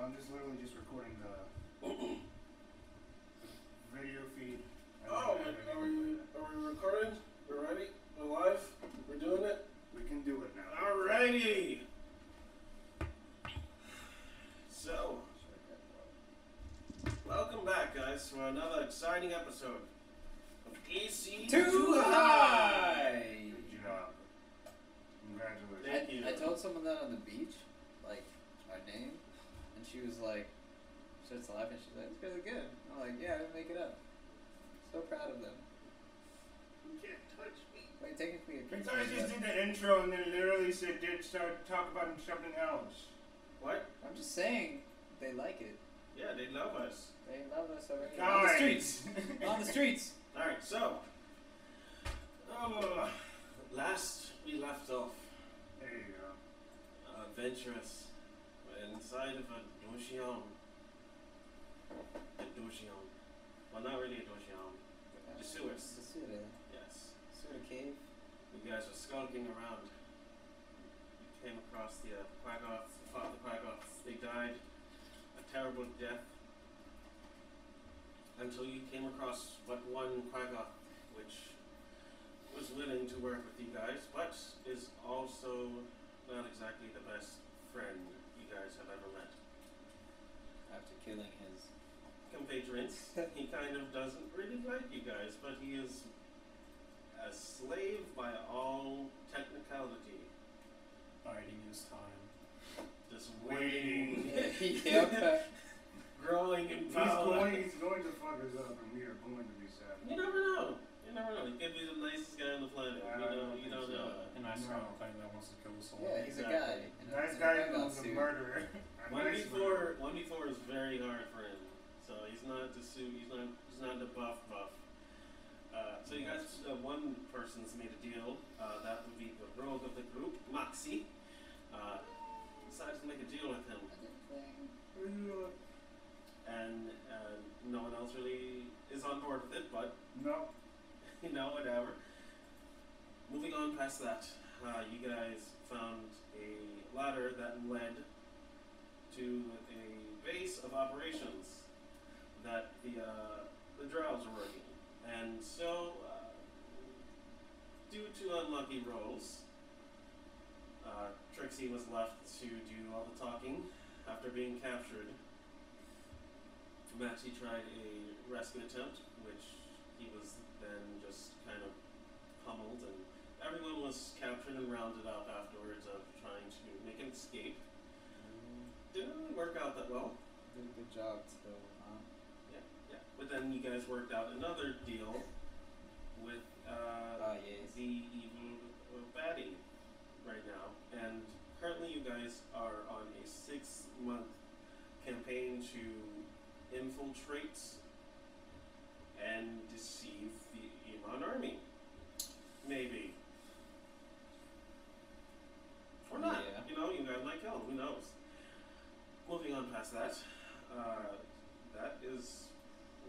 I'm just literally just recording the video feed. Oh, are we recording? We're ready? We're live? We're doing it? We can do it now. Alrighty! So, welcome back, guys, for another exciting episode of AC Too High! Good job. Congratulations. Thank you. I told someone that on the beach, like, our name, and she was like, starts laughing, she's like, it's really good. I'm like, yeah, I didn't make it up. So proud of them. You can't touch me. Wait, technically, Because I just did the intro and then literally said, start talking about something else. What? I'm just saying, they like it. Yeah, they love us. They love us already. Guys. On the streets! On the streets! Alright, so, last we left off, There you go. adventurous, inside of a dojion. A dojion. Well, not really a dojion. The sewers. The sewer. Yes. Sewer cave. You guys are skulking around. You came across the Quaggoths, fought the Quaggoths. They died a terrible death until you came across but one Quaggoth, which was willing to work with you guys, but is also not exactly the best friend you guys have ever met. After killing his... Compatriots, he kind of doesn't really like you guys, but he is a slave by all technicality. Biding his time. Just waiting, Yep. growing in power. He's going to fuck us up and we are going to be sad. You never know. You never know. He could be the nicest guy on the planet. You don't know. A nice guy on the planet that wants to kill us all. Yeah, he's Exactly. a guy. And Nice a guy Quaggoth who's a suit. murderer. A nice murderer. 1v4 is very hard for him. So he's not the suit. He's not the buff. So you guys, one person's made a deal. That would be the rogue of the group, Moxie. Decided to make a deal with him, and no one else really is on board with it. But No. whatever. Moving on past that, you guys found a ladder that led to a base of operations that the Drows are working. And so, due to unlucky rolls, Trixie was left to do all the talking after being captured. Maxie tried a rescue attempt, which he was then just kind of pummeled, and everyone was captured and rounded up afterwards of trying to make an escape. Didn't really work out that well. Did a good job still, huh? Yeah. But then you guys worked out another deal with Yes. the evil baddie right now. And currently you guys are on a 6-month campaign to infiltrate and deceive the Emon army. Maybe. Or not. Yeah. You guys might kill him. Who knows? Moving on past that, that is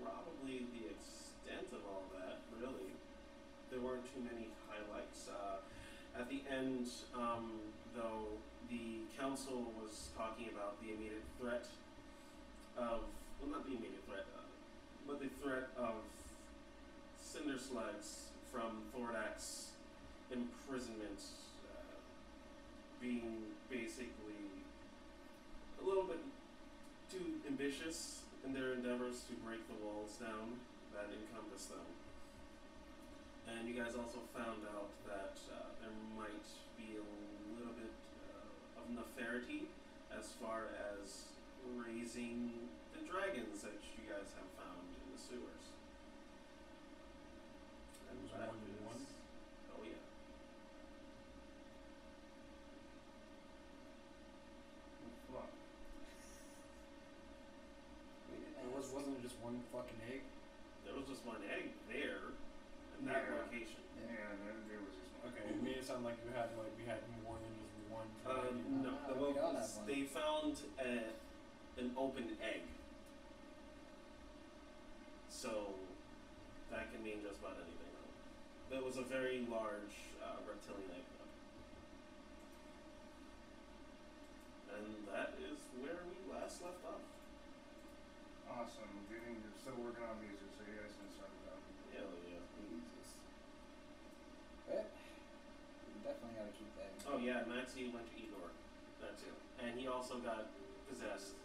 probably the extent of all that, really. There weren't too many highlights. At the end, though, the council was talking about the immediate threat of, well, not the immediate threat, but the threat of cinder slugs from Thordak's imprisonment being basically a little bit too ambitious in their endeavors to break the walls down that encompass them. And you guys also found out that there might be a little bit of nefarity as far as raising the dragons that you guys have found in the sewers. And Was that 1v1? Oh yeah. Fuck. Wasn't it just one fucking egg? There was just one egg there in that Yeah. location. Yeah, there was just one. Okay, it made it sound like we had more than just one dragon. No, we don't have one. they found an open egg. So that can mean just about anything. That was a very large reptilian egg, though. And that is where we last left off. Awesome. You're still working on music, so you guys can start it out. Hell yeah. Jesus. But we definitely gotta keep that. Oh yeah, Maxie went to Igor. That too. And he also got possessed.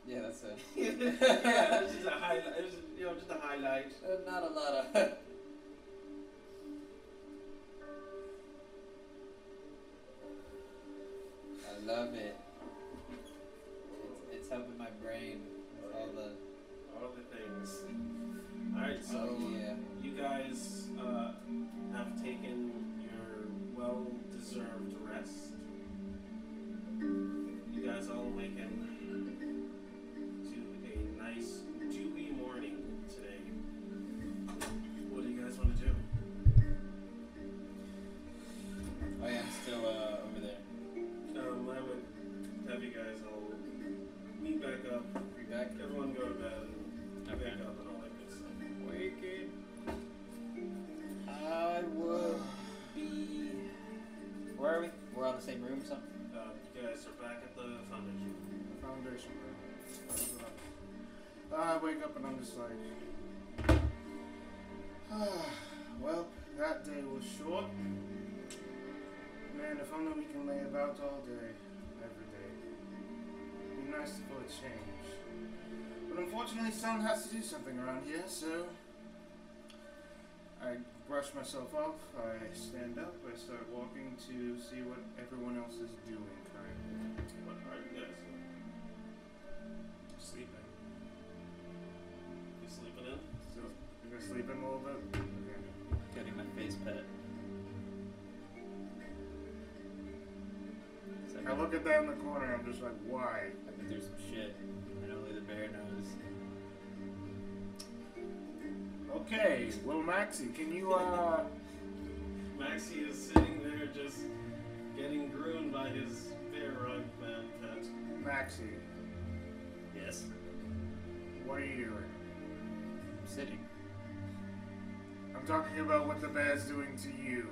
Yeah, that's it. Yeah, it's just a highlight. It was, just a highlight. Not a lot of. I love it. It's helping my brain with all the things. All right, so yeah. you guys have taken your well-deserved rest. You guys all awaken to a nice dewy morning today. What do you guys want to do? Oh yeah, I'm still over there. I would have you guys all meet back up. We back? Everyone go to bed and Okay. wake up and all that good stuff. Waking. I would be. Where are we? We're on the same room or something? You guys are back at the foundation. Foundation room. I wake up and I'm just like, well, that day was short. Man, if only we can lay about all day, every day. It'd be nice for a change. But unfortunately, someone has to do something around here, so I brush myself off, I stand up, I start walking to see what everyone else is doing, kind of. What are you guys doing? Sleeping. You sleeping in? So, you're gonna sleep in a little bit? Okay. Getting my face pet. I look at that in the corner, I'm just like, why? I've been through some shit, and only the bear knows. Okay, well, Maxie, can you, Maxie is sitting there just getting groomed by his bear rug man pet. Maxie, Yes. what are you doing? I'm sitting. I'm talking about what the bear's doing to you.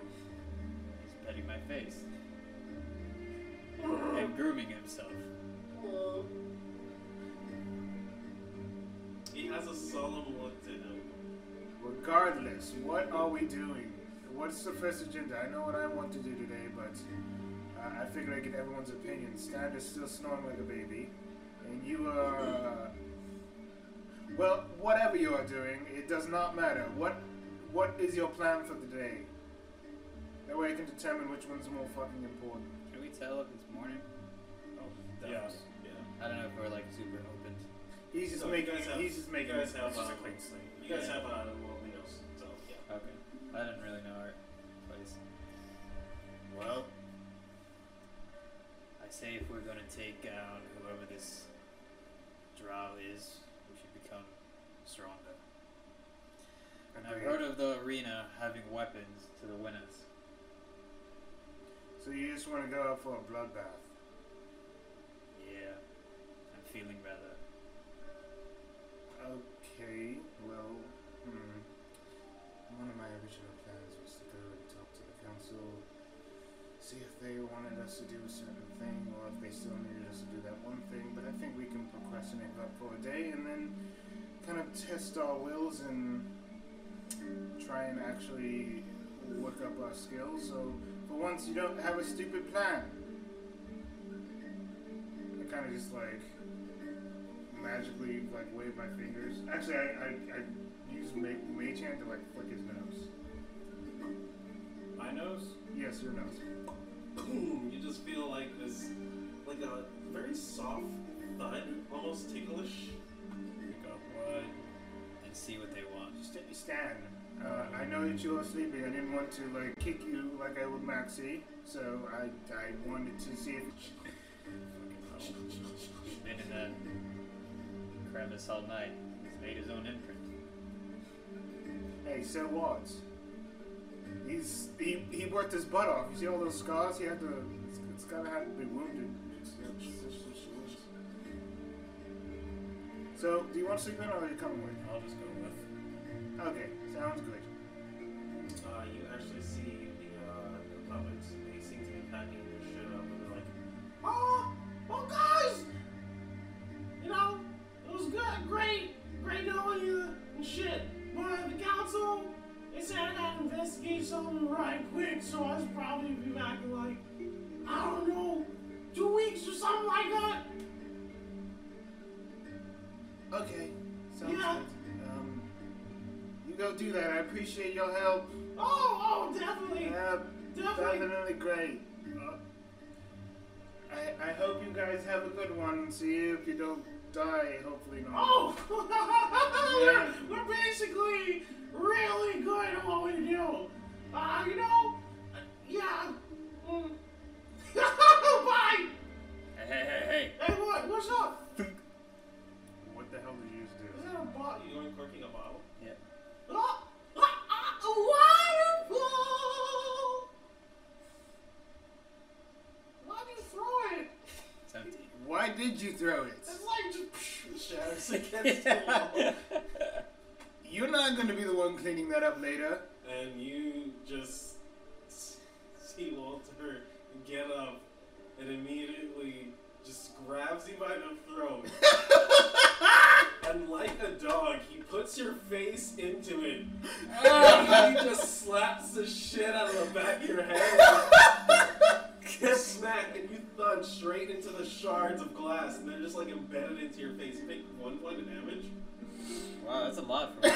He's petting my face. And grooming himself. He has a solemn look to him. Regardless, what are we doing? What's the first agenda? I know what I want to do today, but I figured I'd get everyone's opinion. Stan is still snoring like a baby, and you are... well, whatever you are doing, it does not matter. What is your plan for the day? That way I can determine which one's more fucking important. Can we tell if it's morning? Oh, Yes. Yeah. I don't know if we're like super open. He's just So making you guys have- he's just making you guys have, it's just a um, clean slate. You guys have what we know, so yeah. Okay. I didn't really know our place. Well, I say if we're gonna take down whoever this drow is, we should become stronger. And I've heard of the arena having weapons to the winners. So you just want to go out for a bloodbath? Yeah, I'm feeling rather. Okay, well, one of my original plans was to go and talk to the council, see if they wanted us to do a certain thing, or if they still needed us to do that one thing, but I think we can procrastinate that for a day, and then kind of test our wills and try and actually work up our skills, so for once you don't have a stupid plan. I kind of just like magically like wave my fingers. Actually, I use mage hand to like flick his nose. My nose? Yes, your nose. You just feel like this, like a very soft thud, almost ticklish. Pick up what? And see what they want. Stan, I know that you are sleeping. I didn't want to like kick you like I would Maxie, so I wanted to see if. He's been in that crevice all night. He's made his own imprint. Hey, so what? He worked his butt off. You see all those scars? He had to. It's gotta have to be wounded. So, do you want to sleep in or are you coming with? I'll just go with. Okay, sounds good. You actually see the puppets. They seem to be packing their shit up, and they're like, "Oh, well, guys, it was good, great. do that. I appreciate your help. Oh, definitely. Definitely great. I hope you guys have a good one. See you if you don't die. Hopefully not. Oh, Yeah. we're basically really good at what we do. You know, yeah. Bye. Hey. Hey, what's up? What the hell did you just Is do? that a bottle? You uncorking a bottle? Yeah. Wonderful! Why'd you throw it? It's empty. Why did you throw it? It's like just shatters against the wall. You're not going to be the one cleaning that up later. And you just see Walter get up and immediately just grabs you by the throat. And like a dog, he puts your face into it. And he just slaps the shit out of the back of your head. Get smacked, and you thud straight into the shards of glass, and they're just like embedded into your face. You take 1 point of damage. Wow, that's a lot for me.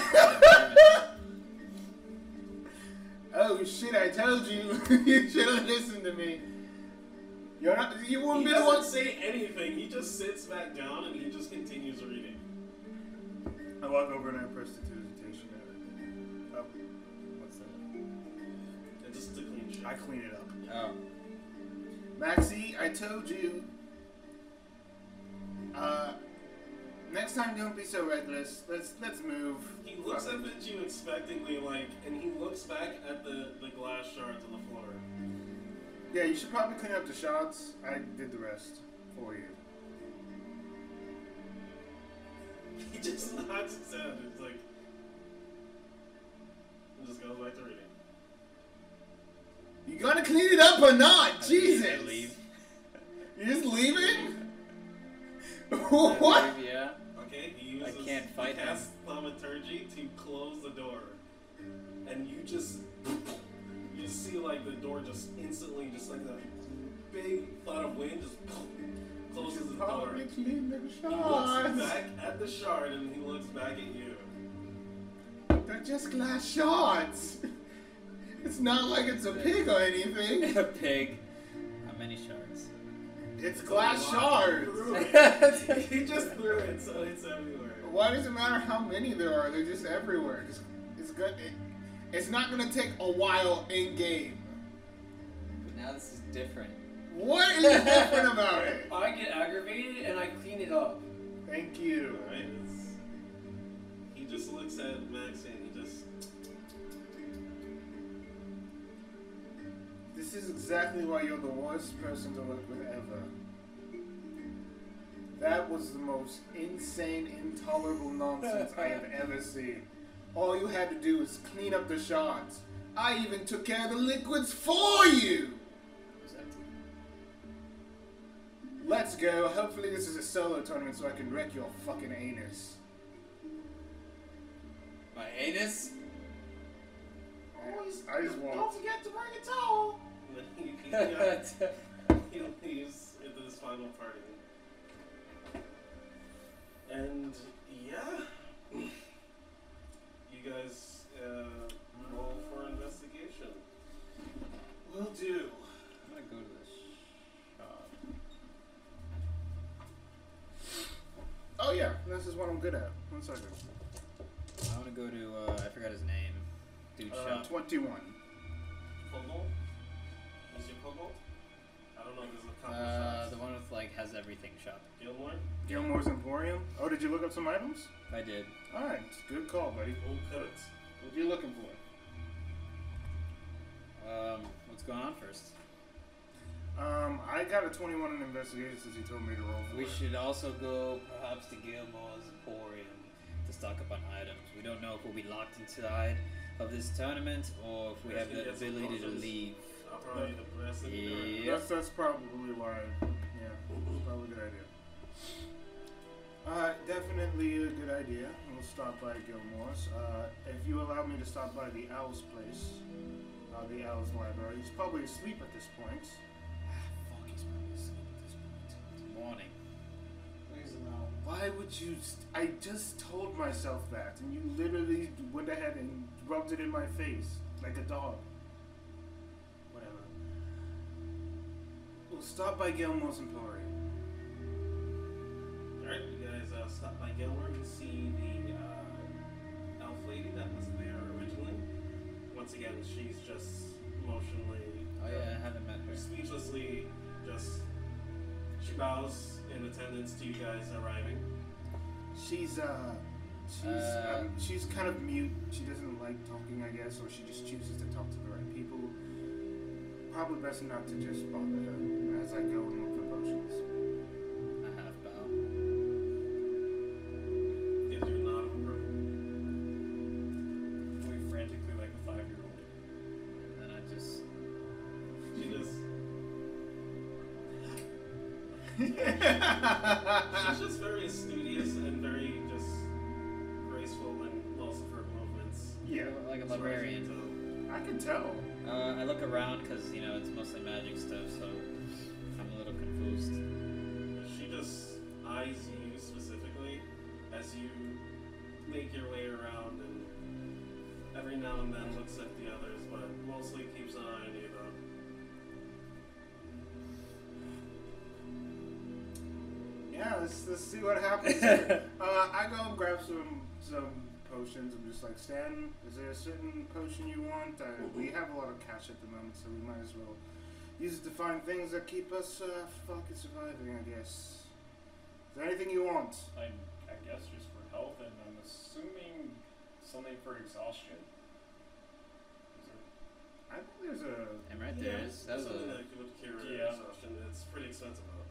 Oh shit, I told you. You should have listened to me. You wouldn't He be the one. doesn't say anything. He just sits back down and he just continues reading. I walk over and I press the prestidigitation at it. Oh, what's that? It's just a clean shit. I clean it up. Oh. Maxie, I told you. Next time don't be so reckless. Let's move. He looks up at you expectingly, and he looks back at the glass shards on the floor. Yeah, you should probably clean up the shots. I did the rest for you. He just nods his head. It's like, and just goes back to reading. You gonna clean it up or not? Jesus! I leave. You're just leaving? What? Yeah. Okay, he uses can't fight him. cast thaumaturgy to close the door, and you just see like the door just instantly, just like a big thud of wind, just closes the door. Probably clean the He looks shots. back at the shard and he looks back at you. They're just glass shards. It's not like it's a pig or anything. A pig. How many shards? It's glass shards. He just threw it, so it's everywhere. Why does it matter how many there are? They're just everywhere. It's good. It's not gonna take a while in game. But now this is different. What is different about it? I get aggravated and I clean it up. Thank you. Right? He just looks at Max and he just. This is exactly why you're the worst person to work with ever. That was the most insane, intolerable nonsense I have ever seen. All you had to do was clean up the shards. I even took care of the liquids for you! Let's go. Hopefully this is a solo tournament so I can wreck your fucking anus. My anus? I just Don't won't. forget to bring a towel! He leaves into this final party. And yeah, you guys roll for investigation. Will do. I'm gonna go to this shop. Oh yeah, this is what I'm good at. 1 second. I wanna go to, I forgot his name. Dude shop. 21. Cobalt? Is your Cobalt? I don't know, there's a couple shops. The one with, like, has everything shop. Gilmore? Gilmore's Emporium. Oh, did you look up some items? I did. Alright, good call, buddy. Old Cut. What you looking for? What's going on first? I got a 21 in investigation since he told me to roll for We it. should also go, perhaps, to Gilmore's Emporium to stock up on items. We don't know if we'll be locked inside of this tournament or if we have the ability to leave. I'll probably need the rest of Yeah. That's probably why. Yeah, probably a good idea. Definitely a good idea. We'll stop by Gilmore's. If you allow me to stop by the Owl's place, the Owl's library. He's probably asleep at this point. Fuck, he's probably asleep at this point. It's morning. Please no. Why would I just told myself that, and you literally went ahead and rubbed it in my face like a dog. Whatever. We'll stop by Gilmore's Emporium. Alright, you guys stop by Gilmore. You see the elf lady that was there originally. Once again, she's just emotionally. Oh yeah, I haven't met her. Speechlessly, she bows in attendance to you guys arriving. She's kind of mute. She doesn't like talking, I guess, or she just chooses to talk to the right people. Probably best not to just bother her as I go and look for potions. A half bow. Gives you a nod of approval. Really frantically like a 5-year-old. And then I just. She's just very studious and very just graceful in most of her movements. Yeah, Like a librarian. I can tell. I look around because, it's mostly magic stuff, so I'm a little confused. She just eyes you specifically as you make your way around, and every now and then looks at the others, but mostly keeps an eye on you though. Yeah, let's see what happens here. I go and grab some potions. I'm just like, Stan, is there a certain potion you want? We have a lot of cash at the moment, so we might as well use it to find things that keep us fucking surviving, I guess. Is there anything you want? I guess just for health, and I'm assuming something for exhaustion. Is there? I think there's a... And right there is. That was something a. that would cure Yeah. exhaustion. It's pretty expensive though.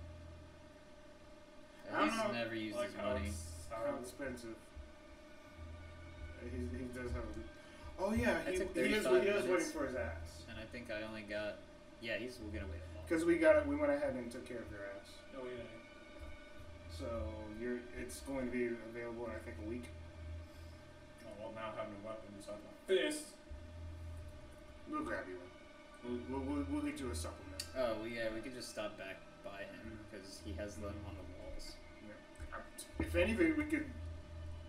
I don't He's know, never used Like his how money. how expensive. He does have a... Oh yeah, That he took is 35 waiting minutes. for his ass. And I think I only got. Yeah, we're gonna wait a long. Because we went ahead and took care of your ass. Oh yeah. So it's going to be available in I think a week. Oh well, now having a weapon inside my fist. We'll grab you one. We'll get you a supplement. Oh, well, yeah, we could just stop back by him because he has them on the walls. Yeah. If anything, we could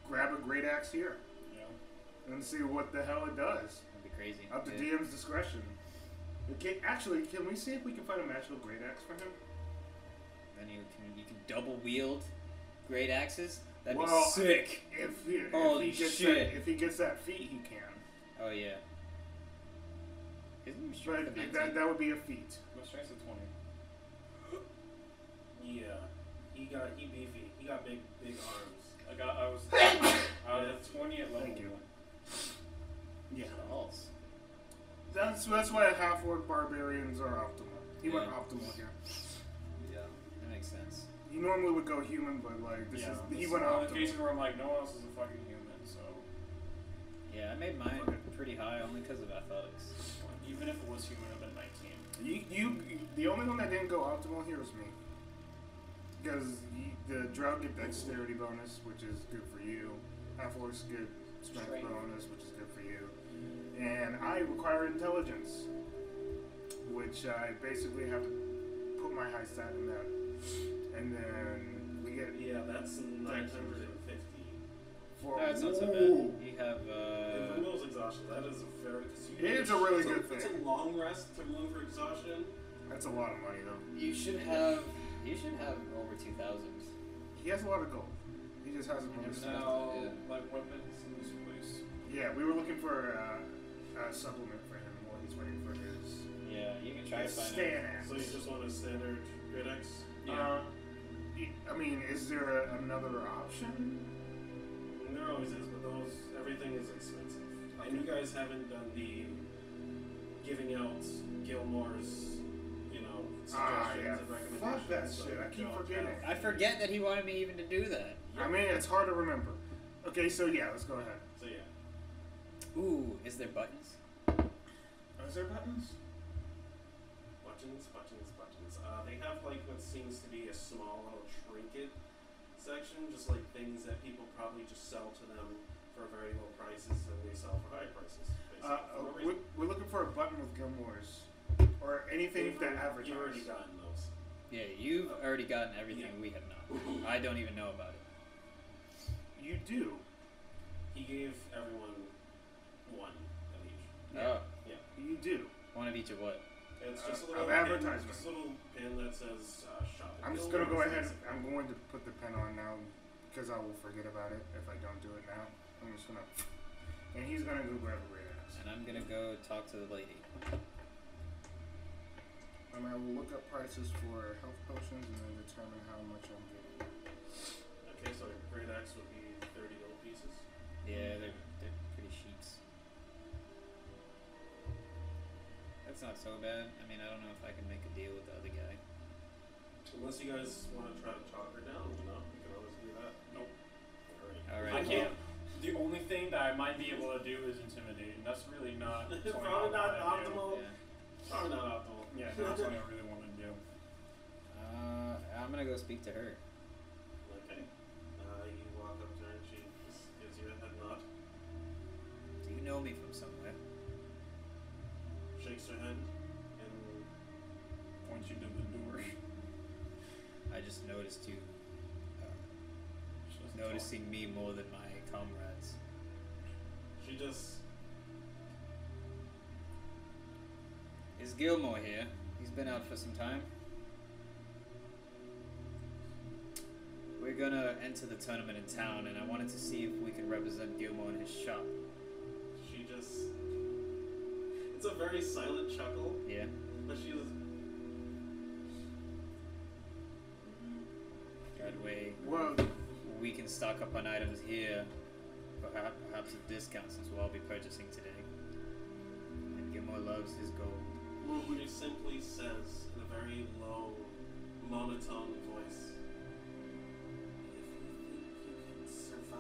grab a great axe here Yeah. and see what the hell it does. That'd be crazy. Up to Yeah. DM's discretion. Actually, can we see if we can find a magical great axe for him? Then you can double wield great axes. That'd Well, be sick. Holy shit. If he gets that feat, he can. Oh yeah. Isn't he strength of But 19? that would be a feat. My strength's at 20. Yeah, he beefy. He got big arms. I was at 20 at level Thank you. 1. Yeah. Balls. That's why half-orc barbarians are optimal. He went Yeah. optimal here. Yeah. That makes sense. He normally would go human, but like he This went is one of the optimal. cases where I'm like, no one else is a fucking human, so Yeah, I made mine pretty high only because of athletics. even if it was human, I've been 19. You the only one that didn't go optimal here was me. Because the drow get dexterity bonus, which is good for you. Half-orcs get strength Strength. bonus, which is good for you. And I require intelligence, which I basically have to put my high stat in that. And then we get Yeah, that's 950. for That's not so Ooh. bad. You have It removes exhaustion. That is a very. It's a really good It's thing. a long rest to remove your exhaustion. That's a lot of money though. you should have over 2,000. He has a lot of gold. He just hasn't really spent it. Now, Yeah. my weapons in this place. Yeah, we were looking for a supplement for him while he's waiting for his Yeah, you can try to find Stan out. axe. So you just want a standard great axe? I mean, is there another option? There always is, but everything is expensive. And you guys haven't done the giving out Gilmore's, suggestions Yeah. and recommendations. Fuck that so shit. I keep don't forgetting. have- I forget that he wanted me even to do that. I mean, it's hard to remember. Okay, so yeah, let's go ahead. So yeah, Ooh, is there buttons? Is there buttons? buttons. They have like what seems to be a small little trinket section, just like things that people probably just sell to them for very low prices and they sell for high prices. Basically. For no reason. We're looking for a button with Gilmore's. Or anything that advertises. You've already gotten those. Yeah, you've already gotten everything we have not. I don't even know about it. You do. He gave everyone one of each. Oh, Yeah. You do. one of each of what? It's just a Of little pin, advertisement. just a little pin that says shop. at I'm just Gilmore. gonna go ahead. I'm going to put the pen on now because I will forget about it if I don't do it now. I'm just gonna. And he's gonna go grab a great axe. And I'm gonna go talk to the lady. And I will look up prices for health potions and then determine how much I'm getting. Okay, so a great axe would be 30 gold pieces. Yeah, they're pretty sheets. That's not so bad. I mean, I don't know if I can make a deal with the other guy. Unless you guys want to try to talk her down, you know, we can always do that. Nope. Alright. I can't. The only thing that I might be able to do is intimidate, and that's really not. Probably not what I do. optimal. Yeah. Probably not optimal. Yeah, that's what I really want to do. I'm gonna go speak to her. Okay. You walk up to her and she just gives you a head nod, Do you know me from somewhere? shakes her head, and Point you to the door. I just noticed you She doesn't noticing me more than my comrades. she just Is Gilmore here? He's been out for some time. We're gonna enter the tournament in town, and I wanted to see if we could represent Gilmore in his shop. she just. It's a very silent chuckle, Yeah. but she was. That way, Well, we can stock up on items here, perhaps a discount since we'll all be purchasing today. And Gilmore loves his gold. She simply says in a very low, monotone voice, "If you think you can survive."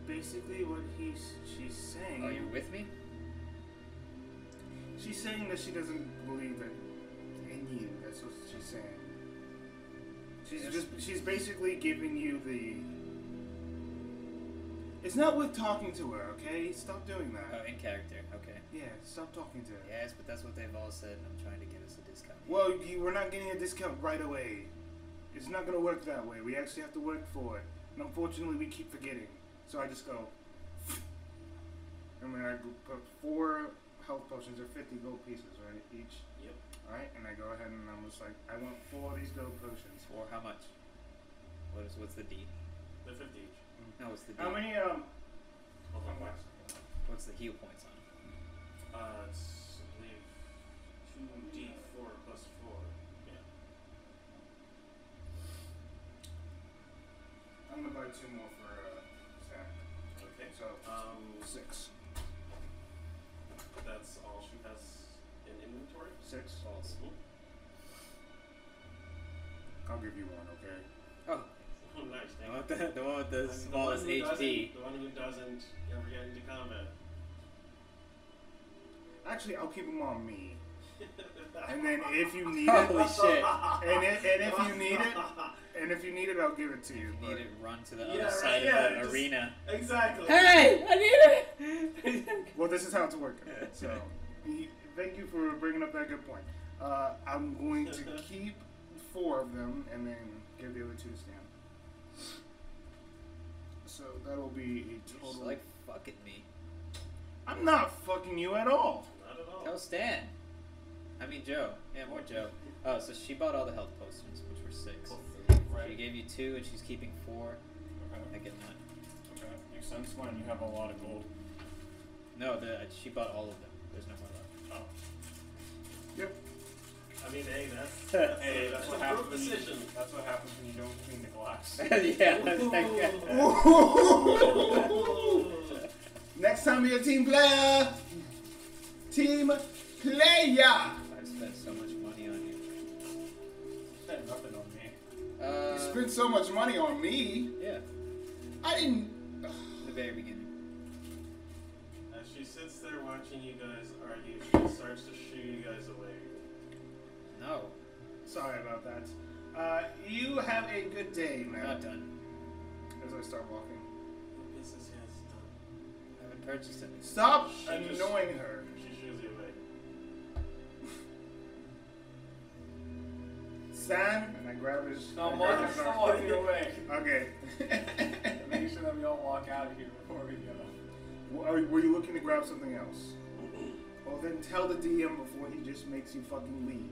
basically what she's saying. Are you with me? She's saying that she doesn't believe that in you. That's what she's saying. Yes. She's basically giving you the. It's not worth talking to her, okay? Stop doing that. Oh, in character. Okay. Yeah, stop talking to her. Yes, but that's what they've all said, and I'm trying to get us a discount. Well, we're not getting a discount right away. It's not gonna work that way. We actually have to work for it, and unfortunately, we keep forgetting. So I just go. And then I put 4 health potions or 50 gold pieces, right? Each. Yep. Alright, and I go ahead and I'm just like, I want 4 of these gold potions. For how much? What's the D? They're 50 each. No, what's the D? How many, Hold on. What's the heal points on? It's, I believe, 2d4 plus 4. Yeah. I'm gonna buy 2 more for, Sam. Okay. So, 6. That's all she has in inventory. 6? False. I'll give you 1, okay? Oh, Oh, nice. the Thank one you. with the I mean, smallest the one who HP. doesn't- The one who doesn't ever get into combat. Actually, I'll keep them on me. And then if you need it, Holy shit! and if you need it, I'll give it to you. Need it run to the Yeah, other right, side yeah, of the just- arena. Exactly. Hey, I need it. Well, this is how it's working. So, thank you for bringing up that good point. I'm going to keep 4 of them and then give the other 2 to Stan. So that'll be a You're just total. like fucking me. I'm not fucking you at all. Not at all. Tell Stan. I mean Joe. Yeah, more Joe. Oh, so she bought all the health potions, which were 6. She Right. gave you 2, and she's keeping 4. Okay. I get 9. Okay. Makes sense when you have a lot of gold. No, she bought all of them. There's no more left. Oh. Yep. I mean, hey, that's Hey, that's that's what a happens. group decision. That's what happens when you don't clean the glass. Yeah. Next time you're a team player. Team player. I've spent so much money on you. Spent nothing on me. You spent so much money on me. Yeah, I didn't. in the very beginning. As she sits there watching you guys argue, she starts to shoo you guys away. No, Sorry about that. You have a good day, I'm man. not done. As I start walking. What business has done? I haven't purchased any. Stop She just- annoying her. She shoos you away. stand, and I grab his. No, I grab I'm his still arm. walking away. Okay. Make sure that we all walk out of here before we go. Were you looking to grab something else? Well, then tell the DM before he just makes you fucking leave.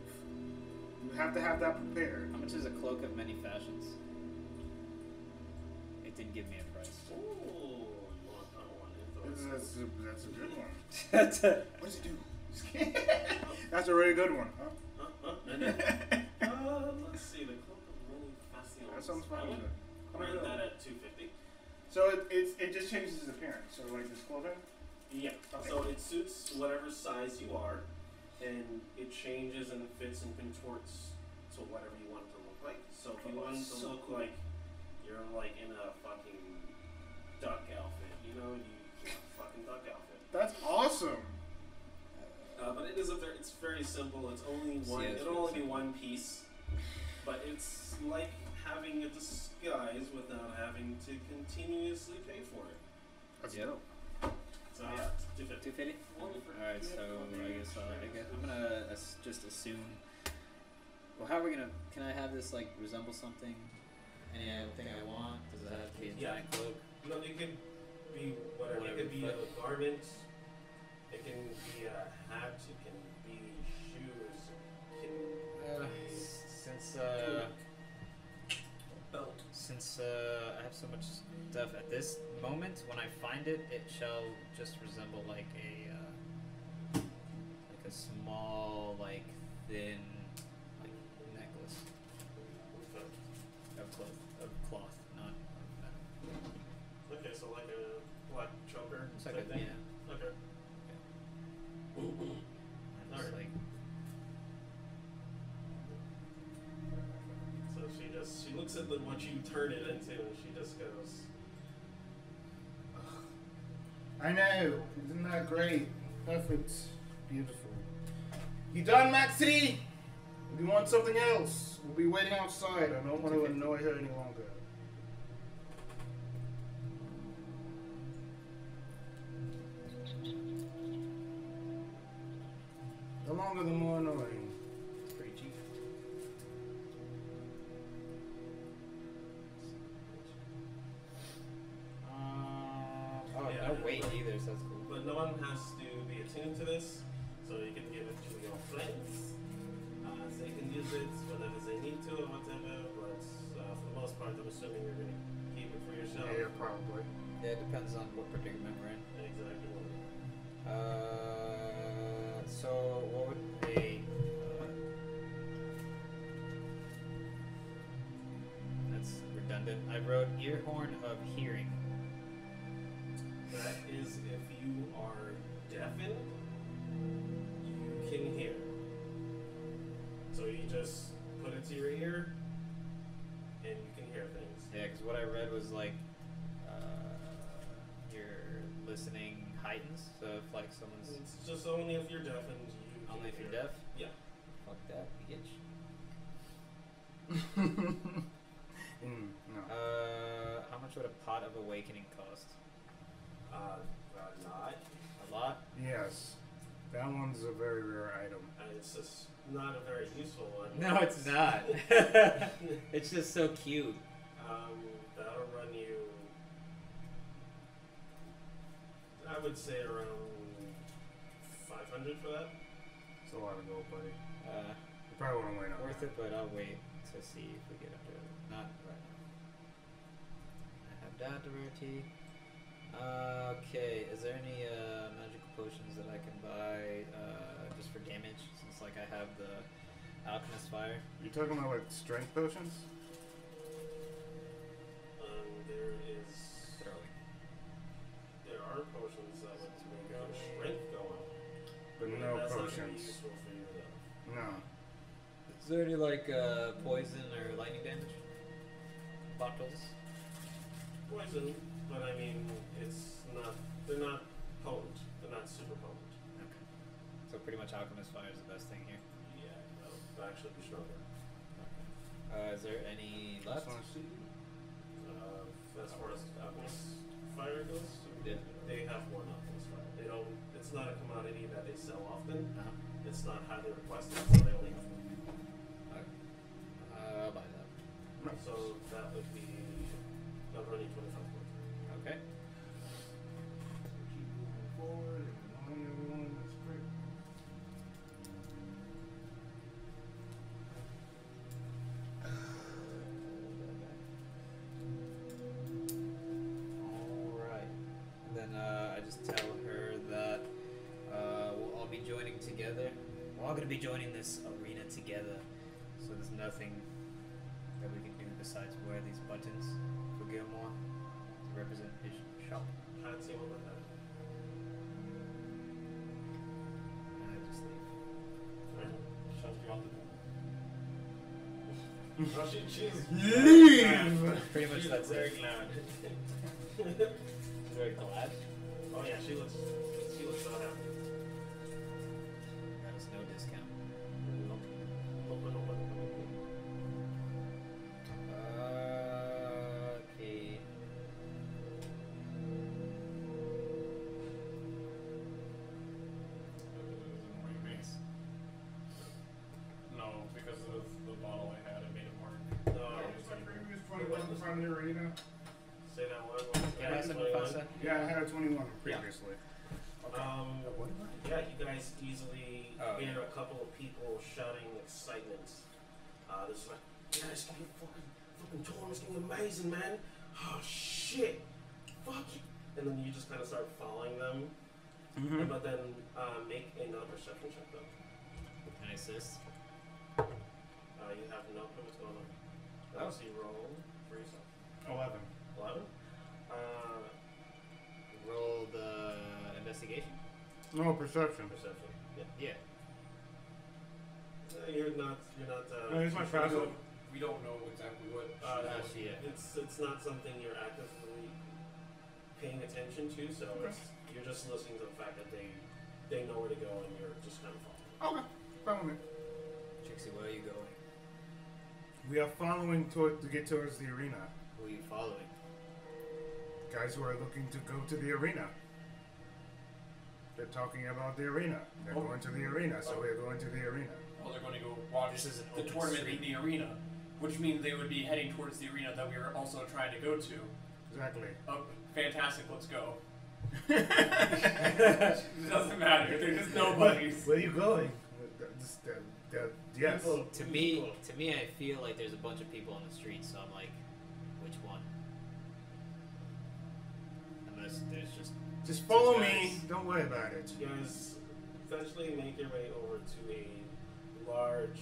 You have to have that prepared. How much is a cloak of many fashions? It didn't give me a price. Ooh, you want that one? That's a good one. That's a... What does it do? Just kidding. That's a really good one, huh? Let's see. The cloak of many fashions. That sounds fun. I read that at 250. So it just changes his appearance. So like this clothing. Yeah. Okay. So it suits whatever size you are, and it changes and fits and contorts to whatever you want it to look like. So if you want it to look like you're like in a fucking duck outfit, you know, you fucking duck outfit. That's awesome. But it is it's very simple. It's only one. Yeah, it's It'll only really be one piece, but it's like having a disguise without having to continuously pay for it. That's Yep. dope. So yeah, it's 250. 250? Alright, so I guess I'm gonna just assume. Well, how are we gonna? Can I have this like resemble something? Anything I want? Does it have to be a Yeah. giant cloak? No, it could be whatever. It could be a garment. It can be a hat. It can be shoes. It can be Since I have so much stuff at this moment, when I find it, it shall just resemble like a small, like thin, like necklace of cloth, not metal. okay, so like a black choker. It's like type a, thing? yeah. Okay. I'm just Alright. like, So she looks at what you turn it into, and she just goes, I know. Isn't that great? Perfect. Beautiful. You done, Maxie? If you want something else, we'll be waiting outside. I don't want to annoy her any longer. The longer, the more annoying. it's pretty cheap. Oh, Yeah. no weight either, so that's cool. but no one has to be attuned to this, so you can give it to your friends. So you can use it whenever they need to or whatever, but for the most part, I'm assuming you're going to keep it for yourself. Yeah, probably. Yeah, it depends on what predicament we're in. Exactly. So what would a that's redundant. I wrote ear horn of hearing. That is if you are deafened, you can hear. So you just put it to your ear, and you can hear things. Yeah, because what I read was like your listening heightens. So if like someone's It's just only if you're deafened, you can only if hear. you're deaf. Yeah. Fuck that, bitch. No. How much would a pot of awakening cost? Not. A lot. Yes. That one's a very rare item. And it's just not a very useful one. No, it's not. It's just so cute. That'll run you, I would say around 500 for that. It's a lot of gold, buddy. Uh, You probably want to wait on worth that. it, but I'll wait to see if we get up to it. Not right now. I have that rarity. Okay, is there any magical potions that I can buy just for damage? Since like I have the alchemist fire. You talking about like strength potions? Throwing. There are potions that would make your strength go up. But no That's not gonna be potions. useful for you though. No. Is there any like poison or lightning damage? Bottles? Poison, but I mean, they're not potent. They're not super potent. Okay. So pretty much alchemist fire is the best thing here. Yeah, they'll actually be stronger. Okay. Is there any left? Just wanna see. As far as alchemist fire goes, Yeah. they have one alchemist fire. They don't. It's not a commodity that they sell often. Uh-huh. It's not highly requested, so they only have one. just tell her that we'll all be joining together. We're all going to be joining this arena together. So there's nothing that we can do besides wear these buttons for Gilmore to represent his shop. Can't see all of that. And I just leave. Shut you out the door. Oh, she's Leave! Pretty much she's that's very it. glad. Very glad. Oh yeah, she looks so happy. That is no discount. Open. Okay. No, because of the bottle I had, it made it work. No, Was that previous 21 in front of the arena? say that one. Can I have some 21. pasta? Yeah, I had a 21 previously. Yeah, you guys easily Oh, hear yeah. a couple of people shouting excitement. This is like, yeah, it's gonna be fucking tournament's gonna be amazing, man. Oh shit, fuck it. And then you just kind of start following them. But then make another perception check though. Can I assist? You have no clue what's going on. Oh. So you roll for yourself. 11. 11. Roll the investigation. No, perception. Perception. Yeah. Yeah. You're not. No, it's my fast. We don't know exactly what. Yeah. It's not something you're actively paying attention to, so you're just listening to the fact that they know where to go and you're just kind of following. Okay, follow me. Trixie, where are you going? We are following to get towards the arena. Who are you following? Guys who are looking to go to the arena. They're talking about the arena. They're Oh. going to the arena, so we're going to the arena. Well, they're going to go watch This is an the open tournament street. in the arena, which means they would be heading towards the arena that we were also trying to go to. Exactly. Oh, fantastic! Let's go. It doesn't matter. They're just nobodies. Where are you going? Yes. People- To me, I feel like there's a bunch of people on the street, so I'm like, which one? Unless there's Just follow You me. guys- Don't worry about it. You guys eventually make your way over to a large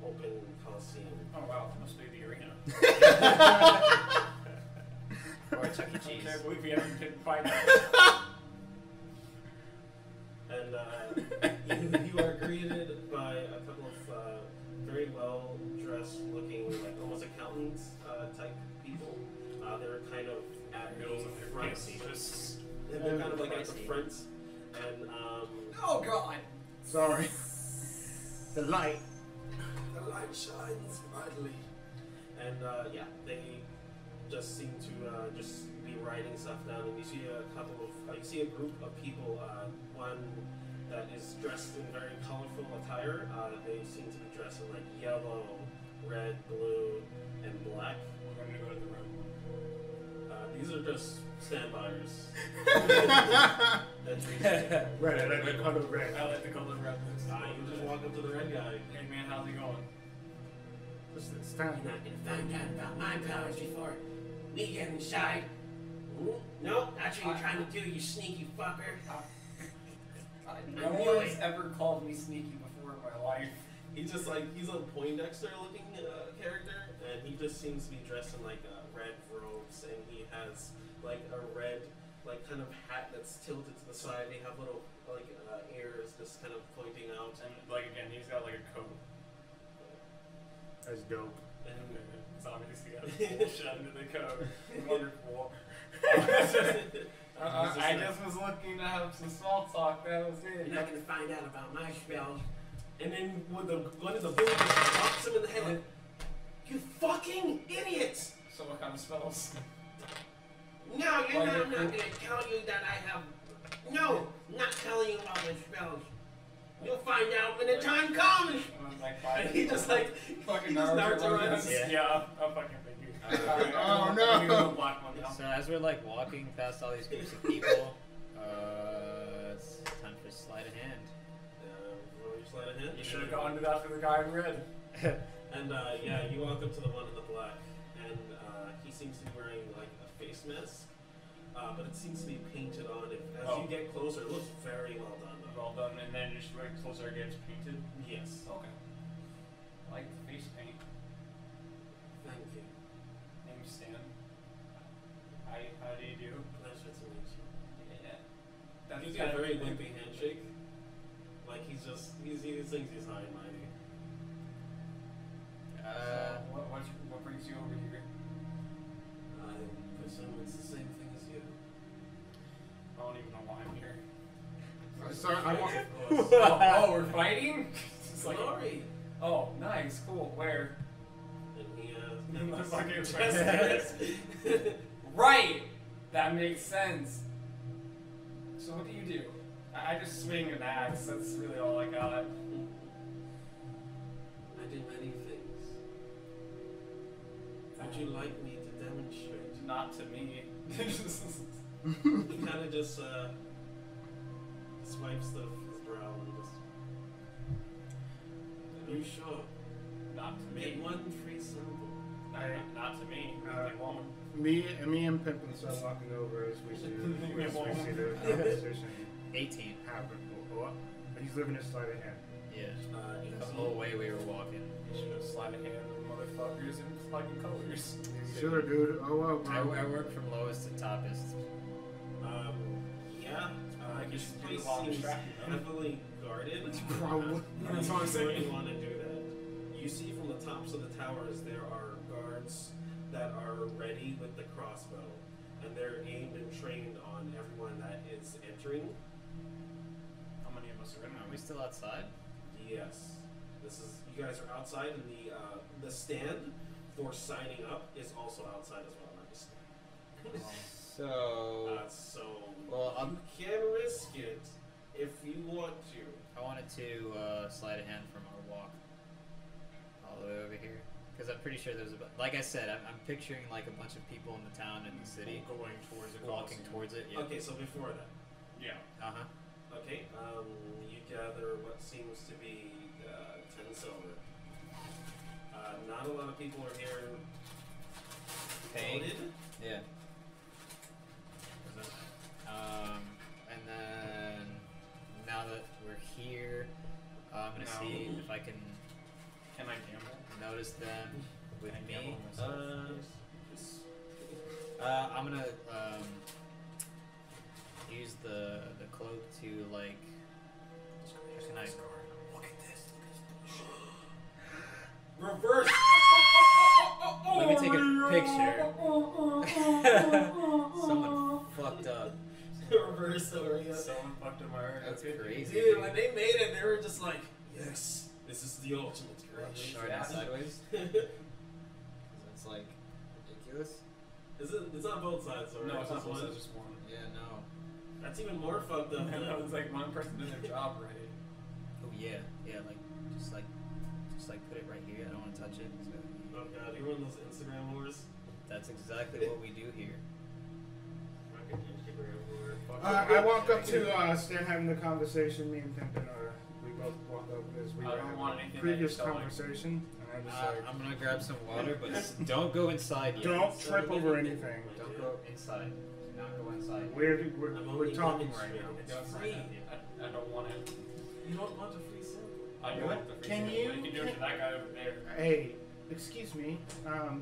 open coliseum. Oh wow, that must be the arena. or Chuck E. I Cheese. can't believe we haven't been fighting. And you are greeted by a couple of very well dressed looking, like almost accountants type people. They're kind of at Middles the of their front. fancy, just They're kind of like at the front. And oh god. Sorry. The light. the light shines brightly. And yeah, they just seem to just be writing stuff down. And you see you see a group of people. One that is dressed in very colorful attire. They seem to be dressed in like yellow, red, blue, and black. We're going to go to the room. These are just standbyers. Red. I like the color red. I like the color red. You just walk up to the red guy. Hey man, how's it going? It's time. You're not gonna find out about my powers before we get inside. No, that's what you're trying to do, you sneaky fucker. No one's ever called me sneaky before in my life. He's just like, he's a Poindexter looking character, and he just seems to be dressed in like red robes, and he has like a red, like kind of hat that's tilted to the side. They have little like ears just kind of pointing out. And like again, he's got like a coat. That's dope. And It's obviously got bullshit under the coat. Wonderful. I just was looking to have some small talk. That was it. you're not gonna find out about my spells. And then with one of the bullies just knocks him in the head like, you fucking idiots! So what kind of spells? No, I'm not gonna tell you that I have. No, not telling you about my spells. You'll find out when the time comes. And he just like fucking he just Naruto darts around. runs. Yeah. Yeah, I'll fucking think you. Oh, no. Let me go to the black one now. So as we're like walking past all these groups of people, it's time for sleight of hand. Roll your sleight of hand. You should have gone to that for the guy in red. And yeah, you walk up to the one in the black, and he seems to be wearing like a face mask. but it seems to be painted on. As Oh. you get closer, it looks very well done. Though. Well done, and then just right closer it gets painted. Yes. Okay. I like the face paint. Thank you. Name's Stan. Hi, how do you do? Pleasure to meet you. Yeah. He's got a very wimpy handshake. Like he thinks he's high and mighty. What brings you over here? I presume it's the same thing as you. I don't even know why I'm here. Sorry, I want. Oh, we're fighting? It's like, Glory. oh, nice, cool. Where? And he Looks like it's just Right! That makes sense. So what do you do? I just swing an axe. That's really all I got. I do many things. Would you like me to demonstrate? Not to me. He kind of just swipes his brow and just. Are you sure? Not to Get me. one free sample. Not to me. Uh, They won't. Me and Pimpin start walking over as we see the conversation 18. happen. What? He's living his sleight of hand. Yeah. You The see? whole way we were walking. You should have slid a hand with motherfuckers in fucking colors. Sure, dude. Oh well, I bro. work from lowest to toppest. Yeah. Like, you This should do place long seems distracting them. heavily guarded. Probably. That's what I'm saying. You want to do that. You see from the tops of the towers there are guards that are ready with the crossbow, and they're aimed and trained on everyone that is entering. How many of us are in Are there? we still outside? Yes, this is. You guys are outside, and the stand for signing up is also outside as well. Not just. So, So well, you can risk it if you want to. I wanted to slide a hand from our walk all the way over here. Because I'm pretty sure there's like I said, I'm picturing like a bunch of people in the town and the city Going towards the walking Colosseum. towards it. Yeah. Okay, so before that, Yeah. Uh-huh. okay, you gather what seems to be 10 silver. Not a lot of people are here. Paying? Loaded. Yeah. And then now that we're here, I'm gonna No. see if I can Can I gamble? notice them with Can I me. gamble myself? I'm gonna use the cloak to like. How can I? Look at this. Reverse. Let me take a picture. Someone fucked up. Reverse Oreo. Someone fucked up my heart. That's crazy. Dude, when they made it, they were just like, yes, this is the ultimate creation. Sharding sideways. That's like ridiculous. It's on both sides, or No, it's not just both one. sides, just one. Yeah, no. That's even more fucked up. No, it's like one person did their job right. Oh yeah, like just like put it right here. I don't want to touch it. So Oh god, you run those Instagram wars? that's exactly what we do here. Fucking Instagram war. I walk up to Stan having the conversation. Me and Pimpin we both walk up as we I were don't having want a anything previous that you're selling. conversation, and I'm just like, I'm gonna grab some water, but don't go inside yet. don't trip over anything. Don't go inside. Do not go inside. We're I'm we're only talking right demonstrating. now. It's Don't free. I don't want it. You don't want a free sample. I don't What? want the free Can sample. you- You can do it to that guy over there. Hey, excuse me.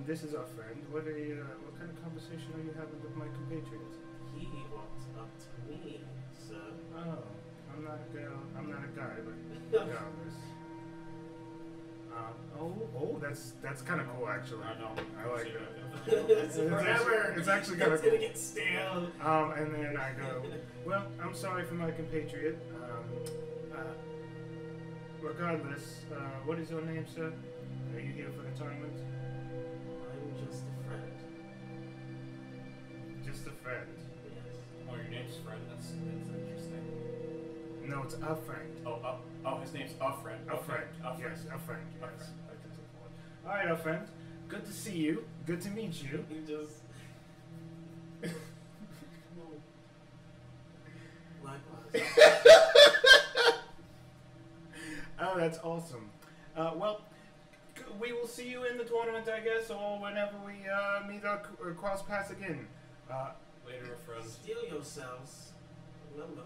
This is our friend. What kind of conversation are you having with my compatriots? He walked up to me, son. Oh, I'm not a girl. I'm not a guy, but regardless. That's kind of cool actually. I don't. I like that. It's It's forever. it's actually kind of It's cool. gonna get stale. And then I go, well, I'm sorry for my compatriot. Regardless, what is your name, sir? Are you here for the tournament? I'm just a friend. Just a friend. Yes. Oh, your name's Fred. That's interesting. No, it's a friend. Oh, his name's a friend. A friend. A friend. Yes, a friend. A Yes. friend. All right, a friend. Good to see you. Good to meet you. You just. Likewise. Oh, that's awesome. Well, we will see you in the tournament, I guess, or whenever we meet or cross paths again. Later, friend. Steel yourselves. Remember,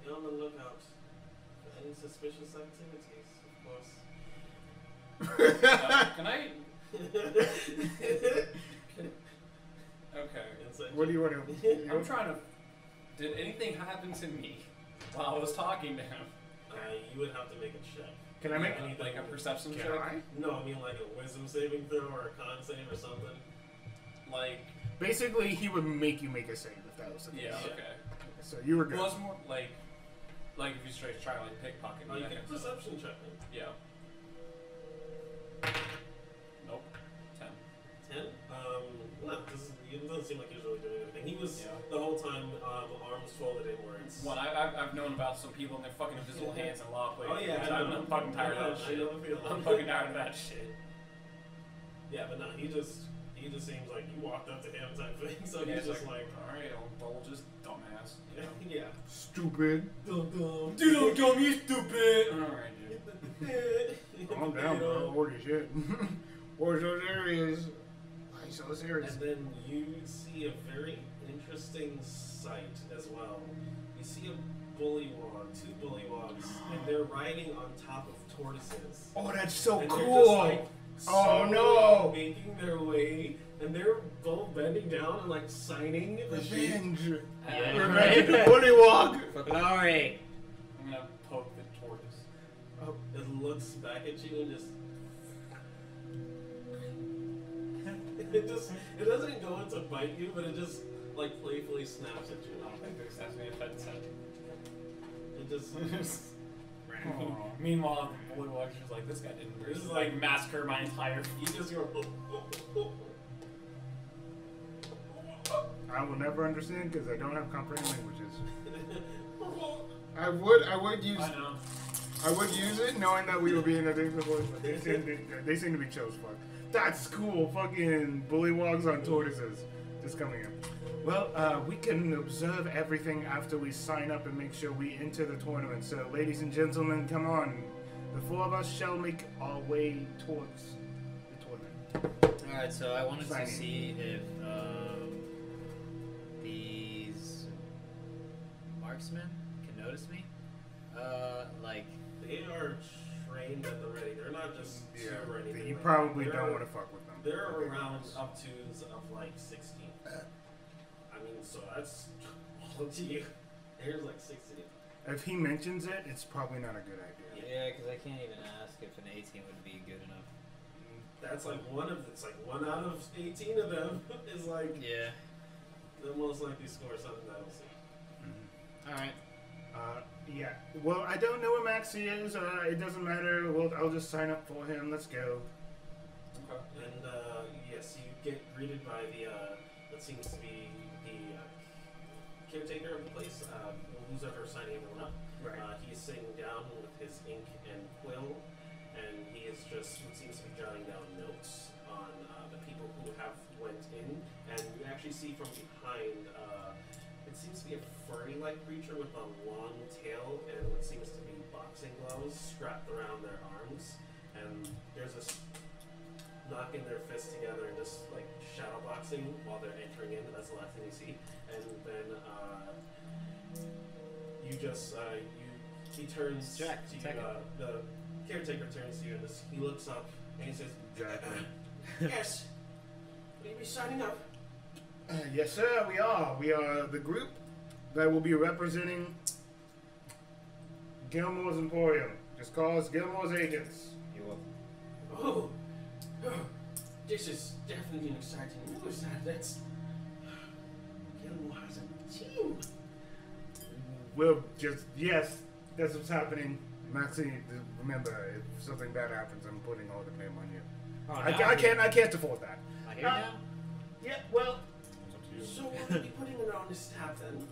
be on the lookout for any suspicious activities, of course. Can I? Okay. What do you want to? I'm trying to. Did anything happen to me while I was talking to him? You would have to make a check. Can I make Anything Like a perception Can check? I? No, I mean like a wisdom saving throw or a con save or something. Like, Basically, he would make you make a save if that was the case. yeah, Yeah. okay. So you were good. Well, it's more like if you straight try like pickpocket me, You that can kind of stuff. perception check me. Yeah. Nope. 10. 10? No, it doesn't seem like he was really doing anything. He was Yeah. the whole time arms folded inwards. One, I've known about some people and their fucking invisible hands and law plates. Oh yeah, I know. I'm fucking tired of that I shit. know the feeling. I'm fucking tired of that shit. Yeah, but no, he just seems like you walked up to him type thing. So Yeah, he's it's just like, alright, I'll just dumbass. You know? yeah. Stupid. Dum-dum. Dude, don't kill me, stupid! Alright, dude. Calm down, bro. Holy shit. Where's those areas? Why are you so serious? And then you see a very interesting sight as well. You see a bullywog, 2 bullywogs, and they're riding on top of tortoises. Oh, that's so And they're cool. just, like, Oh, slowly no. making their way, and they're both bending down and like signing the sheet. Revenge. Yeah. Revenge the bullywog. For glory. I'm gonna poke the tortoise. Oh, It looks back at you and just. It doesn't go in to bite you, but it just like playfully snaps at you. I don't think there's actually a fed set. It just. Aw. Meanwhile, the bullywog's just like, this guy didn't This really is like massacre my entire You just go. I will never understand because I don't have comprehend languages. I would use I know. it knowing that we were being a thing before, but they seem to be chill as fuck. That's cool. Fucking bullywogs on tortoises. Just coming in. Well, we can observe everything after we sign up and make sure we enter the tournament. So, ladies and gentlemen, come on. The 4 of us shall make our way towards the tournament. Alright, so I wanted Signing. to see if these marksmen can notice me. Like, They are trained at the ready. They're not just super or anything. you like probably that. don't want to fuck with them. They're Okay, around nice. up twos of like 16. I mean, so that's all to you. There's like 16. If he mentions it, it's probably not a good idea. yeah, because I can't even ask if an 18 would be good enough. That's like it's like 1 out of 18 of them is like Yeah. they'll most likely score something that will see. Alright. Yeah. Well, I don't know where Maxie is. It doesn't matter. Well, I'll just sign up for him. Let's go. Okay. And yes, you get greeted by the what seems to be the caretaker of the place, who's ever signing everyone up. Right. He's sitting down with his ink and quill, and he is just what seems to be jotting down notes on the people who have went in. And you actually see from behind, it seems to be a furry-like creature with a long tail and what seems to be boxing gloves strapped around their arms. And there's this knocking their fists together and just like shadow boxing while they're entering in. That's the last thing you see. And then you just he turns Jack, to you, take it. the caretaker turns to you and just, he looks up and he says, Exactly. "Yes, will you be signing up?" Yes, sir. We are. We are the group that will be representing Gilmore's Emporium. Just call us Gilmore's agents. You will. Oh, this is definitely an exciting news. That's Gilmore has a team. We'll just that's what's happening. Maxie, remember, if something bad happens, I'm putting all the blame on you. Oh, I can't afford that. I hear you now. Yeah. Well, It's up to you. So we'll be putting it on his tab then.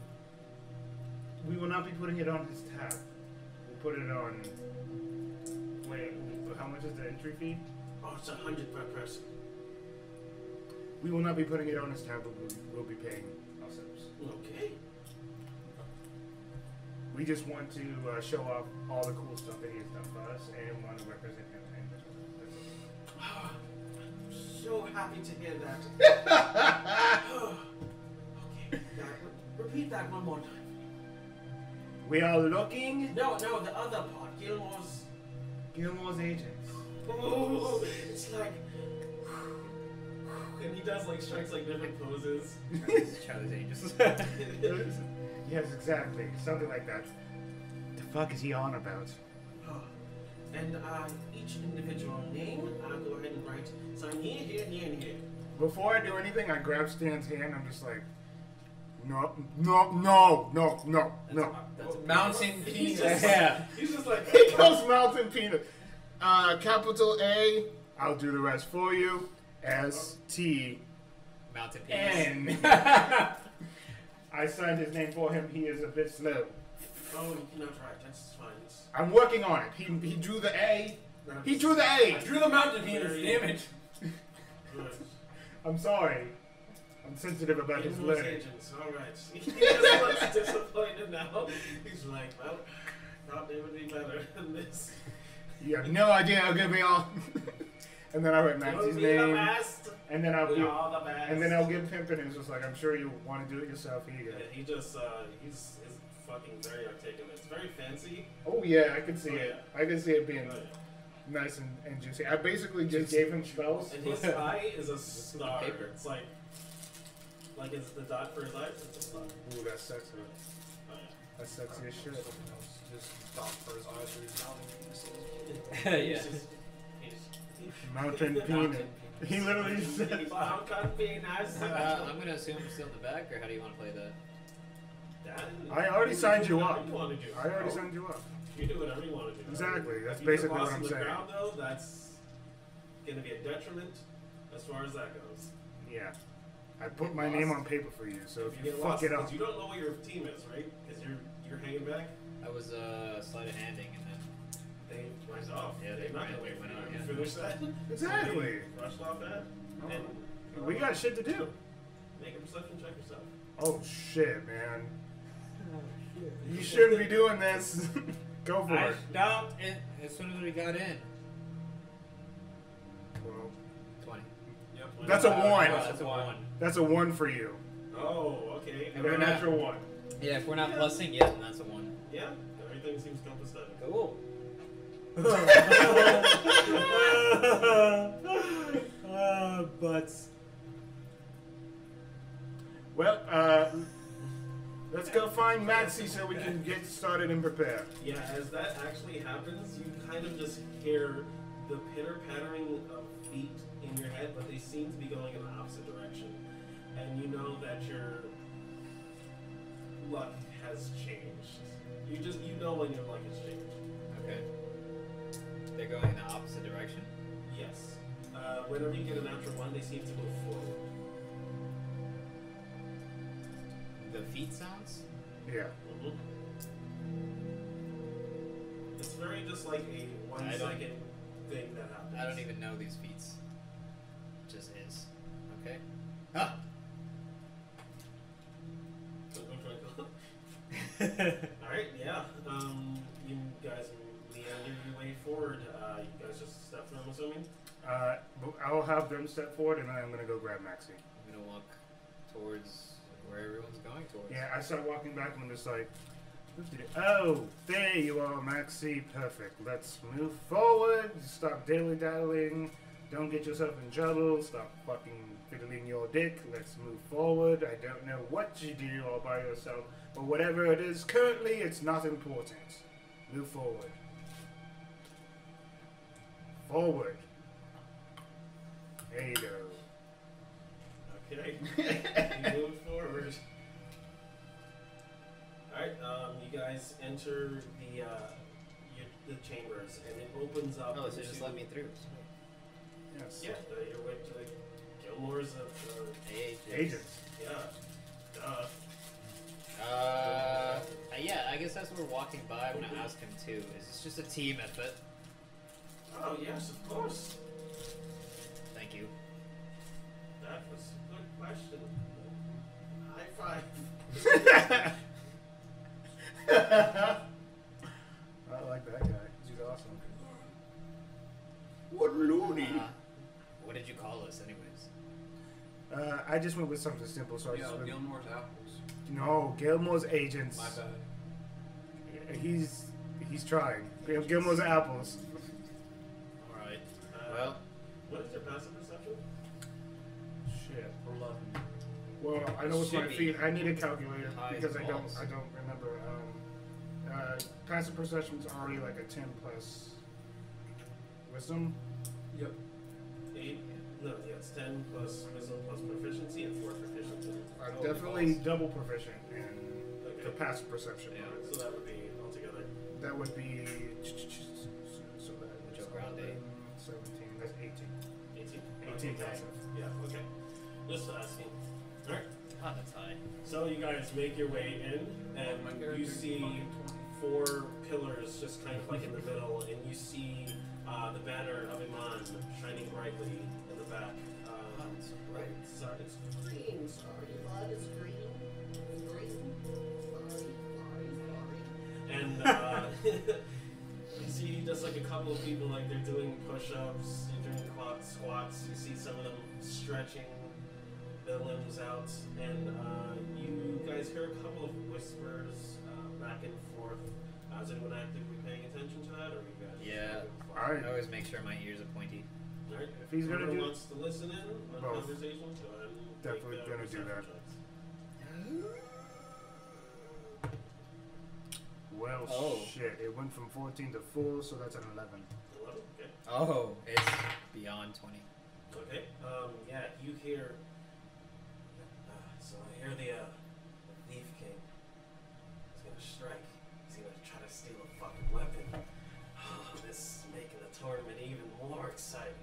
we will not be putting it on his tab. We'll put it on. Wait, how much is the entry fee? Oh, it's 100 per person. We will not be putting it on his tab, but we'll be paying ourselves. Okay. We just want to show off all the cool stuff that he has done for us and want to represent him. And that's I'm so happy to hear that. repeat that one more time. We are looking No, the other part. Gilmore's agents. Ooh, it's like, and he does like strikes like different poses. Charlie's Angels. Yes, exactly. Something like that. The fuck is he on about? And each individual name, I'll go ahead and write. So here, here, here, and here. Before I do anything, I grab Stan's hand. I'm just like, no. That's a mountain He's penis. just, he's just like, He goes mountain peanut. Capital A. I'll do the rest for you. S-T-N. Mountain penis. I signed his name for him. He is a bit slow. oh, you cannot write. That's fine. I'm working on it. He drew the A. He drew the A. I drew the mountain penis. Damn it. Good. I'm sorry. I'm sensitive about his Gilmore's learning. agents. All right. He just looks disappointed now. He's like, well, thought they would be better than this. You have no idea how good we are. And then I write Maxie's You'll be the name. best. And then I'll We give. are the best. And then I'll give Pimpin, and it's just like, I'm sure you want to do it yourself. Here you go. Yeah, he just, he's fucking very articulate. It's very fancy. Oh yeah, I can see Oh, it. yeah. I can see it being Oh, yeah. nice and juicy. I basically just gave him spells. And his eye is a star. Paper. It's like it's the dot for his eyes. It's a star. Ooh, that's sexy. Oh, yeah. That's sexy as shit. Just dot for his eyes or his mountain penises. Yeah. He's Mountain the peanut. He literally said. Mountain penis. I'm gonna assume I'm still in the back, or how do you want to play that? I already signed you up. You want to do. I already signed you up. You do whatever you want to do. Exactly. That's If you get basically lost what on I'm the saying. ground, though, that's gonna be a detriment as far as that goes. Yeah. I put my name on paper for you, so if you get fuck lost, it up. because you don't know what your team is, right? Because you're hanging back. I was sleight of handing, and then They went off. Yeah, they They're not ran- gonna wait went for out, you to yeah. finish that. Exactly. They rushed off that. Oh. And We got shit to do. make a perception check yourself. Oh shit, man. You shouldn't be doing this. Go for I it. stopped as soon as we got in. Well, 20. Yep. That's a one. That's a 1. that's a 1 for you. Oh, okay. And A we're not- natural 1. Yeah, if we're not plussing, yeah, then that's a 1. Yeah, everything seems copacetic. Cool. But well, let's go find Maxie so we can get started and prepare. Yeah, as that actually happens, you kind of just hear the pitter-pattering of feet in your head, but they seem to be going in the opposite direction. And you know that your luck has changed. You know when your luck has changed. Okay. They're going in the opposite direction? Yes. Whenever you get a natural one, they seem to move forward. The feet sounds? Yeah. Mm-hmm. It's very just like a I don't- 1-second thing that happens. I don't even know these feats. Just is. Okay. Ah! Alright, yeah. You guys meander your way forward. You guys just step through, I'm assuming? I'll have them step forward and then I'm gonna go grab Maxie. I'm gonna walk towards where everyone's going towards. Yeah, I start walking back and I'm just like, oh, there you are, Maxie. Perfect. Let's move forward. Stop dilly-dallying. Don't get yourself in trouble. Stop fucking fiddling your dick. Let's move forward. I don't know what you do all by yourself, but whatever it is currently, it's not important. Move forward. Forward. There you go. Okay. You move forward. Alright, you guys enter the chambers, and it opens up. Oh, so just let me through. Yes. Yeah, you're way to the Gilmore's Agents. yeah. Duh. Yeah, I guess as we're walking by, I'm gonna ask him too. Is this just a team effort? Oh, yes, of course. Thank you. That was a good question. High five. I like that guy. He's awesome. What loony? What did you call us, anyways? I just went with something simple, so I just went. Gilmore's apples. No, Gilmore's agents. My bad. He's trying. Gilmore's apples. Alright. Well, what is your passive perception? Shit. 11. Well, I know it's my Should be feet. I need a calculator high because I balls. don't remember. Passive perception's already like a 10 plus wisdom. Yep. 8? No, yeah, it's 10 plus wisdom plus proficiency and 4 proficiency. I'm Oh, definitely balls. double proficient in the Okay. passive perception. Yeah, so that would be altogether. That would be so that is Joe Grande. 11, 17. That's 18. 18? 18 Okay. passive. Yeah, okay. Just asking. Alright. oh, that's high. So you guys make your way in, My and you character's see fucking 4 pillars just kind of like in the middle, and you see the banner of Emon shining brightly in the back. It's bright. Sorry, it's green. Sorry, Emon is green. Green. Sorry. And you see just like a couple of people, like they're doing push-ups, they're doing squats. You see some of them stretching their limbs out, and you guys hear a couple of whispers back and forth. Is anyone actively paying attention to that, or are you guys? Yeah. Alright. I always make sure my ears are pointy. Alright. If he's gonna Whoever do- wants to listen in on Both. conversations, go ahead and Definitely make, gonna do perception that. checks. Well, Oh. shit. It went from 14 to 4, so that's an 11. 11, okay. Oh, it's beyond 20. Okay. Yeah, you hear. So I hear the Thief King. He's gonna strike. He's gonna try to steal a fucking weapon. This is making the tournament even more exciting.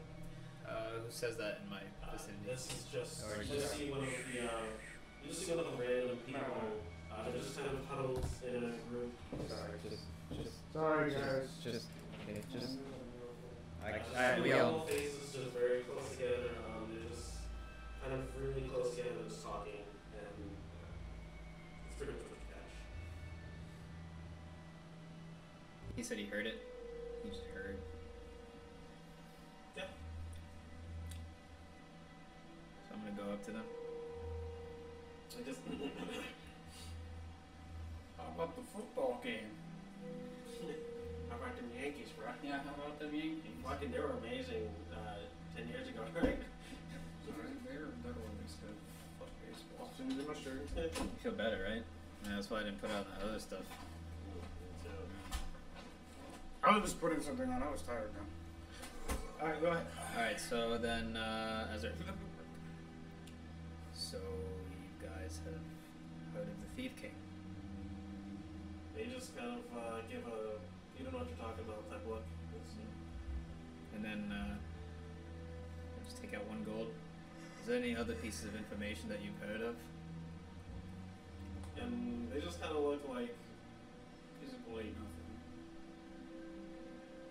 Who says that in my vicinity? This is just. Or You just- just see one of the. You just see one of the random people. They're just kind of huddled in a group. Sorry, Sorry, guys. we all all. faces just very close together. They're just kind of really close together, just talking, and it's pretty much what you catch. He said he heard it. He just heard. Yeah. So I'm gonna go up to them. I just How about the football game? how about them Yankees, bro? Yeah, how about them Yankees? Fucking, they were amazing 10 years ago, right? They're always good. Fuck baseball. As soon as my shirt. You feel better, right? Yeah, that's why I didn't put out the other stuff. So, I was just putting something on. I was tired now. Alright, go ahead. Alright, so then, so you guys have heard of the Thief King? they just kind of give a you don't know what you're talking about type look. And then, just take out 1 gold. Is there any other pieces of information that you've heard of? And they just kind of look like Physically, nothing.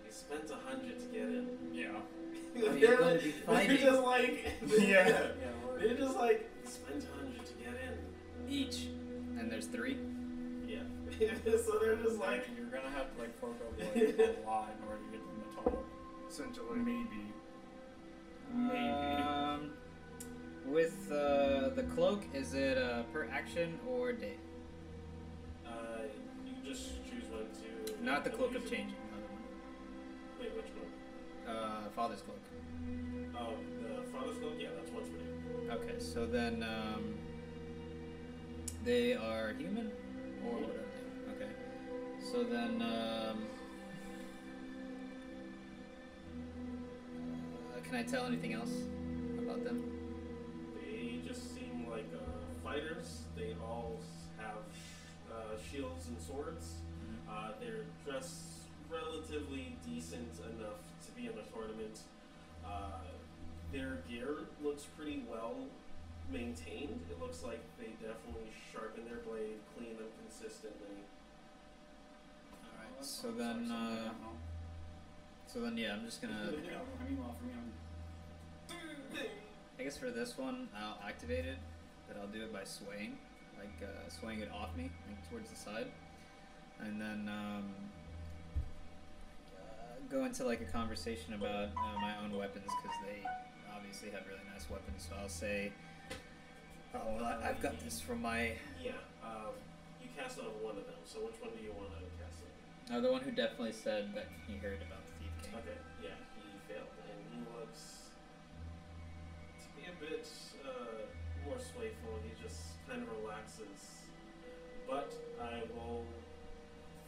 they spent 100 to get in. Yeah. Are you going to be They're fighting? just like Yeah. They're just like spent 100 to get in. Each. And there's 3? Yeah. So they're just like You're gonna have to like fork over like a lot in order to get them to talk. Essentially. Maybe. With the cloak, is it per action or day? you just choose one to Not the cloak use of it. changing. Another one. Wait, which one? Father's cloak. Oh, the father's cloak? Yeah, that's one for you. Okay, so then they are human, or what are they? Okay, so then can I tell anything else about them? They just seem like fighters. They all have shields and swords. They're dressed relatively decent enough to be in a tournament. Their gear looks pretty well maintained. It looks like they definitely sharpen their blade, clean them consistently. Alright, so then yeah, I'm just gonna, I mean, well, for me, I guess for this one, I'll activate it, but I'll do it by swaying, like swaying it off me, like towards the side, and then go into like a conversation about my own weapons, because they obviously have really nice weapons. So I'll say, oh well, I've got this from my Yeah. You cast on one of them, so which one do you want to cast on? The one who definitely said that he heard about the Thief King. Okay, yeah, he failed, and he looks to be a bit more swayful. He just kind of relaxes. But I will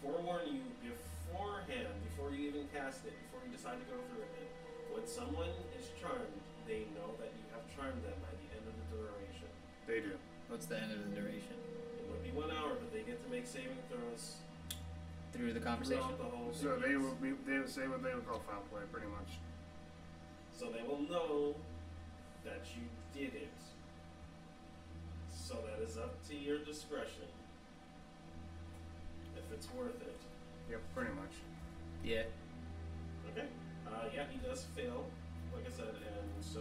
forewarn you beforehand, before you even cast it, before you decide to go through with it. When someone is charmed, they know that you have charmed them by the end of the duration. They do. What's the end of the duration? It would be 1 hour, but they get to make saving throws Through the conversation? throughout the whole So series. they would say what they would call foul play, pretty much. So they will know that you did it. So that is up to your discretion. If it's worth it. Yep, pretty much. Yeah. Okay. Yeah, he does fail, like I said, and so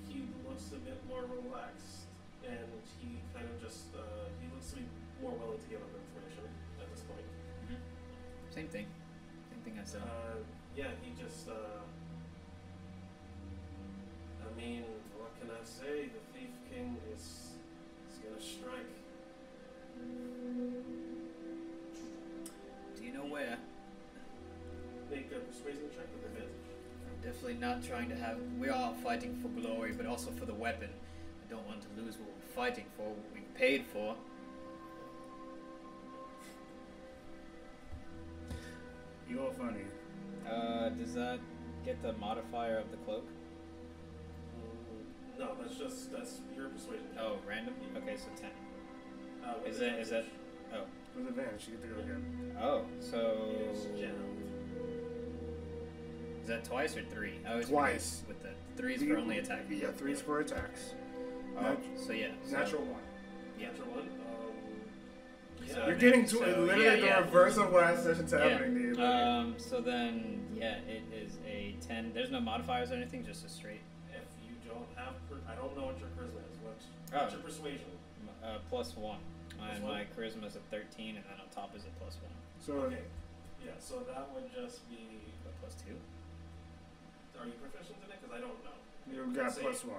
he looks a bit more relaxed, and he kind of just he looks to be more willing to give up information at this point. Mm-hmm. Same thing. Same thing I said. Yeah, he just I mean, what can I say? The Thief King is gonna strike. Do you know where? Make a persuasion check with advantage. I'm definitely not trying to have. We are fighting for glory, but also for the weapon. I don't want to lose what we're fighting for, what we paid for. You're funny. Does that get the modifier of the cloak? No, that's your persuasion check. Oh, random? Okay, so 10. With Is that? advantage. Oh. With advantage, you get to go again. Oh, so. It's jammed. Is that twice or 3? I always Twice. forget with the 3 is for only attack. Yeah, 3 is for attacks. Oh, so yeah. So, Natural 1. yeah. Natural one. Yeah. So You're getting to so, literally yeah, the yeah. reverse of last session's happening to you. So then, yeah, it is a 10. There's no modifiers or anything, just a straight. If you don't have, I don't know what your charisma is. What's your persuasion? Plus 1. Plus My one? charisma is a 13, and then on top is a plus 1. So Okay. Yeah. So that would just be. But plus 2? Are you proficient in it? Because I don't know. you got Say- plus 1.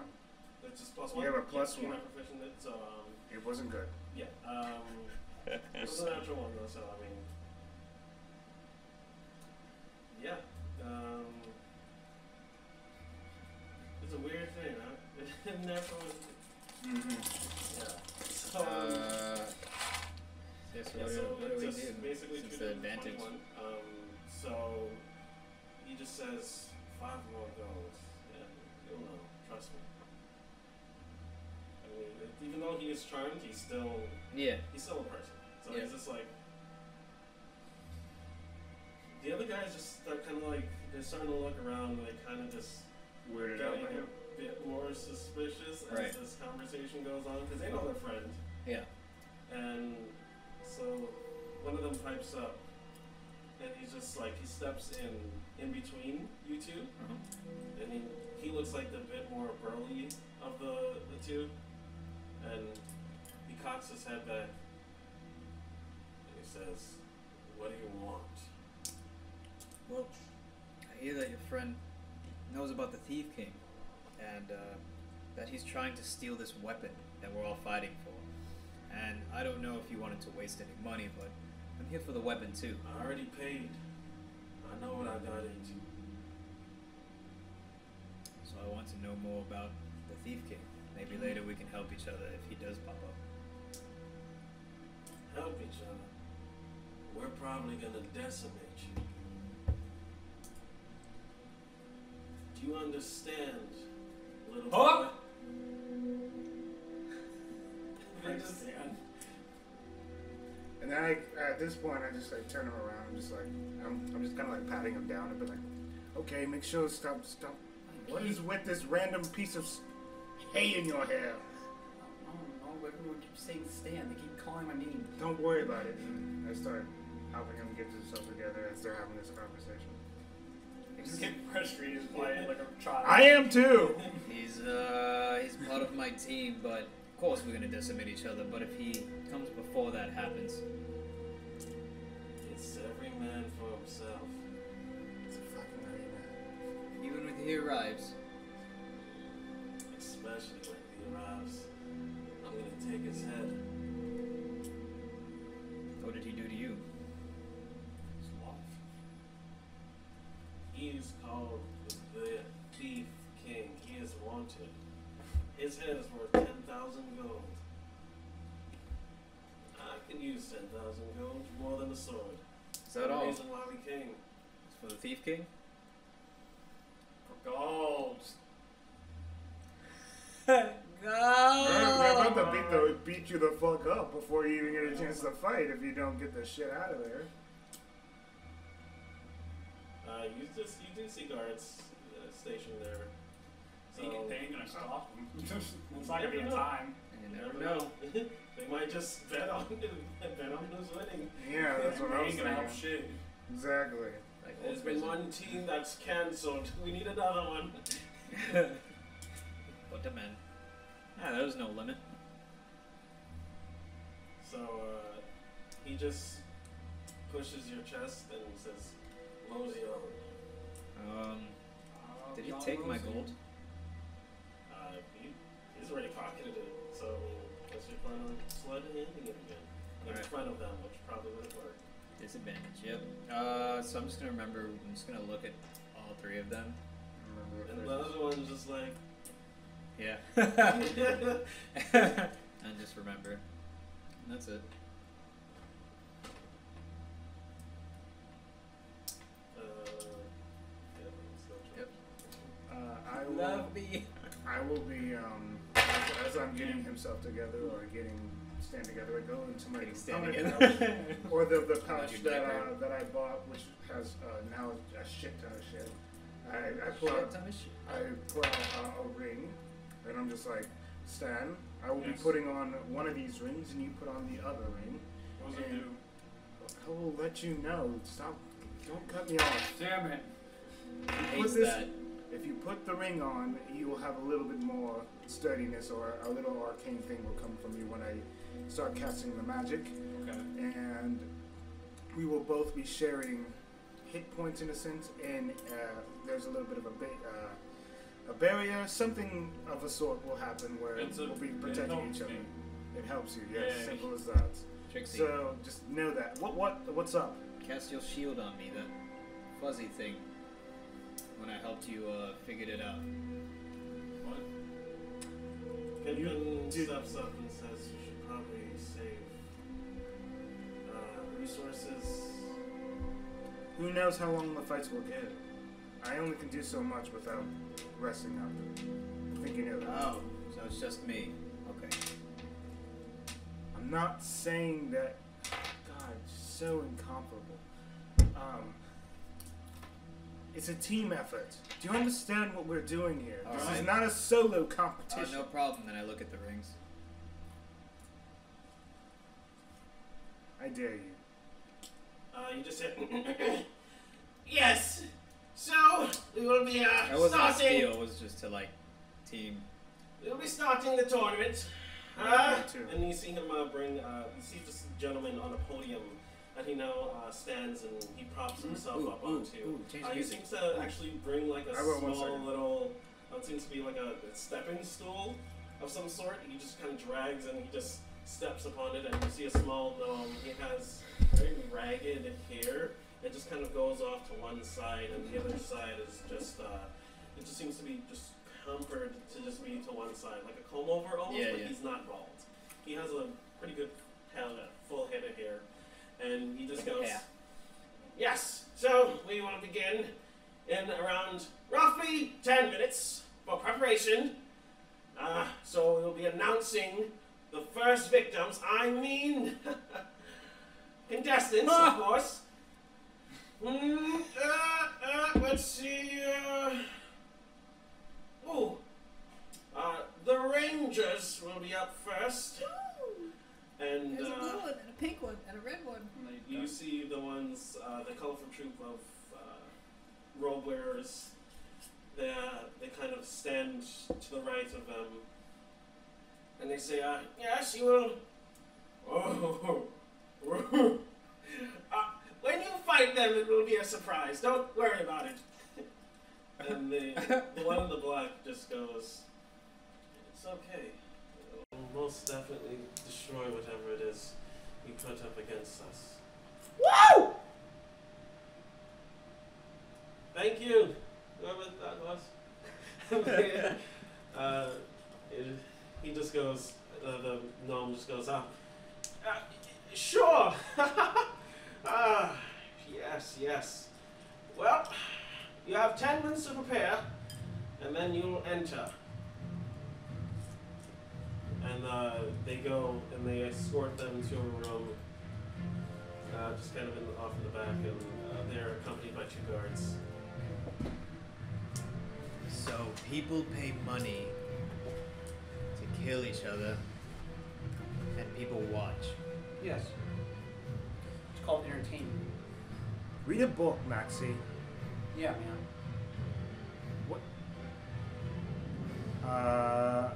It's just plus You one. have a plus You're one. not proficient in it, so It wasn't good. yeah. It's a natural one though, so I mean. Yeah. It's a weird thing, huh? Natural. Mm-hmm. Yeah. So. Yeah, so Yeah, what, so what do it's we just do? basically Since treat the it as advantage. 21. So he just says 5 more goes, and you'll know. Trust me. I mean, even though he is charmed, he's still Yeah. a person. So Yeah. he's just like the other guys just start kind of like they're starting to look around and they kind of just Weirded out getting by him. a bit more suspicious as Right. this conversation goes on because they know their friend. Yeah. And so one of them pipes up, and he's just like he steps in between you two, Uh-huh. and he looks like the bit more burly of the two, and he cocks his head back, and he says, "What do you want?" Well, I hear that your friend knows about the Thief King, and that he's trying to steal this weapon that we're all fighting for. And I don't know if you wanted to waste any money, but I'm here for the weapon too. I already paid. I know what I got into. So I want to know more about the Thief King. Maybe later we can help each other if he does pop up. Help each other. We're probably gonna decimate you. Do you understand, little Huh? boy? I understand. And then at this point, I just like turn him around. I'm just like, I'm just kind of like patting him down and be like, okay, make sure stop. What is with this random piece of hay in your hair? No, everyone keeps saying Stan. They keep calling my name. Don't worry about it. And I start helping him get himself together as they're having this conversation. I just get frustrated by it like a child. I am too. He's part of my team, but of course we're gonna decimate each other. But if he comes before that happens, It's every man for himself. It's a fucking nightmare. even when he arrives, Especially when he arrives. I'm gonna take know the thief king. He is wanted. His head is worth 10,000 gold. I can use 10,000 gold more than a sword. Is that all? The reason why we came. It's for the Thief King? For gold. They're about to beat you the fuck up before you even get a chance to fight if you don't get the shit out of there. You do see guards stationed there. So They ain't gonna stop them. It's not gonna be in time. You never know. They might just bet on who's winning. Yeah, that's what I was Ain't gonna help thinking. shit. Exactly. Like There's old been prison. one team that's cancelled. We need another one. Put them in. Ah, there's no limit. So he just pushes your chest and says, "Mosey on." Did he take my gold? He's already pocketed it. So unless you plan on sliding handing it again in Alright. front of them, which probably wouldn't work. Disadvantage, yep. So I'm just gonna remember, I'm just gonna look at all three of them. And the other one's just like, Yeah. And just remember. And that's it. Yep. I will be as I'm getting himself together or stand together. I go into my Stand component together. pouch, or the pouch Your that dipper. that I bought, which has now a shit ton of shit. I pull Shit out ton of shit. a ring, and I'm just like, Stan, I will be Yes. putting on one of these rings, and you put on the other ring. What does it do? I will let you know. Stop! Don't cut me off. Damn it. Hates this- that. If you put the ring on, you will have a little bit more sturdiness, or a little arcane thing will come from you when I start casting the magic. Okay. And we will both be sharing hit points in a sense, and there's a little bit of a barrier. Something of a sort will happen where we'll be protecting helps each other. me. It helps you, yes. Yeah. Simple as that. Trixie. So just know that. What's up? Cast your shield on me, that fuzzy thing. When I helped you figure it out. What? Pippin did- steps up and says, "You should probably save resources." Who knows how long the fights will get? I only can do so much without resting up. I think you know that. Oh, so it's just me. Okay. I'm not saying that. God, so incomparable. It's a team effort. Do you understand what we're doing here? All This right. is not a solo competition. No problem. Then I look at the rings. I dare you. You just said, "Yes." So we will be That wasn't a starting. steal. It was just to like team. We'll be starting the tournament. Me too. And you see him bring. You see this gentleman on a podium that he now stands and he props himself up onto. change He music. seems to actually bring like a I will, 1 small second. little. It seems to be like a stepping stool of some sort. He just kind of drags and he just steps upon it, and you see a small gnome. He has very ragged hair. It just kind of goes off to one side, and the other side is just. It just seems to be just hampered to just be to one side, like a comb over almost, Yeah, but yeah. he's not bald. He has a pretty good full head of hair, and he just goes, Yeah. "Yes, so we will begin in around roughly 10 minutes for preparation. So we'll be announcing the first victims, contestants, of course. Let's see, the Rangers will be up first. And, There's a blue one and a pink one and a red one. you see the ones, the colorful troop of robe wearers. They kind of stand to the right of them, and they say, "Yes, you will." When you fight them, it will be a surprise. Don't worry about it. And the one in the black just goes, "It's okay. We'll most definitely destroy whatever it is you put up against us." Woo! Thank you. Whoever He just goes, the gnome just goes, sure. Yes. Well, you have 10 minutes to prepare, and then you'll enter. And they go and they escort them to a room, just kind of off in the back, and they're accompanied by 2 guards. So people pay money to kill each other, and people watch. Yes. It's called entertainment. Read a book, Maxie. Yeah, man. What?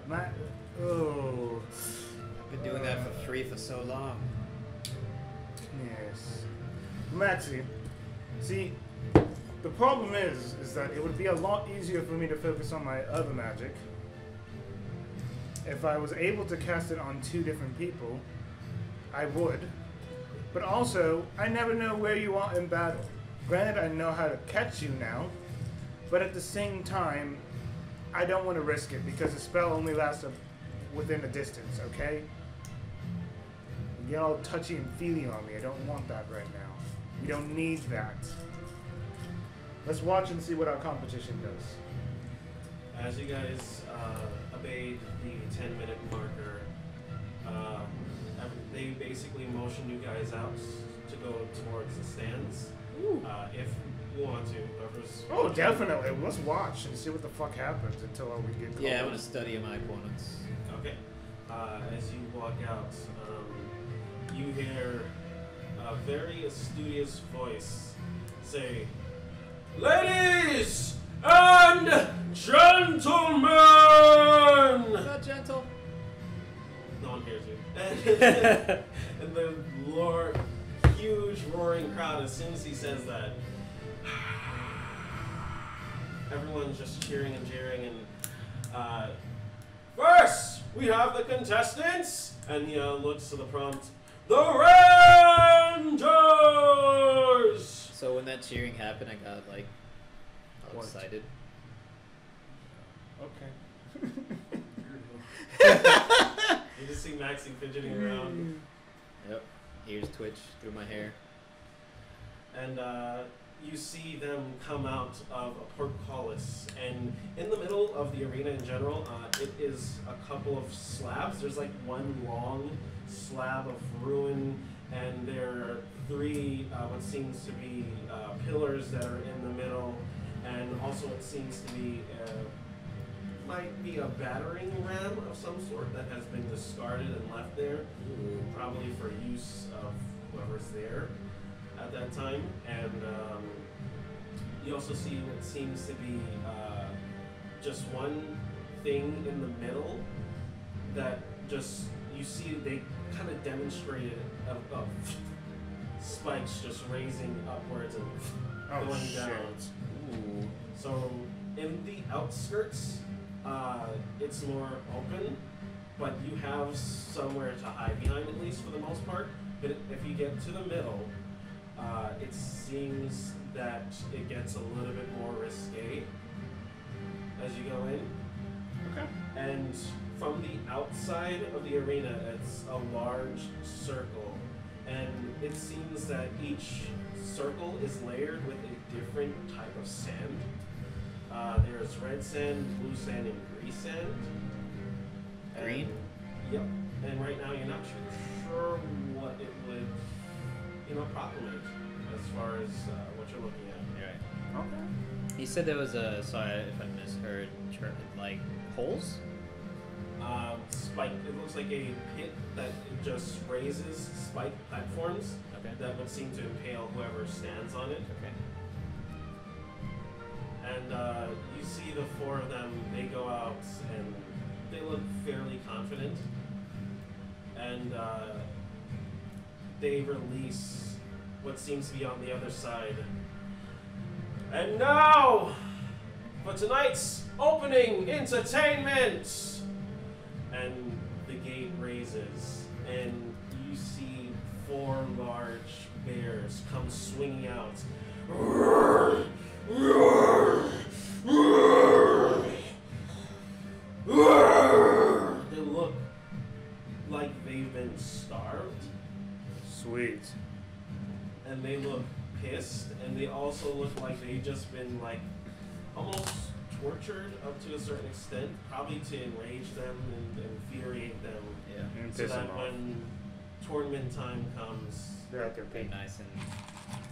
Matt. Oh. I've been doing that for free for so long. Yes. Maxie, see, the problem is that it would be a lot easier for me to focus on my other magic if I was able to cast it on 2 different people. I would. But also, I never know where you are in battle. Granted, I know how to catch you now, but at the same time, I don't want to risk it because the spell only lasts within a distance, okay? You get all touchy and feely on me. I don't want that right now. We don't need that. Let's watch and see what our competition does. As you guys obeyed the 10-minute marker, they basically motion you guys out to go towards the stands. If you want to, whoever's... Oh, definitely. Let's watch and see what the fuck happens until we get called. Yeah, I want to study my opponents. Okay. As you walk out, you hear a very studious voice say, "Ladies and gentlemen!" Not gentle. No one hears you. And the huge roaring crowd, as soon as he says that, everyone's just cheering and jeering. And first, we have the contestants, and he looks to the prompt, the Rangers. So when that cheering happened, I got like all What? excited. Okay. You just see Maxie fidgeting around. Yep. Ears twitch through my hair. And you see them come out of a portcullis, and in the middle of the arena in general, it is a couple of slabs. There's like one long slab of ruin, and there are 3 what seems to be pillars that are in the middle, and also it seems to be might be a battering ram of some sort that has been discarded and left there, probably for use of whoever's there at that time. And you also see what seems to be just one thing in the middle that just, you see they kind of demonstrated of spikes just raising upwards and going down. Ooh. So in the outskirts, it's more open, but you have somewhere to hide behind, at least for the most part. But if you get to the middle, it seems that it gets a little bit more risque as you go in. Okay. And from the outside of the arena, it's a large circle, and it seems that each circle is layered with a different type of sand. There's red sand, blue sand, and green sand. Green? Yep. And right now you're not sure what it would, proclamate as far as what you're looking at. Right. Okay. He said there was a, sorry if I misheard, like holes? Spike. It looks like a pit that it just raises spike platforms Okay. that would seem to impale whoever stands on it. Okay. And you see the 4 of them, they go out and they look fairly confident. And they release what seems to be on the other side. And now, for tonight's opening entertainment! And the gate raises, and you see 4 large bears come swinging out. tortured up to a certain extent, probably to enrage them and infuriate them, Yeah. And so piss them that off. when tournament time comes, They're at their Be peak. nice and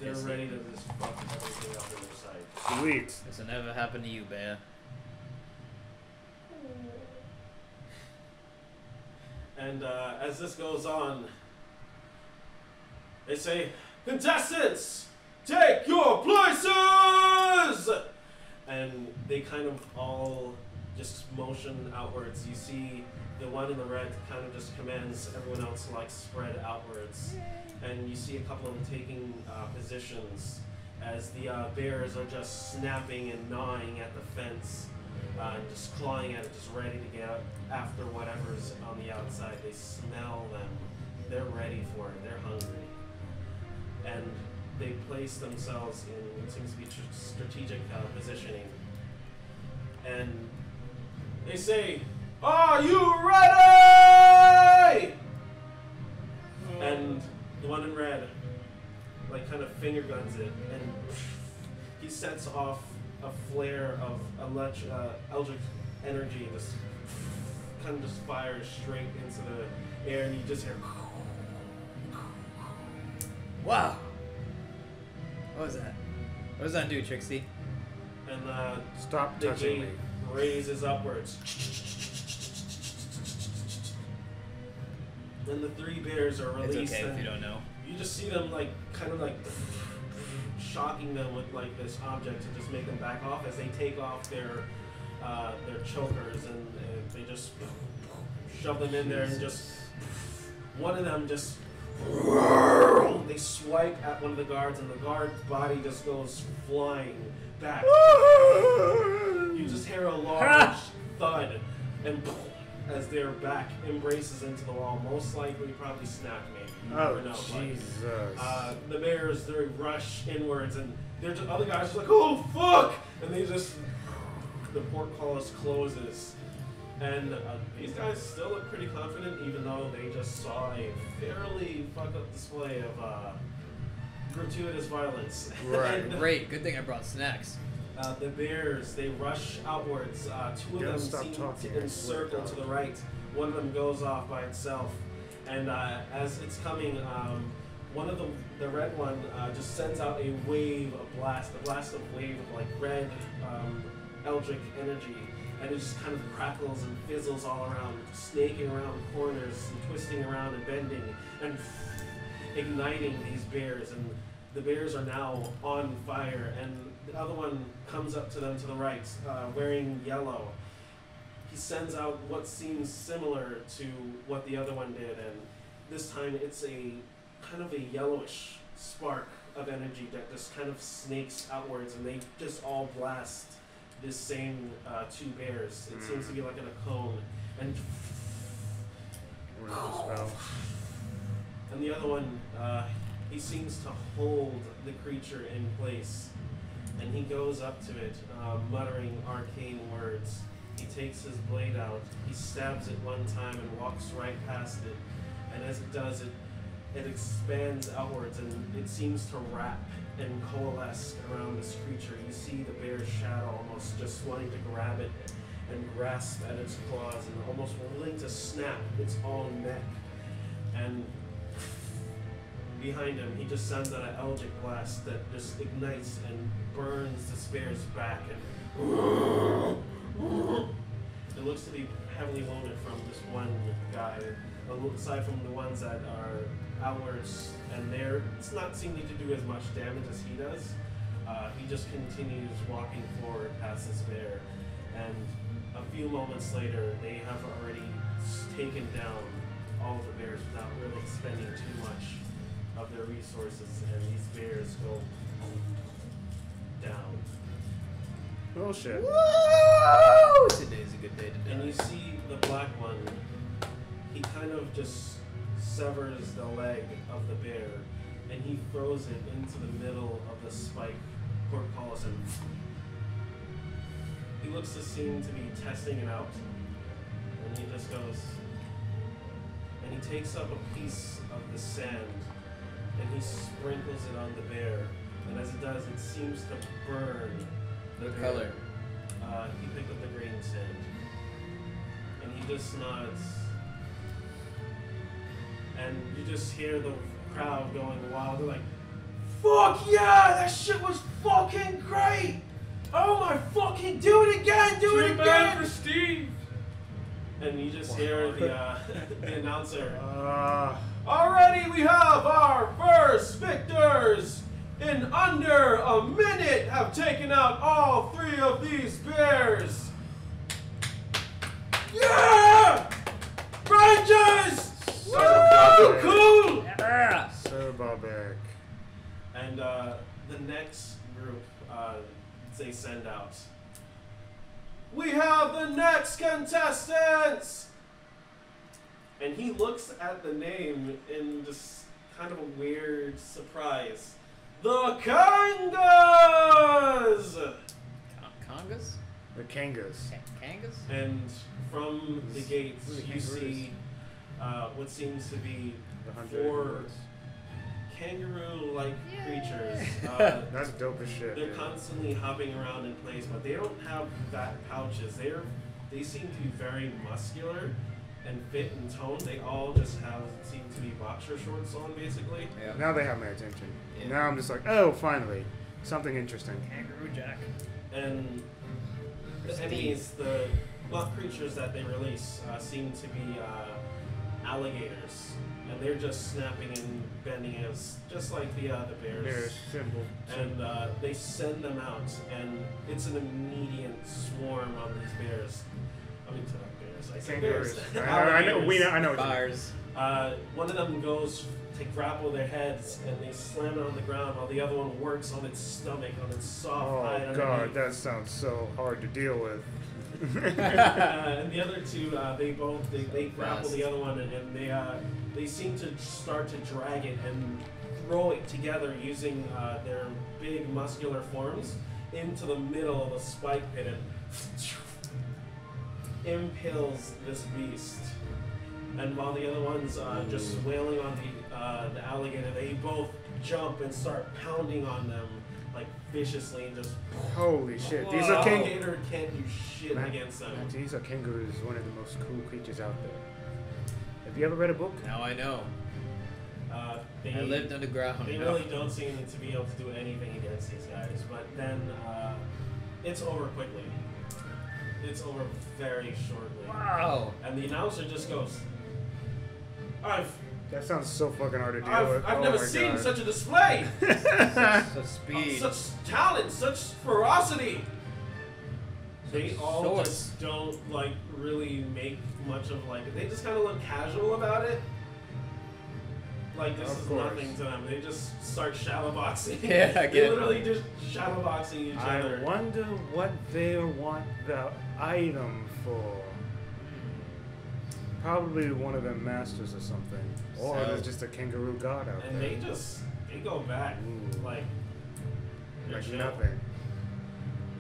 they're pissy. ready to just fuck everything up on their side. Sweet. This will never happen to you, Bear. And as this goes on, they say, "Contestants, take your places!" And they kind of all just motion outwards. You see the one in the red kind of just commands everyone else to like spread outwards. And you see a couple of them taking positions as the bears are just snapping and gnawing at the fence. And just clawing at it, just ready to get out after whatever's on the outside. They smell them. They're ready for it. They're hungry. And they place themselves in what seems to be strategic positioning. And they say, "Are you ready?" And the one in red, like, kind of finger guns it, and he sets off a flare of eldritch energy, just kind of just fires straight into the air, and you just hear. Wow. What was that? What does that do, Trixie? And Stop the touching gate me. raises upwards. Then the three bears are It's released. okay if and you don't know. you just see them like kind of like shocking them with like this object to just make them back off as they take off their chokers, and they just shove them in there, and just one of them just they swipe at one of the guards, and the guard's body just goes flying back. You just hear a large thud, and as their back embraces into the wall, most likely probably snapped maybe. You Oh, never know. But, Jesus. the bears, they rush inwards, and they're just, other guys are like, "Oh fuck!" And they just, the portcullis closes, and these guys still look pretty confident, even though they just saw a fairly fucked up display of gratuitous violence. Right. And, Great. Good thing I brought snacks. the bears, they rush outwards. Two of Don't them stop seem talking, to I swear encircle to to God. the right. One of them goes off by itself. And as it's coming, one of them, the red one, just sends out a wave of blast, a blast of wave of like red eldritch energy. And it just kind of crackles and fizzles all around, snaking around corners and twisting around and bending and igniting these bears. And the bears are now on fire, and the other one comes up to them to the right, wearing yellow. He sends out what seems similar to what the other one did, and this time it's a kind of a yellowish spark of energy that just kind of snakes outwards, and they just all blast this same two bears. It seems to be like in a cone, and What is the spell? and the other one, he seems to hold the creature in place, and he goes up to it, muttering arcane words. He takes his blade out, he stabs it one time and walks right past it, and as it does, it expands outwards, and it seems to wrap and coalesce around this creature. You see the bear's shadow almost just wanting to grab it and grasp at its claws and almost willing to snap its own neck. And behind him, he just sends out an eldritch blast that just ignites and burns this bear's back. And it looks to be heavily wounded from this one guy, aside from the ones that are outwards, and it's not seeming to do as much damage as he does. He just continues walking forward past this bear, and a few moments later, they have already taken down all of the bears without really spending too much of their resources, and these bears go down. Bullshit. Woo! Today's a good day to And die. you see the black one, he kind of just severs the leg of the bear, and he throws it into the middle of the spike portcullis, and he looks to seem to be testing it out, and he just goes, and he takes up a piece of the sand, and he sprinkles it on the bear, and as it does, it seems to burn the What bear. color? He just nods. And you just hear the crowd going wild. They're like, fuck yeah, that shit was fucking great! Oh my fucking, do it again, do it again! For Steve! And you just hear the announcer. Already we have our first victors! In under a minute have taken out all 3 of these bears! Yeah! Rangers! So cool! So barbaric. And the next group, they send out. We have the next contestants! And he looks at the name in just kind of a weird surprise. The Kangas! Congas? The Kangas. Kangas? And from the gates, Who are the you kangaroos? see what seems to be The 100 4 kangaroo-like creatures. That's dope as shit. They're dude. constantly hopping around in place, but they don't have fat pouches. They seem to be very muscular and fit in tone. They all just seem to be boxer shorts on, basically. Yeah. Now they have my attention. Yeah. Now I'm just like, oh, finally, something interesting. Kangaroo Jack. And the enemies, the creatures that they release, seem to be alligators, and they're just snapping and bending as just like the bears. There's simple. And they send them out, and it's an immediate swarm on these bears. I mean, bears. I say Kangaroos. bears. I know. I know what you mean. Fires. One of them goes to grapple their heads, and they slam it on the ground, while the other one works on its stomach, on its soft hide Oh god, underneath. that sounds so hard to deal with. And the other two, they grapple Fast. the other one, and they seem to start to drag it and throw it together using their big muscular forms into the middle of the spike pit and impales this beast. And while the other one's just wailing on the alligator, they both jump and start pounding on them like viciously and just. Holy shit! The These are alligator can't do shit Man, against them. these are kangaroos. One of the most cool creatures out there. Have you ever read a book? Now I know. They, I lived underground. They really don't seem to be able to do anything against these guys, but then it's over quickly. It's over very shortly. Wow. And the announcer just goes, That sounds so fucking hard to deal with. I've Oh never my seen God. such a display! Such speed. Such talent, such ferocity! they all Swords. just don't like really make much of like. They just kind of look casual about it. Like this Of is course. nothing to them. They just start shadow boxing. Yeah, I They get it. literally just shadow boxing each I other. wonder what they want the item for. Probably one of them masters or something. Or So- there's just a kangaroo god out And there. they go back Ooh. like they're Like chill. nothing.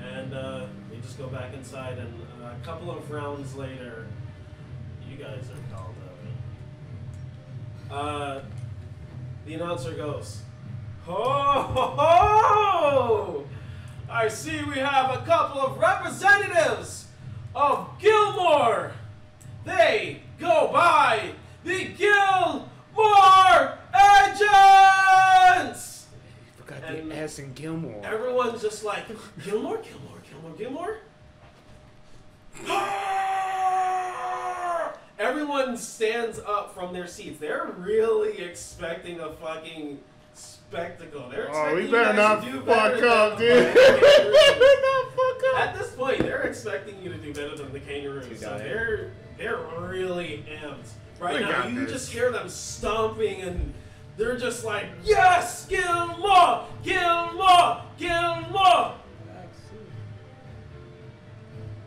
And they just go back inside, and a couple of rounds later, you guys are called up. The announcer goes, Ho ho ho! I see we have a couple of representatives of Gilmore. They go by the Gilmore Agents! You forgot And the S in Gilmore. everyone's just like, Gilmore, Gilmore, Gilmore, Gilmore? Everyone stands up from their seats. They're really expecting a fucking spectacle. They're Oh, expecting we you better guys not to do fuck better up, than dude. the fucking kangaroos. not fuck up. At this point, they're expecting you to do better than the kangaroos. You So got it. they're really amped. Right We now, got you this. just hear them stomping, and they're just like, yes, Gilmore, Gilmore, Gilmore.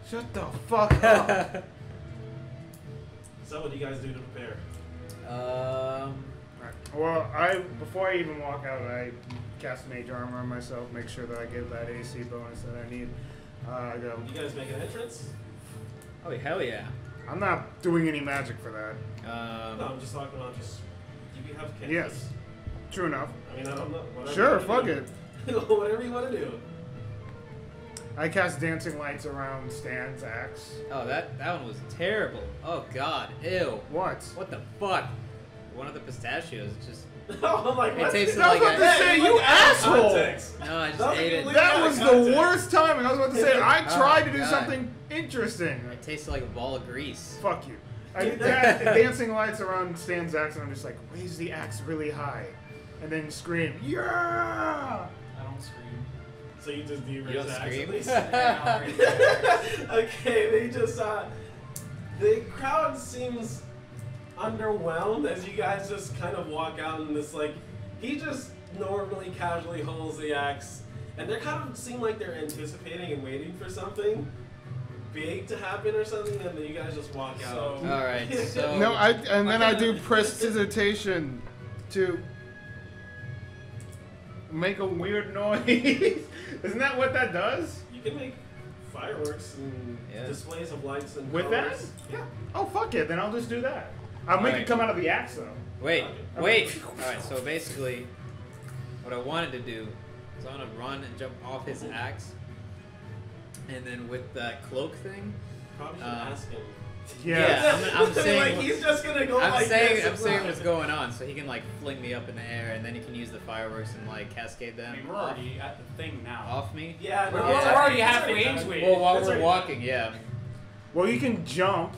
Shut the fuck up. So what do you guys do to prepare? Um, Well, before I even walk out, I cast mage armor on myself, make sure that I get that AC bonus that I need. I go. You guys make an entrance? oh hell yeah. I'm not doing any magic for that. No, I'm just talking about just. Do you have cantrips? Yes, true enough. I mean, I don't know. Whatever Sure, you fuck do. it. Whatever you want to do. I cast dancing lights around Stan's axe. Oh, that one was terrible. Oh God, ew. What? What the fuck? One of the pistachios just. I'm like, It tasted I was like about to say, you asshole! No, I just That was ate it. like That out of was the context. worst timing. I was about to say, I Oh, tried to do God. something interesting. It tasted like a ball of grease. Fuck you. I did that, dancing lights around Stan's axe, and I'm just like, raise the axe really high. And then scream, yeah! I don't scream. So you just do You raise don't the axe scream? at least? Yeah, I'll raise the axe. Okay, they just the crowd seems underwhelmed as you guys just kind of walk out in this like he just normally casually holds the axe and they kind of seem like they're anticipating and waiting for something big to happen or something and then you guys just walk out. So- All right, so No, and then I do Okay. prestidigitation to make a weird noise. Isn't that what that does? You can make fireworks and Yeah. displays of lights and With that? colors. Yeah. Oh, fuck it. Then I'll just do that. I'll make it Alright. come out of the axe, though. wait, Okay. wait. All right, so basically, what I wanted to do is I want to run and jump off his axe, and then with that cloak thing. Probably should Uh, ask him. Yeah, I'm saying- like he's just gonna go I'm like saying this. I'm and saying run. what's going on, so he can like fling me up in the air, and then he can use the fireworks and like cascade I them mean, we're already at the thing now. off me. Yeah, no, We're it's already it's halfway already into done. it. Well, while That's we're already walking, yeah, Well, you can jump.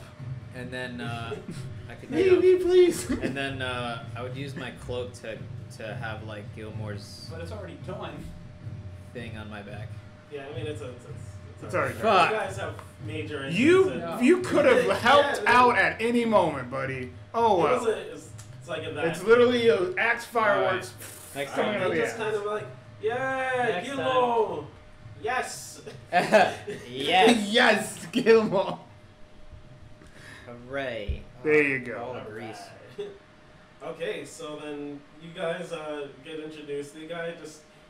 and then I could Maybe, please. and then I would use my cloak to have like Gilmore's But it's already done. thing on my back. Yeah, I mean it's already You done. guys have major engines You and- you could have helped Yeah, out at any moment, buddy. Oh, It was well. it's like a that. It's literally axe fireworks. Next coming time. out of He the just axe. kind of like, yeah, Next Gilmore, yes. Yes. Yes, Gilmore. Hooray. There you go. All the grease. Okay, so then you guys get introduced. The guy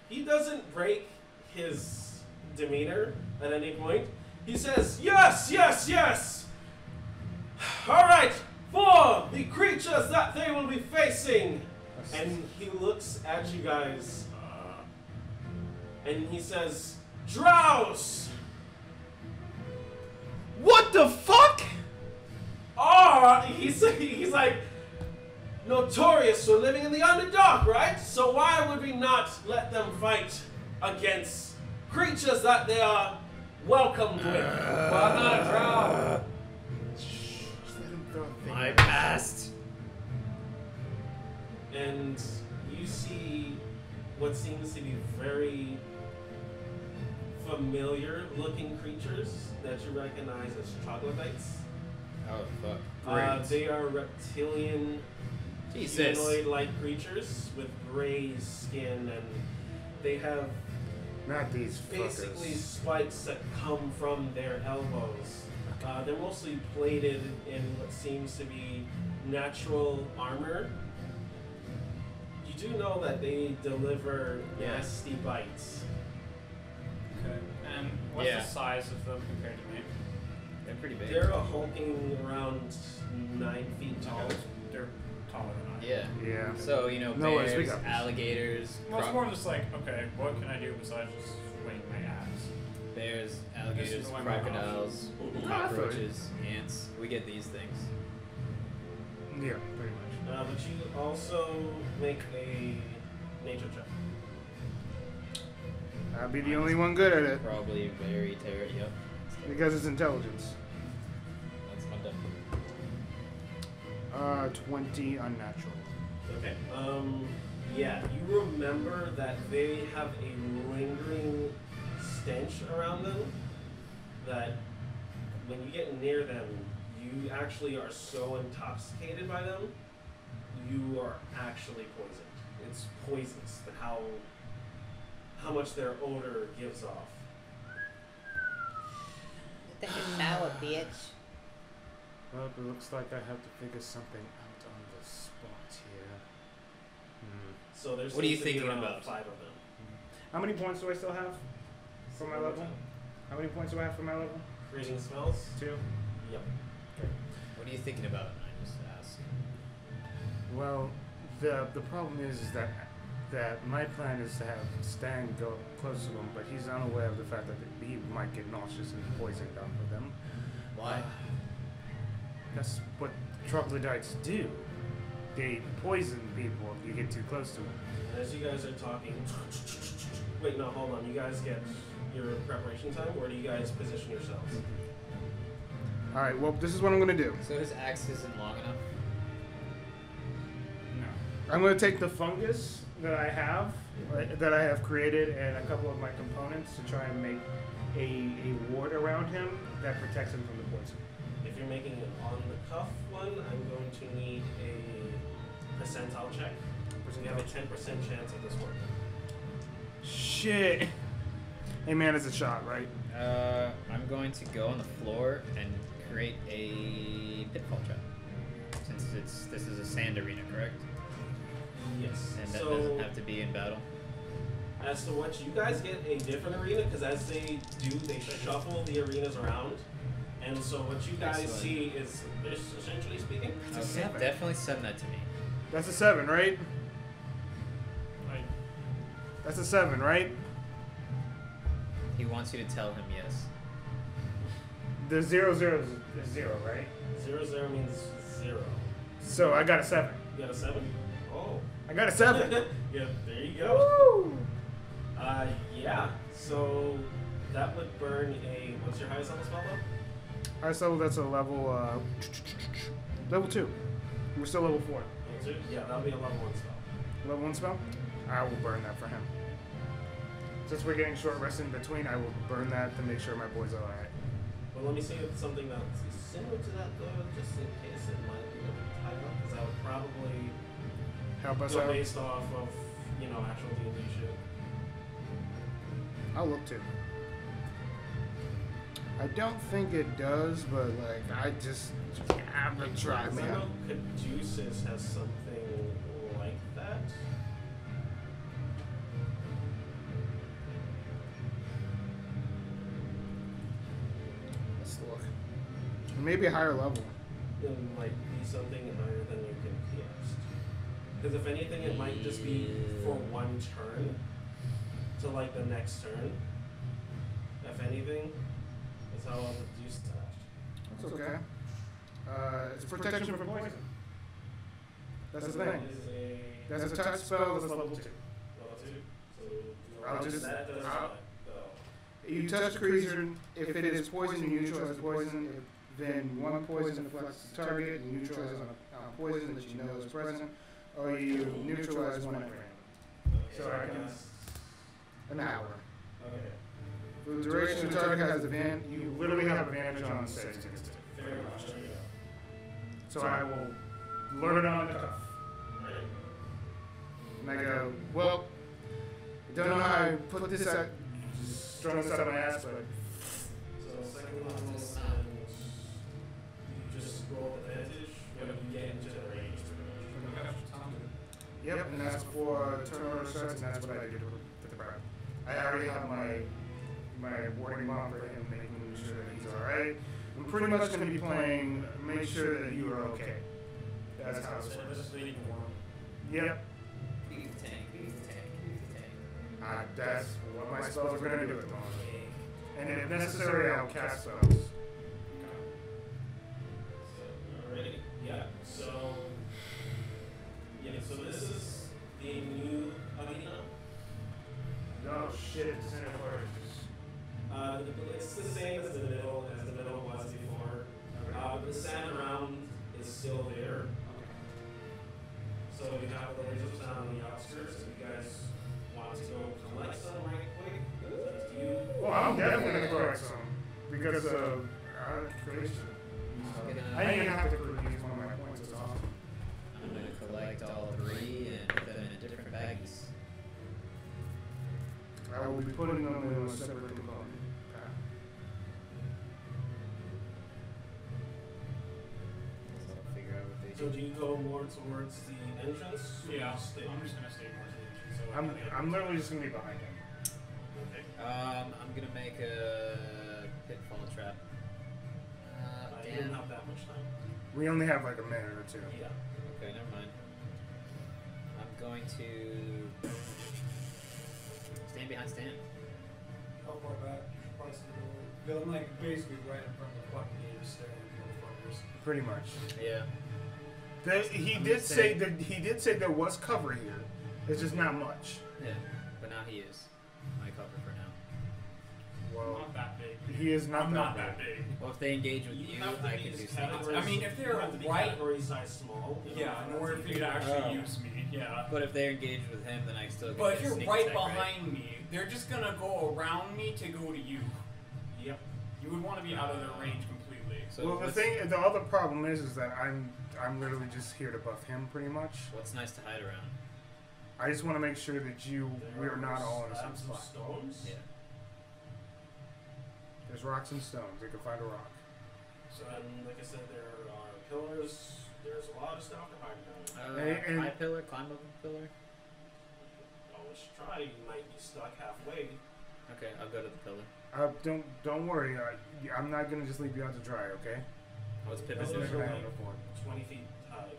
he doesn't break his demeanor at any point. He says, yes, yes, yes. All right, for the creatures that they will be facing. And he looks at you guys and he says, Drows What the fuck? are, he's like, notorious for living in the Underdark, right? So why would we not let them fight against creatures that they are welcomed with? Well, I'm not a drow. Just let him throw a thing My at past. And you see what seems to be very familiar looking creatures that you recognize as troglodytes. Oh fuck. They are reptilian, Jesus. humanoid-like creatures with gray skin, and they have Not these basically fuckers. spikes that come from their elbows. They're mostly plated in what seems to be natural armor. You do know that they deliver Yeah. nasty bites. Okay. And what's Yeah. the size of them compared to me? They're pretty big. They're hulking around 9 feet tall. Okay, they're taller than I am. Yeah. Yeah. So, you know, No worries, we bears, got this. alligators, Well, it's more just like, okay, what can I do besides just swing my axe? bears, alligators, the way my crocodiles, I cockroaches, ants. We get these things. Yeah, pretty much. But you also make a nature check. I'll be the only one good at it Probably very terrible. Yep. because it's intelligence. That's my dumb. 20 unnatural. Okay. Yeah, you remember that they have a lingering stench around them that when you get near them, you actually are so intoxicated by them, you are actually poisoned. It's poisonous, how much their odor gives off. Take a shower, bitch. Well, it looks like I have to figure something out on the spot here. So there's What are you thinking about? 5 of them. How many points do I still have for my level? How many points do I have for my level? Creating spells? 2. Yep. What are you thinking about? I just asked. Well, the problem is that that my plan is to have Stan go close to him, but he's unaware of the fact that he might get nauseous and poisoned off of them. Why? That's what troglodytes do. They poison people if you get too close to them. As you guys are talking, wait, no, hold on. You guys get your preparation time. Where do you guys position yourselves? All right. Well, this is what I'm gonna do. So his axe isn't long enough? No. I'm gonna take the fungus that I have created, and a couple of my components to try and make a ward around him that protects him from the poison. If you're making an on-the-cuff one, I'm going to need a percentile check. We have a 10% chance of this working. Shit. Hey man, it's a shot, right? I'm going to go on the floor and create a pitfall trap. Since this is a sand arena, correct? Yes. And that so, doesn't have to be in battle. as to what you guys get a different arena, because as they do, they shuffle the arenas around. And so what you guys Excellent. see is this, essentially speaking. It's a Okay, 7. definitely send that to me. That's a 7, right? That's a 7, right? He wants you to tell him yes. The 0 0 is 0, right? 0 means 0. So I got a 7. You got a 7? Oh. I got a 7. Yeah, there you go. Woo! Yeah. So that would burn a. What's your highest level spell though? Alright, so that's a level, level 2. We're still level 4. Level 2? Yeah, that'll be a level 1 spell. Level 1 spell? I will burn that for him. Since we're getting short rest in between, I will burn that to make sure my boy's alright. Well, let me see if it's something that's similar to that though, just in case it might be a bit tied up, because that would probably Help us go out. based off of, actual D&D shit. I'll look too. I don't think it does, but like I just have to try, I man. know Caduceus has something like that. Let's look. Maybe a higher level. It might be something higher than you can cast. Because if anything, it might just be for one turn to like the next turn. If anything, that's how I'll reduce that. It's okay. It's protection from poison. That's the thing. Is That's a touch spell. That's level 2. level 2. So I'll just- that does I'll- that, though. You touch a creature. If it is poison, you neutralize poison. Then one poison affects the target. You neutralize on a poison that you know is present, or you neutralize one at random. So I can an hour. Okay. For the duration, the target has advantage. You literally have advantage on saves against it. Very much. There you go. So I will learn it on the cuff. And I go, well, I don't know how I put this out, just throwing this out of my ass, but So second level, and you just roll advantage when you get into the range. yep, and that's before turn order starts, and that's what I do to the crowd. I already have my warning bomb for him, making sure that he's alright. I'm pretty much going to be playing, make sure that you are okay. That's how it's works. Yep. Beat the tank, beat the tank, beat the tank. That's what my spells are going to do at the moment. And if necessary, I'll cast spells. Alrighty. Yeah. So this is the new arena. Oh shit, it's in a It's the same as the middle was before. The sand around is still there. So we have the lasers down on the outskirts. If you guys want to go collect some right quick, it's you. Well, I'm definitely going to correct some. Because of creation. I ain't going to have to use one of my points as often. I'm going to collect all 3 and put them in different baggies. I will be putting them in a separate component. So I'll figure out what they So do you go more towards the entrance? Yeah, Or stay? I'm just gonna stay more to the entrance. So I'm literally just going to be behind him. Okay. I'm going to make a pitfall trap. You don't have that much time. We only have like a minute or 2. Yeah. Okay, never mind. I'm going to stand behind Stan. How far back? Across the door. I'm like basically right in front of the fucking gate, staring at the motherfuckers. Pretty much. Yeah. He did say there was cover here. It's just not much. Yeah. But now he is my cover for now. Well, Not that big. he is not I'm that not big. that big. Well, if they engage with you, have to I be can do categories- something. I mean, if they're you have to be right- category size small. Yeah, in order for you to actually use me, yeah. But if they're engaged with him, then I still get But if a you're sneak right attack, behind me, they're just gonna go around me to go to you. Yep. You would want to be out of their range completely. So Well, the other problem is that I'm literally just here to buff him pretty much. what's nice to hide around? I just want to make sure that we are not all in the same slabs of spot. stones. Yeah. There's rocks and stones. You can find a rock. So then, like I said, there are pillars. There's a lot of stuff to hide down. And- High pillar, climb up the pillar. Always try. You might be stuck halfway. Okay, I'll go to the pillar. Don't worry. I'm not gonna just leave you out to dry. Okay? What's That's Pippin's not Pillars doing? gonna are happen before. 20 feet high.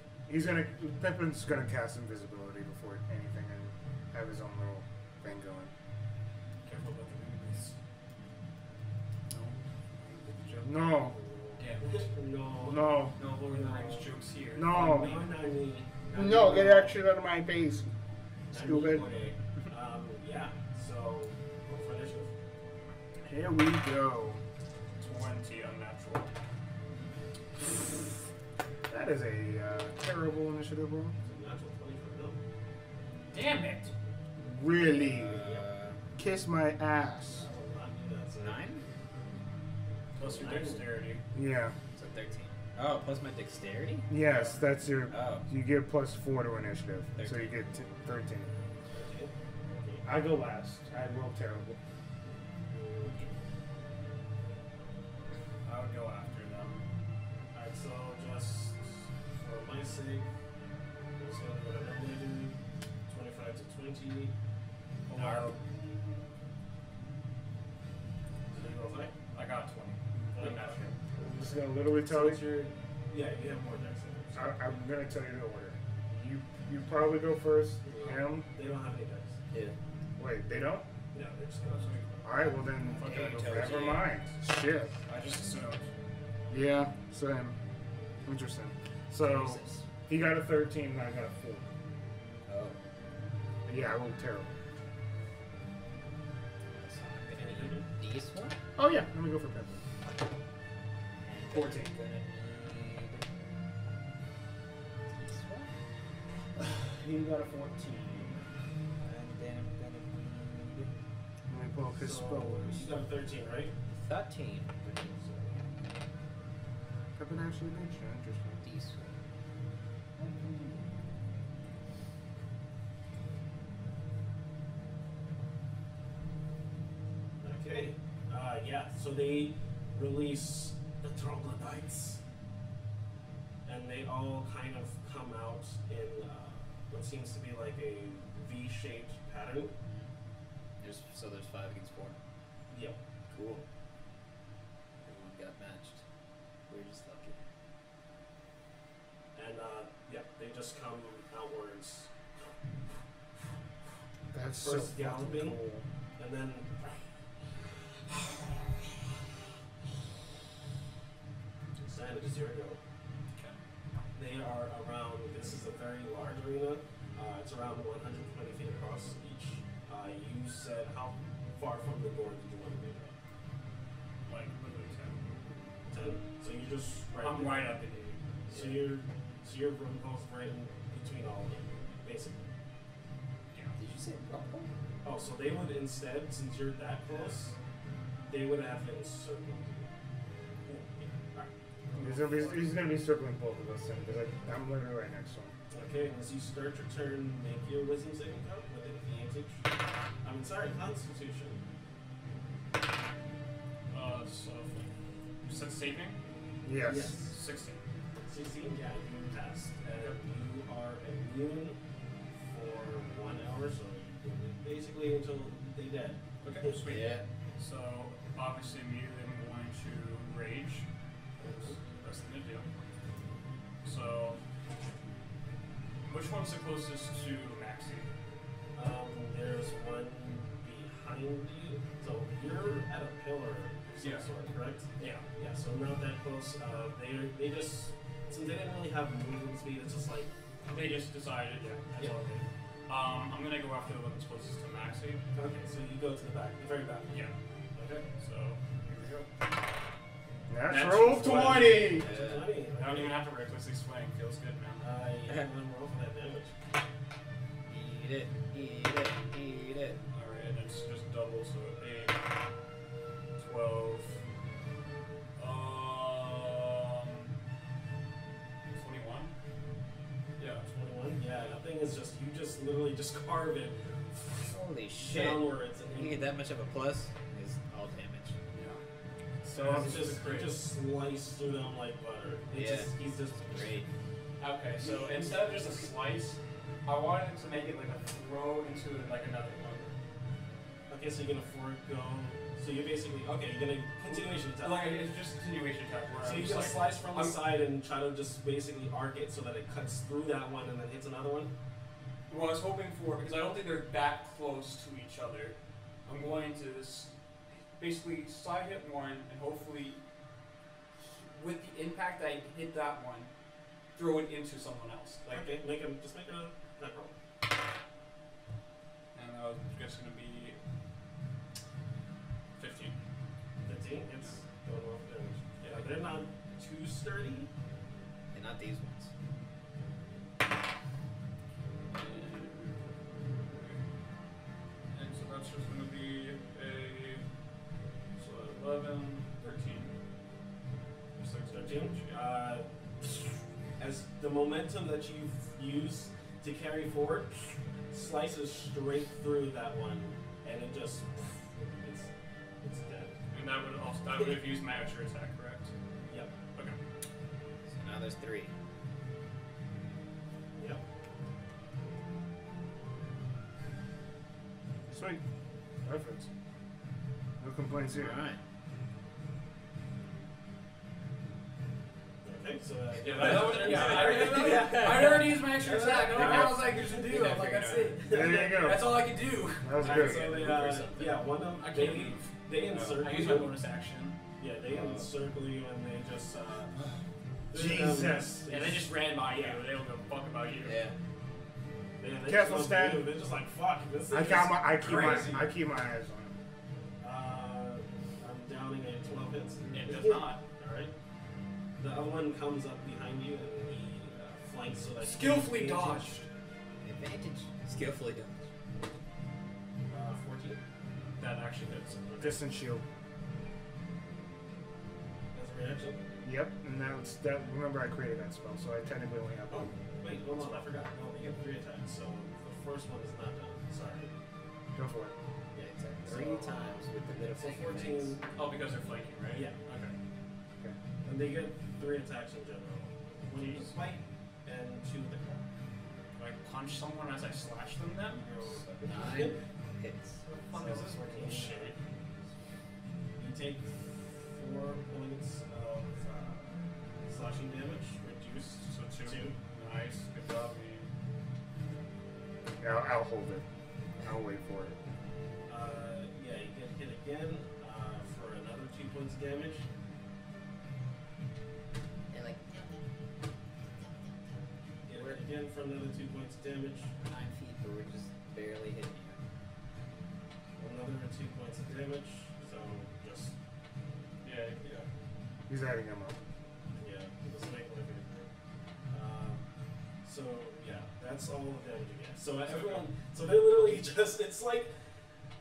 Pippin's gonna cast invisibility before anything and have his own little thing going. Careful about the enemies. No, Damn it. No. no, No Lord of the Rings jokes here. no, Nani. no! Get that shit out of my face, stupid. Yeah. So, roll for initiative. Here we go. 20 unnatural. That is a terrible initiative roll. It's a natural 20 for Bill. Damn it! Really? Kiss my ass. I will not do that. So 9? Plus your dexterity. Yeah. So 13. Oh, plus my dexterity? Yes, that's your. Oh. You get +4 to initiative, so you 13. get 13. Okay. I go last. I roll terrible. I would go after them. Alright, so just for my sake, so what I normally do, 25 to 20. Oh, wow. So you roll 5? I got 20. Unnatural. I'm just gonna literally tell So you. it's your, yeah, you have more dex than him, so I'm gonna tell you the order. You probably go first. Him. They don't have any dex. Yeah. Wait, they don't. No, they're just gonna All right, well then. Okay, I go first. Never mind. Shit. I just assumed. Yeah. Same. Interesting. So Jesus. he got a 13, and I got a 4. Oh. Yeah, I rolled terrible. So I'm gonna need these one. Oh yeah, let me go for Pippin. 14. I'm gonna need this one. He got a 14. And then I'm gonna need Let me pull up his So, spells. you got a 13, right? 13. Pippin actually mentioned. Interesting. These one. Okay. Yeah, so they release the troglodytes. And they all kind of come out in what seems to be like a V-shaped pattern. There's 5 against 4. Yep. Cool. Everyone got matched. We're just lucky. And yeah, they just come outwards. That's so First fucking galloping. cool. And then Sand, it is your go. They are around, this is a very large arena. It's around 120 feet across each. You said how far from the door did you want to be? Like, literally 10. So you just 10. I'm there. right at the gate. So your room goes right in between all of them, basically. Did you say rumble? Oh, so they would instead, since you're that close, they would have been circled. He's gonna be circling both of us soon because I'm literally right next to him. Okay, as you start your turn, make your wisdom saving throw with advantage. Constitution. So, you said saving? Yes. 16. 16, yeah, you passed. You are immune for 1 hour, so basically until they dead. Okay, sweet. Yeah. So, obviously, immediately I'm going to rage. That's the best thing to do. So, which one's the closest to max Maxi? There's one behind you. So you're at a pillar of some sort, correct? Yeah. Yeah, so not that close. They just, since they didn't really have movement speed, it's just like, They just decided, that's all they did. I'm gonna go after the one that's closest to Maxi. okay, so you go to the back, the very back. Yeah. Okay. So, here we go. Natural 20! 20. I don't even have to recklessly swing. Feels good, man. Yeah, and then roll for that damage. Eat it, eat it, eat it. Alright, and it's just double, so 8, 12, 21? Yeah. 21. Yeah, that thing is just, you just literally just carve it Holy shit. downwards. And You get that much of a plus? Is all damage. So it's just, you just slice through them like butter. It's just, he's just Great. Okay, so instead of just a slice, I wanted to make it like a throw into like another one. Okay, so you're gonna forego. So you're basically you're gonna continuation attack. Like it's just a continuation attack where so I'm you're just gonna like, slice from the side and try to just basically arc it so that it cuts through that one and then hits another one. Well, I was hoping for, because I don't think they're that close to each other, I'm going to basically side hit one and hopefully with the impact I hit that one, throw it into someone else. Like, Okay, just make a attack roll. and I was just going to be 15. 15. It's going off damage. Yeah, they're not too sturdy. And not these ones. And so that's just going to be a 11, 13. Just like 13. As the momentum that you've used to carry forward slices straight through that one, and it just it's dead. And that would also have used my extra attack, correct? Yep. Okay. So now there's 3. Yep. Sweet. Perfect. No complaints here. Alright. Okay, so I already used my extra attack. I was like, there's a deal. I'm like, that's it. There you go. That's all I could do. That was Alright, good. so one of I can't move. they encircle I use my you. bonus action. Yeah, they encircle you and they just Jesus. And they just ran by you. They don't give a fuck about you. Yeah. they Careful, just Stan. love you. They're just like fuck. This I is keep my eyes on him. I'm downing at 12 hits. It does not. Alright. The other one comes up behind you and he flanks so that Skillfully you dodged. Advantage. Skillfully done. 14 That actually hits. Distant shield. as a reaction. Yep, and that. Remember, I created that spell, so I technically only have Oh, one. wait, hold on, I forgot. No, you get 3 attacks, so the first one is not done. Sorry. Go for it. Yeah, it's 3 times with the little So finger 14. things. Oh, because they're flanking, right? Yeah. Okay. And they get 3 attacks in general. 1 with the fight and 2 with the claw. Do I punch someone as I slash them then? 9 hits. What the fuck is this bullshit? You take 4 points of slashing damage. Reduced, so 2. 2. Nice. Good job, me. Yeah, I'll hold it. I'll wait for it. Yeah, you get hit again for another 2 points of damage. And like Get hit again for another 2 points of damage. 9 feet, but we're just barely hitting you. Another 2 points of damage. So just Yeah. He's adding him up. yeah, it doesn't make like anything. So yeah, that's all the damage you get. So everyone, so they're literally just, it's like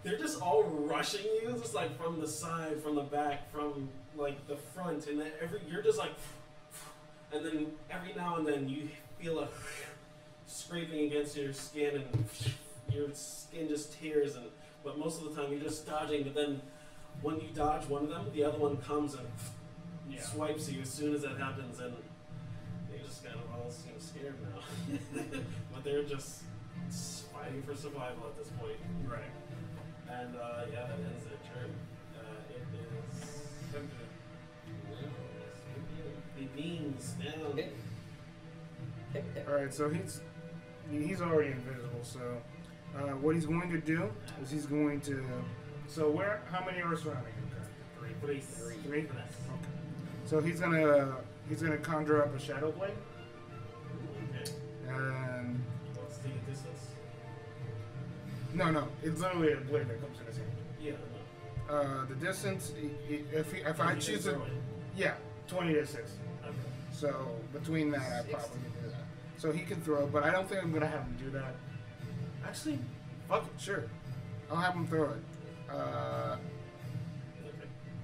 they're just all rushing you, just like from the side, from the back, from like the front, and then you're just like, and then every now and then you feel a scraping against your skin, and your skin just tears, but most of the time you're just dodging. But then when you dodge one of them, the other one comes and swipes you as soon as that happens, and they just kind of all seem scared now. But they're just fighting for survival at this point. Right. And yeah, that ends their turn. It is the beans now. Hit. Hit there. Alright, so he's He's already invisible, so what he's going to do is he's going to. So where? How many are surrounding him currently? Three. Okay. So he's gonna conjure up a shadow blade. Okay. And What's the distance? no, it's literally a blade that comes in his hand. Yeah. The distance, if I choose it, yeah, 20 to 6. Okay. So between that, I probably can do that. So he can throw it, but I don't think I'm gonna have him do that. Actually, fuck it, sure. I'll have him throw it. Okay.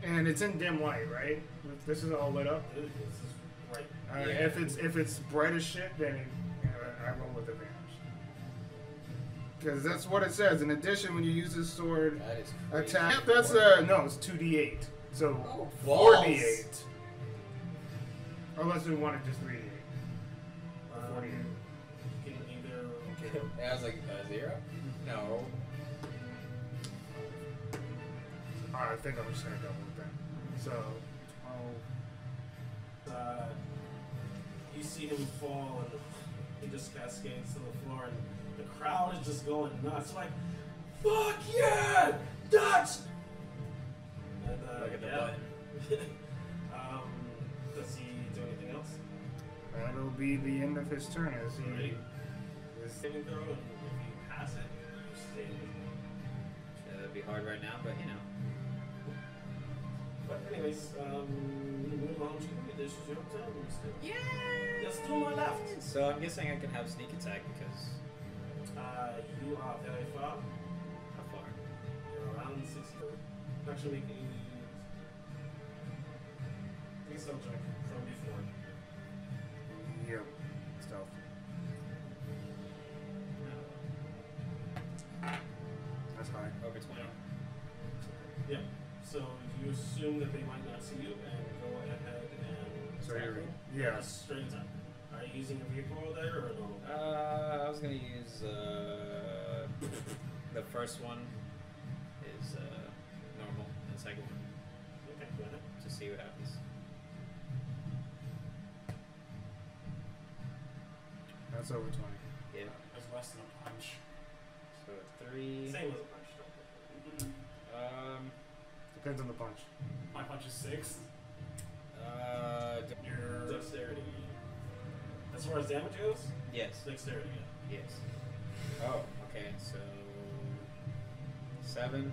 And it's in dim light, right? This is all lit up. This is right. Yeah. If it's bright as shit, then I roll with advantage. Because that's what it says. In addition, when you use this sword, That is crazy. attack. That's no, it's 2d8. So Oh, 4d8. Unless we wanted just 3d8. 48. You can either. It was like 0? No. I think I'm just gonna double it then. So, You see him fall and he just cascades to the floor, and the crowd is just going nuts. Like, fuck yeah! That's. And, Look at the yeah. button. Does he do anything else? that'll be the end of his turn as he Ready? is. Saving throw, and if you pass it, you stay in. Yeah, that'd be hard right now, but you know. But anyways, move on to this is your turn. Yay! There's 2 more left. So I'm guessing I can have sneak attack because You are very far. how far? You're around 60. Actually, make a stealth check from before. Yep. Stealth. That's high. Over 20. Yeah. So you assume that they might not see you, and go ahead and So attack you're them. yeah. Straight attack. Are you using a vehicle there or no? I was gonna use the first one is normal, and the second one Okay, go ahead. to see what happens. That's over 20. Yeah. That's less than a punch. So 3. Same as a punch. Depends on the punch. My punch is 6. Your dexterity. As far as damage goes, Yes. dexterity. Yeah. Yes. Oh, okay. So 7. And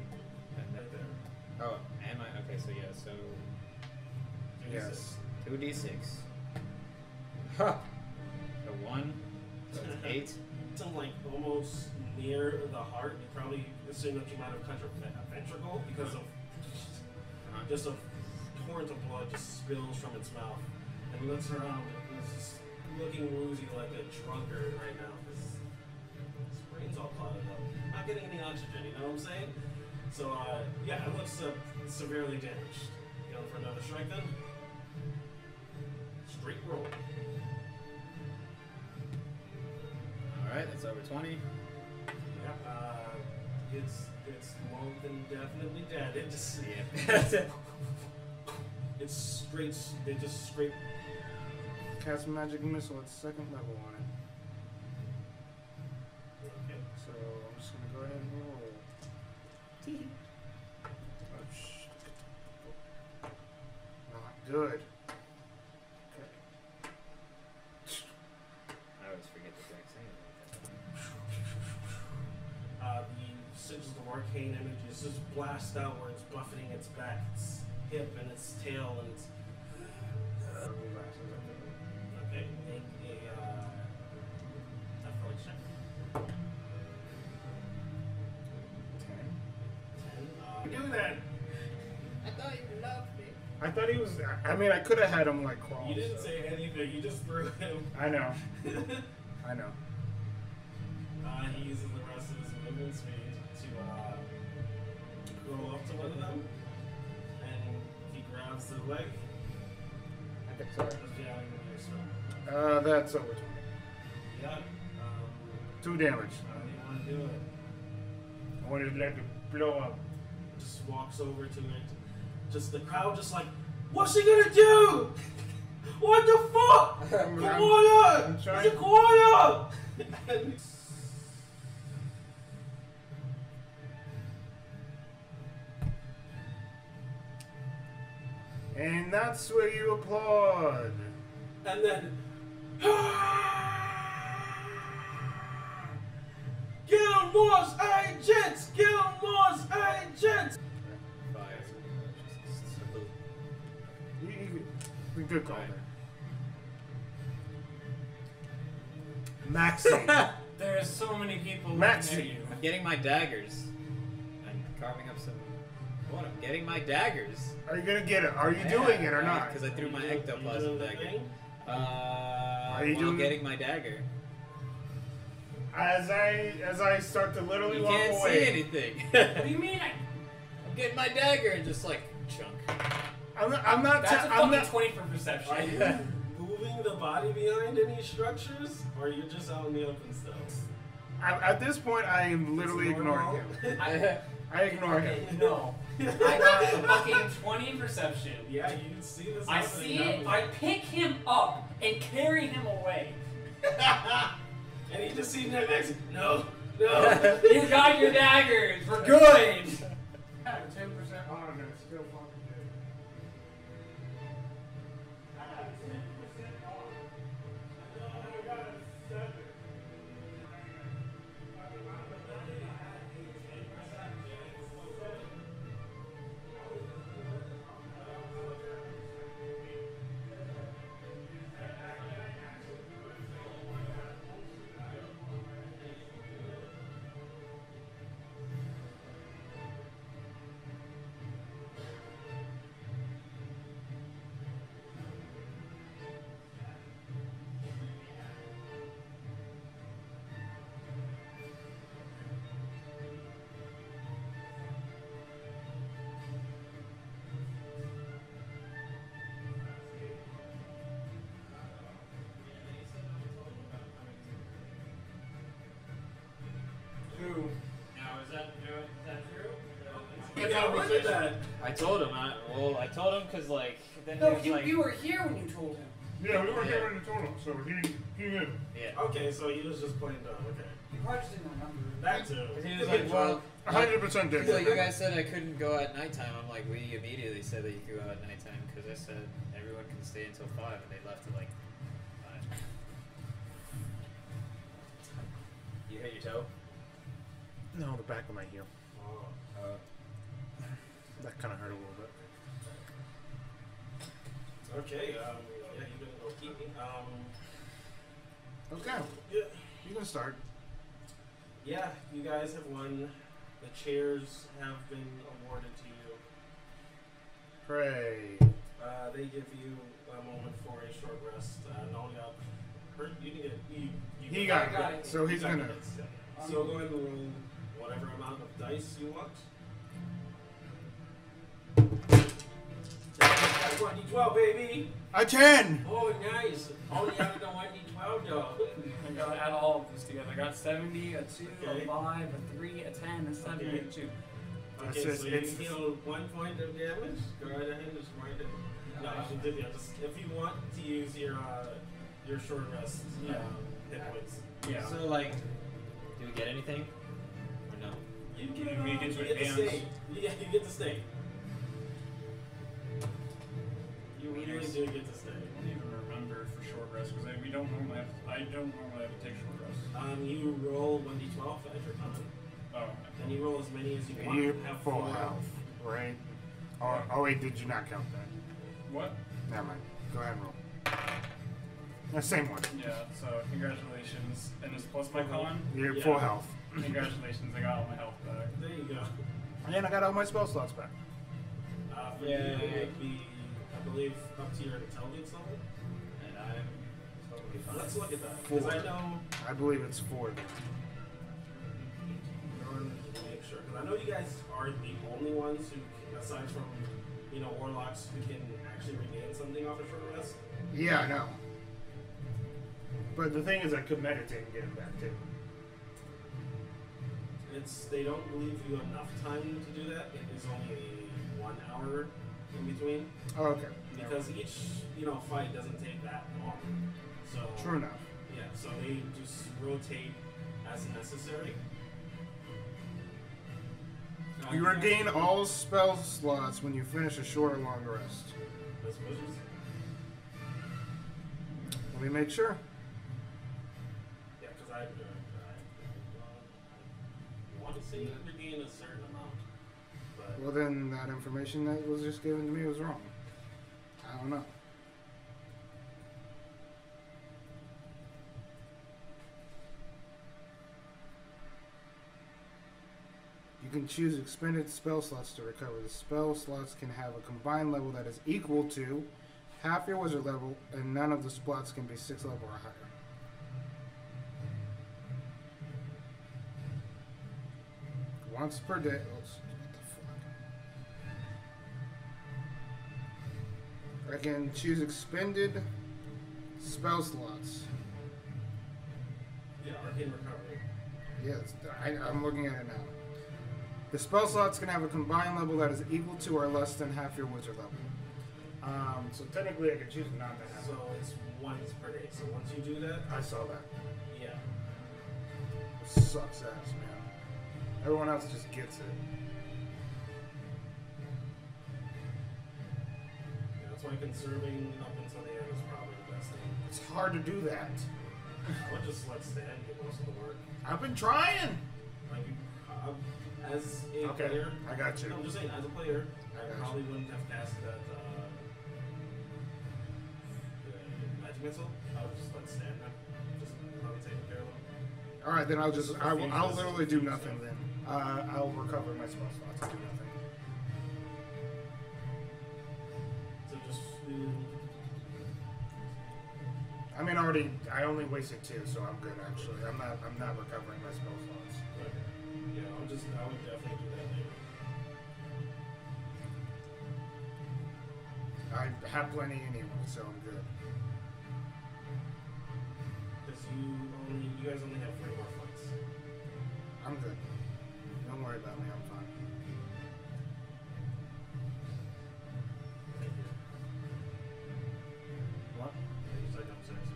then, Right there. oh, am I? Okay, so yeah. So Yes. 2d6. Huh. So 1. So it's 8. Something like almost near the heart. You probably assume that you might have cut your ventricle because of just a torrent of blood just spills from its mouth, and looks around and is just looking woozy like a drunkard right now because his brain's all clouded up, not getting any oxygen. You know what I'm saying? So yeah, it looks severely damaged. You know, for another strike then. Straight roll. Alright, that's over 20. Yeah, it's more than definitely dead. It just Yeah. it's straight. They just straight. Cast magic missile at 2nd level on it. Okay. So I'm just gonna go ahead and roll. Oh shit. Not good. Okay. I always forget the dex The sigils of arcane images just blast outwards, buffeting its back, its hip, and its tail, and its. Okay, make a athletics check. 10. Do that. I thought you loved me. I thought he was. I mean, I could have had him like crawl. You didn't so. say anything. You just threw him. I know. I know. He uses the rest of his movement speed to go up to one of them, and he grabs the leg. Sorry. Yeah, That's over 20. yeah. 2 damage. How do you want to do it? I wanted to let it blow up. Just walks over to it. Just the crowd, just like, what's he gonna do? What the fuck? I'm Koala! trying- It's a koala! And that's where you applaud. And then Gilmore's agents! Gilmore's agents! Good call there. Maxi. There's so many people Maxi. looking at you. I'm getting my daggers. I'm carving up some. What? I'm getting my daggers. Are you gonna get it? Are you doing it or not? Because I threw my ectoplasm dagger. you While doing- getting my dagger. As I start to literally You walk can't away. see anything. What do you mean? I'm getting my dagger and just like chunk. I'm not. That's a I'm fucking not. 20 for perception. Are you moving the body behind any structures? Or are you just out in the open still? At this point, I am literally ignoring him. I ignore him. Okay, no. I got a fucking 20 perception. Yeah, you can see this. I happening see it. now. I pick him up and carry him away. And he just sees that next. No, no. You got your daggers. We're good. 10% honor, still fucking good. Now, is that true? Yeah, look at that. I told him. I told him because like then No, he was like, you were here when you told him. Yeah, we were here when you told him, so he knew. yeah. Okay, so he was just playing dumb. Okay. You probably just didn't remember. That too. He was like, well, 100% did. he's like, you guys said I couldn't go at nighttime. I'm like, we immediately said that you could go at nighttime because I said everyone can stay until 5, and they left at like 5. You hit your toe? No, the back of my heel. Oh. That kind of hurt a little bit. Okay. Yeah, you can go keep me. Okay, Yeah. you can start. Yeah, you guys have won. The chairs have been awarded to you. Pray. They give you a moment for a short rest. No one got hurt. You can get He got got it, it. so he's got gonna. it. So go ahead and roll whatever amount of dice you want. 1d12, baby. A 10. Oh, nice. Only added a 1d12 though. I got to add all of this together. I got 70, a 2, Okay. a 5, a 3, a 10, a 7, Okay. a 2. Okay, It's- so it's- you heal 1 point of damage. Go right ahead, just write it. No, you should do that. Just if you want to use your short rest hit points. Yeah. So like, do we get anything or no? You You can get to you get to advance. stay. Yeah, you get to stay. You really Wieners. do get to stay. I don't even remember for short rest because I don't normally have to take short rest. You roll 1d12 as your time, Oh. and you roll as many as you And want. you have full 4. health, right? Oh wait, did you not count that? What? Never mind. Go ahead and roll. The same one. Yeah, so congratulations. And it's plus my con. You're Yeah. full health. Congratulations, I got all my health back. There you go. And I got all my spell slots back. For Yeah. you, it would be, I believe, up to your intelligence level. And I'm totally fine. Let's look at that. Because I know. I believe it's 4. Make sure. Because I know you guys are the only ones who, aside from, warlocks, who can actually regain something off a short rest. Yeah, I know. But the thing is, I could meditate and get him back too. They don't leave you enough time to do that. It is only 1 hour in between. Oh, okay. Because each, fight doesn't take that long. So True enough. Yeah, so they just rotate as necessary. You regain all spell slots when you finish a short or long rest. That's wizards. Let me make sure. Yeah, because I want to say you regain a certain amount. But Well, then that information that was just given to me was wrong. I don't know. You can choose expended spell slots to recover. The spell slots can have a combined level that is equal to half your wizard level, and none of the slots can be 6th level or higher. Once per day. Oh, what the fuck? I can choose expended spell slots. yeah, arcane recovery. Yes, I'm looking at it now. The spell slots can have a combined level that is equal to or less than half your wizard level. So technically I could choose not to have So it's once per day. So once you do that, it. I saw that. yeah. It sucks ass, man. Everyone else just gets it. That's why conserving up until the end is probably the best thing. It's hard to do that. I would just let Stan get most of the work. I've been trying! Like, as a Okay, player, I got you. no, I'm just saying, as a player, I I got probably wouldn't have cast that magic missile. I would just let Stan just probably take care of them. Alright, then I'll literally do nothing then. I'll recover my spell slots and do nothing. So just I mean, I only wasted 2, so I'm good actually. I'm not recovering my spell slots. yeah, I would definitely do that later. I have plenty anyway, so I'm good. Because you guys only have 3 more fights. I'm good. Don't worry about me, I'm fine. What? Yeah, you said I'm serious.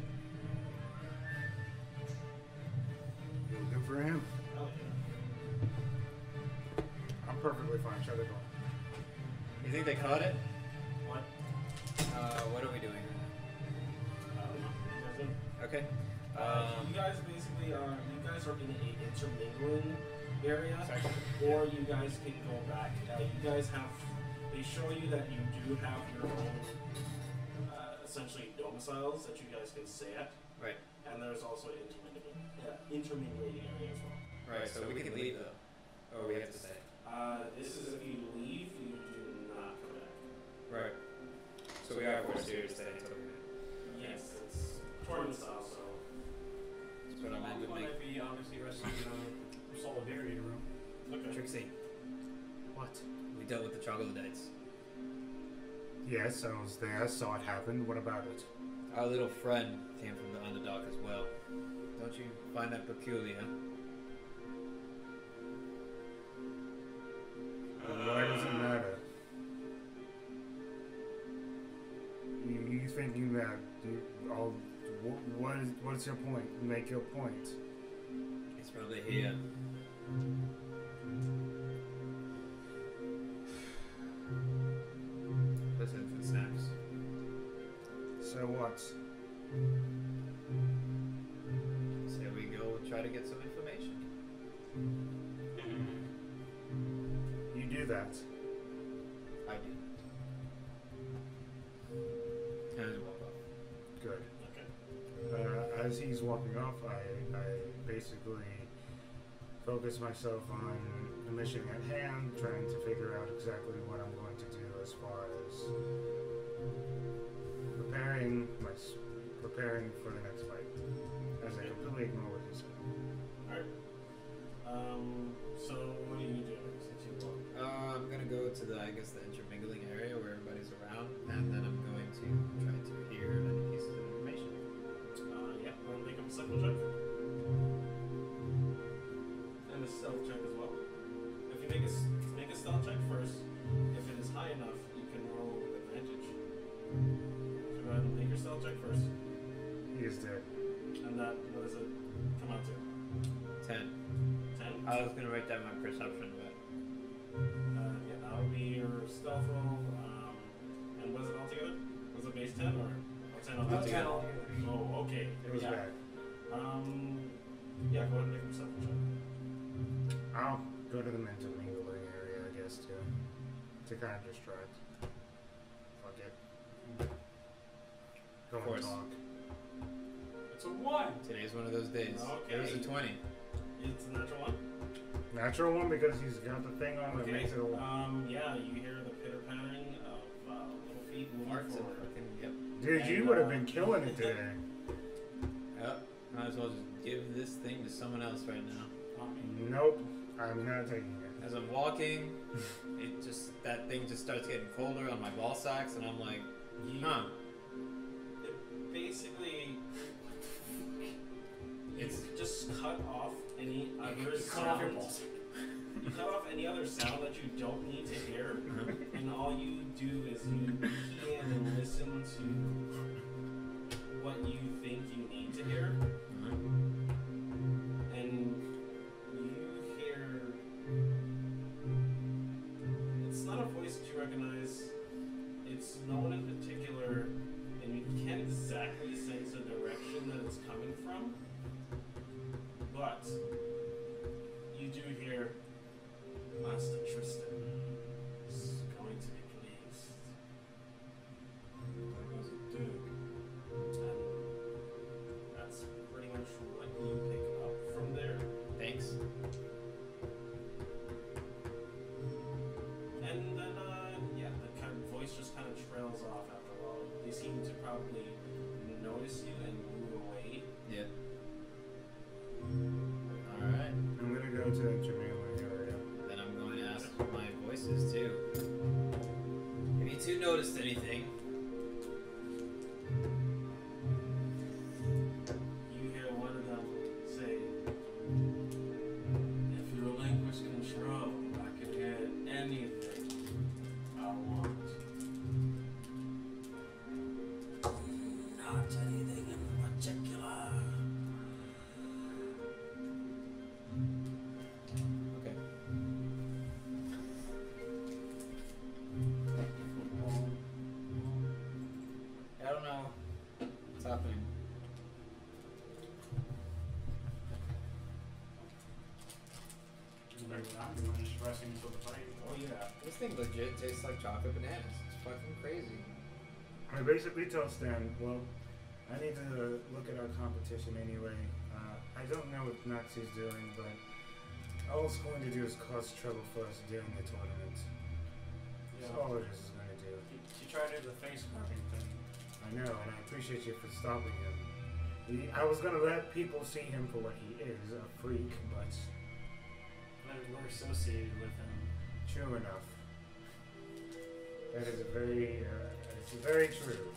Good for him. Hell yeah. I'm perfectly fine. Shut the door. You think they caught it? What? What are we doing? You guys are- Okay. you guys basically are in an intermingling area, or you guys can go back. They show you that you do have your own essentially domiciles that you guys can stay at, Right. and there's also intermingling area as well. Right. So we can leave though, or we have to stay. This is if you leave, you do not come back. Right. So we are forced here to stay until we Yes, it's tournament style, so. That's what I'm We going to might be obviously resting in a solidarity room. Okay. Trixie, What? we dealt with the troglodytes. Yes, I was there. I saw it happen. What about it? Our little friend came from the Underdark as well. Don't you find that peculiar? Why does it matter? You thinking that what's your point? Make your point. He's probably here. Listen for the snaps. So what? So we go try to get some information. You do that. I do. And I just walk off. Good. Okay. As he's walking off, I basically focus myself on the mission at hand, trying to figure out exactly what I'm going to do as far as preparing for the next fight. As I completely ignore what he said. Alright. So what are you doing since you walk? I'm gonna go to the intermingling area where everybody's around, and then I'm going to try to hear any pieces of information. Yeah, I'm gonna make a perception check. And a stealth check as well. If you make a stealth check first, if it is high enough, you can roll with advantage. So go ahead and make your stealth check first. is dead. And that, what does it come out to? 10. 10? I was gonna write down my perception, but Yeah, that would be your stealth roll. And what is it altogether? Was it base 10 or 10 altogether? 10 altogether. Oh, okay. It was yeah. bad. Yeah, go ahead and make a perception check. I'll go to the mental mingling area, I guess, to kind of distract. Fuck it. Go Of and course. talk. It's a 1. today's one of those days. Okay. It was a 20. It's a natural one. Natural one because he's got the thing on that Okay. makes it a Yeah, you hear the pitter pattering of little feet moving Farts and forward. fucking, yep. Dude, And, you would have been killing it today. Yep. Might as well just give this thing to someone else right now. Nope, I'm not taking it. As I'm walking, that thing just starts getting colder on my ball sacks, and I'm like, huh. It basically, It's just cut off any other You cut off your sound. balls. You cut off any other sound that you don't need to hear, and all you do is you key in and listen to what you think you need to hear, and you hear. It's not a voice that you recognize. It's no one in particular, and you can't exactly sense the direction that it's coming from. But you do hear Master Tristan is going to be pleased. What does it do? And that's pretty much what you pick up from there. thanks. And then, yeah, the kind of voice just kind of trails off after a while. They seem to probably notice you and move away. Yeah. Alright. I'm gonna go to the Jamaican area. Then I'm going to ask my voices too. Have you two noticed anything? You hear one of them say, "If you relinquish control, I can hear anything I want. Not anything in particular." Okay. I don't know what's happening. I'm just resting until the fight. Oh yeah. This thing legit tastes like chocolate bananas. It's fucking crazy. I basically tell Stan, well, I need to look at our competition anyway. I don't know what Naxi's doing, but all it's going to do is cause trouble for us during the tournament. That's all it is going to do. He tried to do the face carving thing. I know, and I appreciate you for stopping him. I was going to let people see him for what he is, a freak, but We're associated with him. true enough. That is very true.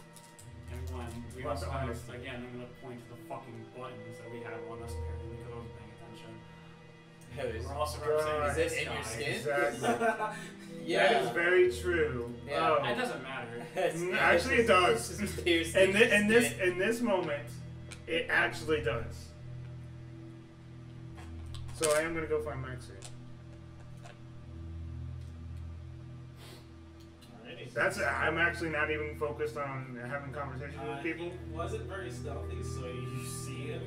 And one, we Lots also of have, honesty. again, I'm going to point to the fucking buttons that we have on us apparently because I wasn't paying attention. We're also representing Is this it in your guy. skin? Exactly. Yeah. That is very true. Yeah. Oh. It doesn't matter. Actually, it does. It's just piercing In your skin. this moment, it actually does. So I am gonna go find Maxie. Alrighty. I'm actually not even focused on having conversations with people. He wasn't very stealthy, so you see him.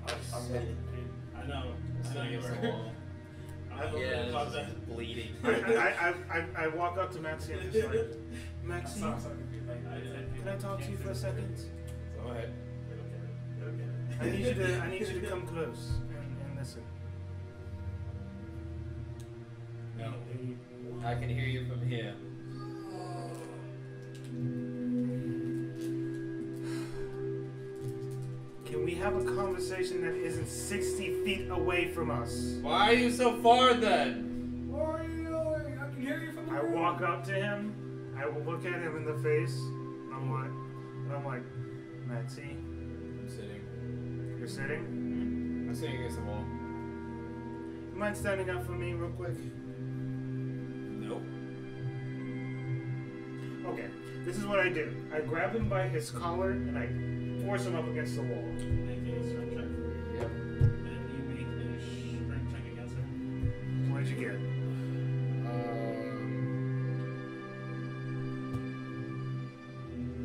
I'm really pain. I know. I know Sitting you against the were. wall. I don't know Yeah, about it's that. just bleeding. I walk up to Maxie and just like, Maxie, Sorry, can I talk to you for a second? Go ahead. I need you to come close and listen. No. I can hear you from here. Can we have a conversation that isn't 60 feet away from us? Why are you so far then? Where are you going? I can hear you from the I room. walk up to him, I will look at him in the face, and I'm like, Maxie, I'm sitting. you're sitting? I'm sitting against the wall. You mind standing up for me real quick? Nope. Okay, this is what I do. I grab him by his collar and I force him up against the wall. Make a strength check. Yep. And you make a strength check against her. What did you get?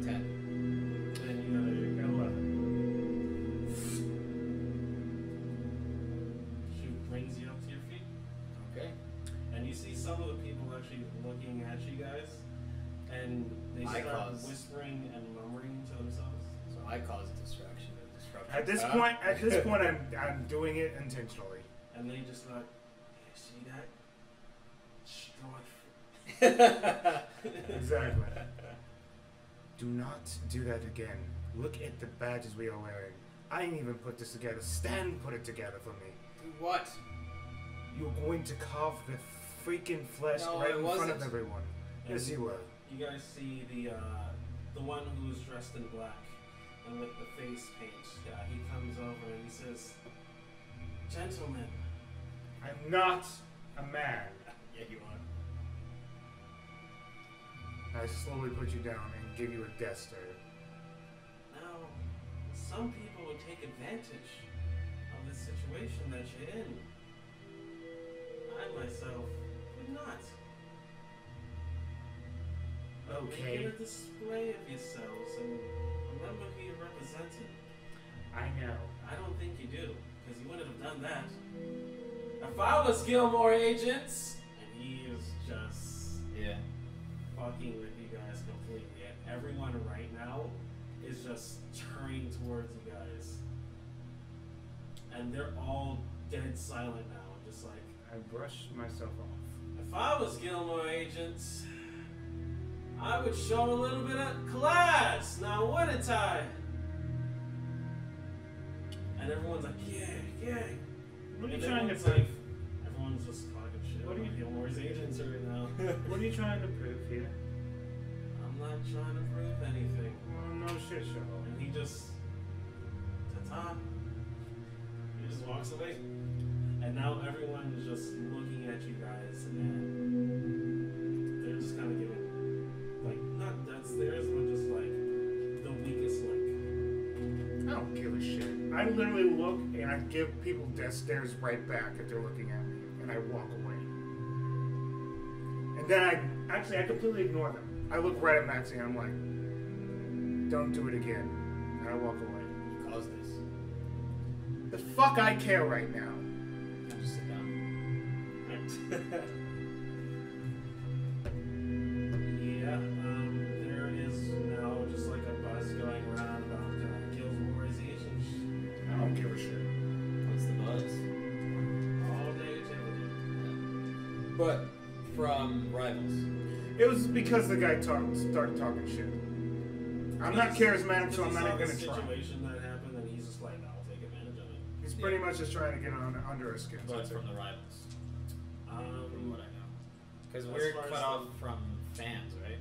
10. And you got 11. she brings you up to your feet. Okay. And you see some of the people actually looking at you guys. And they I start cause- whispering and murmuring to themselves. So I caused distraction. Disruption. At this point, I'm doing it intentionally. And they just like, yeah, see that? Destroy. Exactly. Do not do that again. Look at the badges we are wearing. I didn't even put this together. Stan put it together for me. What? You're going to carve the freaking flesh No, right it in front of wasn't. everyone. Yes, you were. You guys see the one who's dressed in black and with the face paint. Yeah, he comes over and he says, "Gentlemen." I'm not a man. Yeah, you are. I slowly put you down and give you a death stare. Now, some people would take advantage of the situation that you're in. I myself would not. Okay. Make it a display of yourselves and remember who you're representing. I know. I don't think you do, because you wouldn't have done that. If I was Gilmore agents, and he is just Yeah. fucking with you guys completely, and everyone right now is just turning towards you guys. And they're all dead silent now, just like, I brush myself off. if I was Gilmore agents, I would show a little bit of class, now wouldn't I? And everyone's like, yeah, yeah. What are you And trying to everyone's prove? like, everyone's just talking shit What are about you- Gilmore's agents right now. What are you trying to prove here? I'm not trying to prove anything. Well, no shit, Sherlock. And he just, ta-ta. He just walks away. And now everyone is just looking at you guys and they're just kind of giving, like, not death stares, but just like the weakest link. I don't give a shit. I literally look and I give people death stares right back if they're looking at me, and I walk away. And then I completely ignore them. I look right at Maxie and I'm like, don't do it again. And I walk away. You caused this. The fuck I care right now. Now just sit down. Yeah, there is now just like a buzz going around about Gilmore's agents. I don't give a shit. What's the buzz? All negativity. But from rivals. It was because the guy started talking shit. I'm not charismatic, so I'm not even gonna It's a try. situation that happened, and he's just like, I'll take advantage of it. He's pretty much just trying to get under our skin. But from the rivals. From what I know. Because As we're far as cut the- off from fans, right?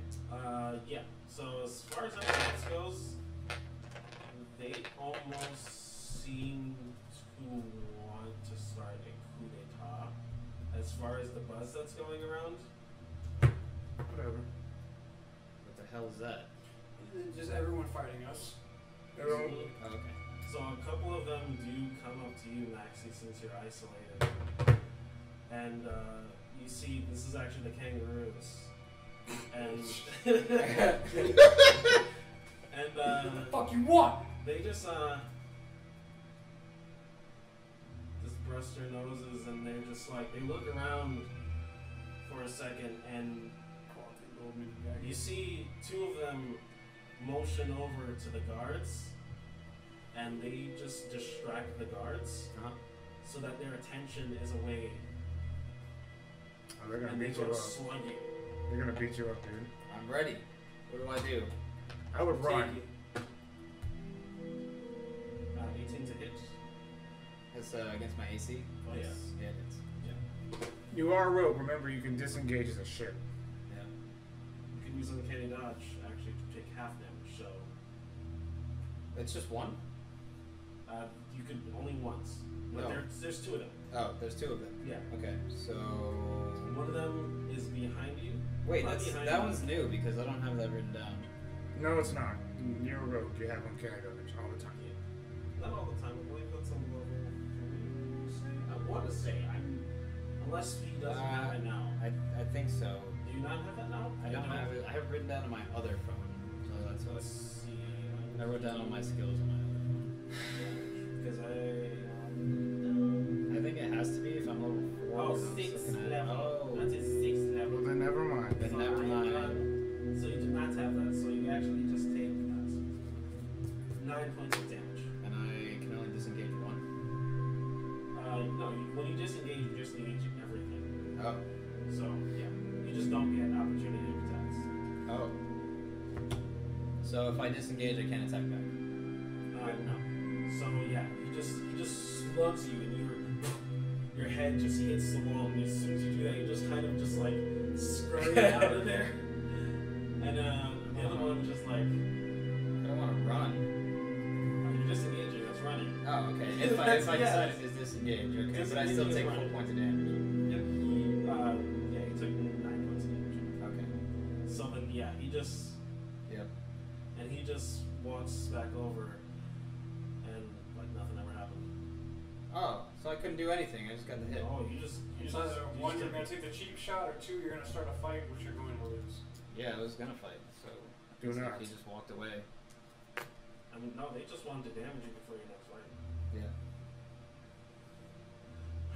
Yeah. So as far as everything goes, they almost seem to want to start a coup d'etat. As far as the buzz that's going around, Whatever. What the hell is that? Just everyone fighting us. Everyone- Oh, okay. so a couple of them do come up to you, Maxie, since you're isolated, and you see this is actually the kangaroos, and and What the fuck you want? they just brush their noses and they're just like they look around for a second and you see two of them motion over to the guards and they just distract the guards so that their attention is away Oh, they're gonna and they beat you go up. slug you. They're gonna beat you up, dude. I'm ready. What do I do? I would run. Take it. 18 to hit. That's against my AC? Oh, yeah. Yeah, it is. You are a rogue. Remember, you can disengage as a ship. Yeah. You can use uncanny dodge actually to take half damage, so It's just one? You could only once. But No. there's two of them. Oh, there's two of them. Yeah. Okay, so One of them is behind you. wait, Not that behind you. one's new because I don't have that written down. No, it's not. You're a rogue. You have one carried over all the time. Not all the time. I believe that's on level 3. I want to say. Unless he doesn't have it now. I think so. Do you not have that now? I don't have it. I have it written down on my other phone. So that's what Let's see. I wrote down all my skills on my other phone. Because I think it has to be if I'm level 4. Oh, I'm 6 looking at it. level. Oh, That's his 6th level. Well, then never mind. then never mind. So you do not have that. So you actually just take 9 points of damage. And I can only disengage one. No, when you disengage, you disengage everything. Oh. So yeah, you just don't get opportunity attacks. Oh. So if I disengage, I can't attack back. No. So yeah, he just slugs you, and your head just hits the wall, and as soon as you do that, you just kind of just like scurry out of there. And the other one just like, I don't want to run. you're disengaging. That's running. Oh, okay. If I decide to disengage, okay. But I still take 4 points of damage. Yep. He took 9 points of damage. Okay. So then he just Yep. and he just walks back over, and like nothing ever happened. Oh, so I couldn't do anything. I just got the hit. Oh, you just It's either one, you're going to take the cheap shot, or two, you're going to start a fight, which you're going to lose. Yeah, I was gonna fight, so Do not. he just walked away. I mean, no, they just wanted to damage you before your next fight. Yeah.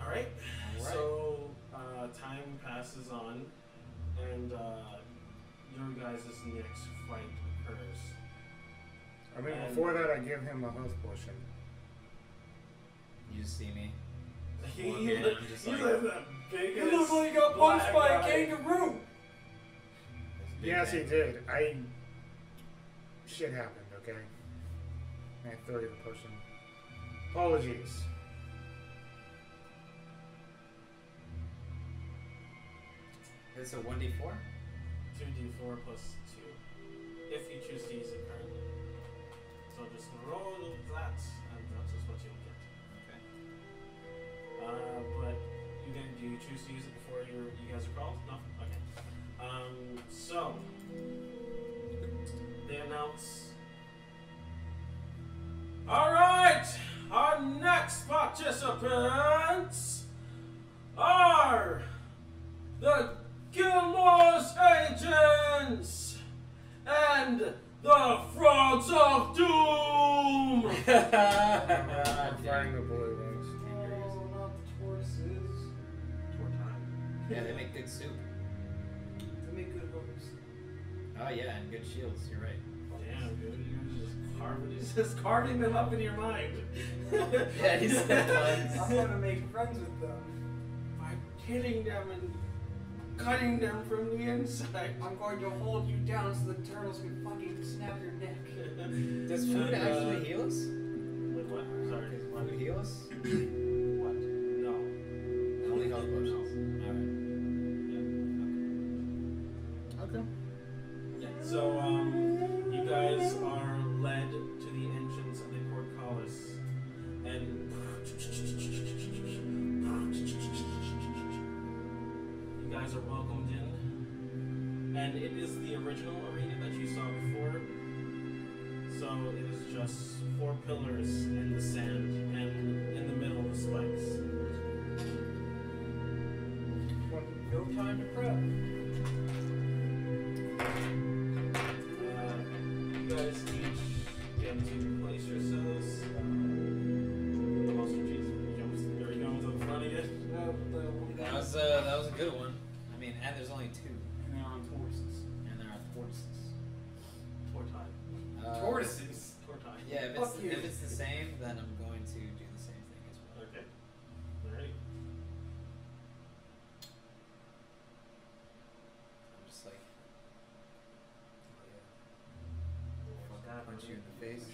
All right. Alright. So time passes on, and your guys' next fight occurs. I mean, And- before that, I give him a health potion. You see me. He Walk in, I'm just he's like- like the biggest. You look like you got punched by a black guy. kangaroo! This big Yes, he guy. did. Shit happened, okay? I throw you the potion. Apologies. It's a 1d4? 2d4 plus 2. If you choose to use it currently. So just roll that, and that's just what you'll get. Okay. But do you choose to use it before you guys are called? No? Okay. So they announce. Alright! Our next participants are the Gilmore's agents and the Frogs of Doom! I'm firing the blue ones. Oh, not the tortoises. Yeah, they make good soup. They make good hooks. Oh yeah, and good shields, you're right. Damn, dude, he's just carving them up in your mind. Yeah, he said I'm gonna make friends with them. By hitting them and cutting them from the inside. I'm going to hold you down so the turtles can fucking snap your neck. Does food actually heal us? Wait, what? Sorry. Does food heal us? What? No. Only health potions. Okay. So, you guys are led to the entrance of the portcullis, and you guys are welcomed in. And it is the original arena that you saw before. So it is just 4 pillars in the sand, and in the middle the spikes. No time to prep. You guys each get to place yourselves. The monster cheese jumps. There he goes on the front again. That was a good one. I mean, and there's only 2. And they're on horses. And there are tortoises. Tortai. Tortoises? Tortai. Yeah, Fuck you. if it's the same, then I'm going to do the same thing as well. Okay. Alright. I'm just like, What's I'll punch you in the face.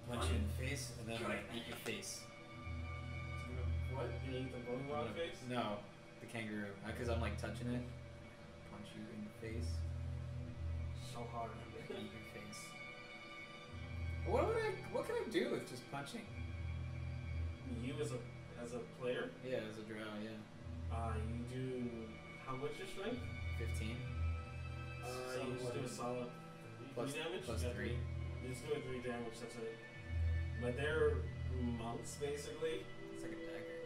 Punch you in the face, and then I'm gonna eat your face. What? You eat the bone rod face? No, the kangaroo. Because I'm like touching it. Punch you in the face. so hard. Eating things. What can I do with just punching? You as a player, Yeah, as a drow, yeah. you do how much your strength? 15. You just do a solid Plus 3 damage. plus Yeah, 3. You just do a 3 damage. That's it. But they're monks basically. It's like a dagger.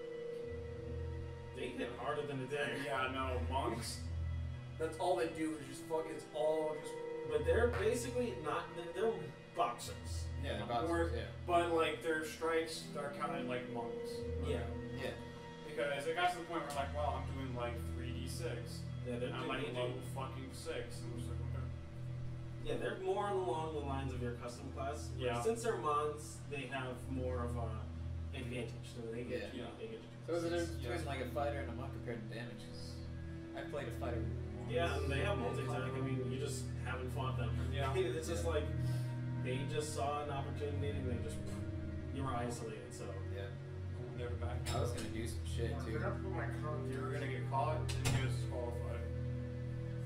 They hit harder than a dagger. Yeah, no, monks. That's all they do is just fuck. It's all just. But they're basically not. They're boxers. Yeah, Or- yeah. But like their strikes are counted like monks. Yeah. Yeah. Because it got to the point where like, wow, I'm doing like 3d6. Yeah, they're I'm like level fucking 6. And I'm just like, okay. Yeah, they're more along the lines of your custom class. Yeah. Since they're mons, they have more of a advantage. So they get Yeah. they get So is it between like a fighter and a monk compared to damage? 'Cause I played a fighter. Yeah, and they have multi-attack. I mean, you just haven't fought them. Yeah. It's just like they just saw an opportunity and they just you were isolated. So Yeah. Never back. I was gonna do some shit I too. forgot to put my con. You were gonna get caught and you was disqualified.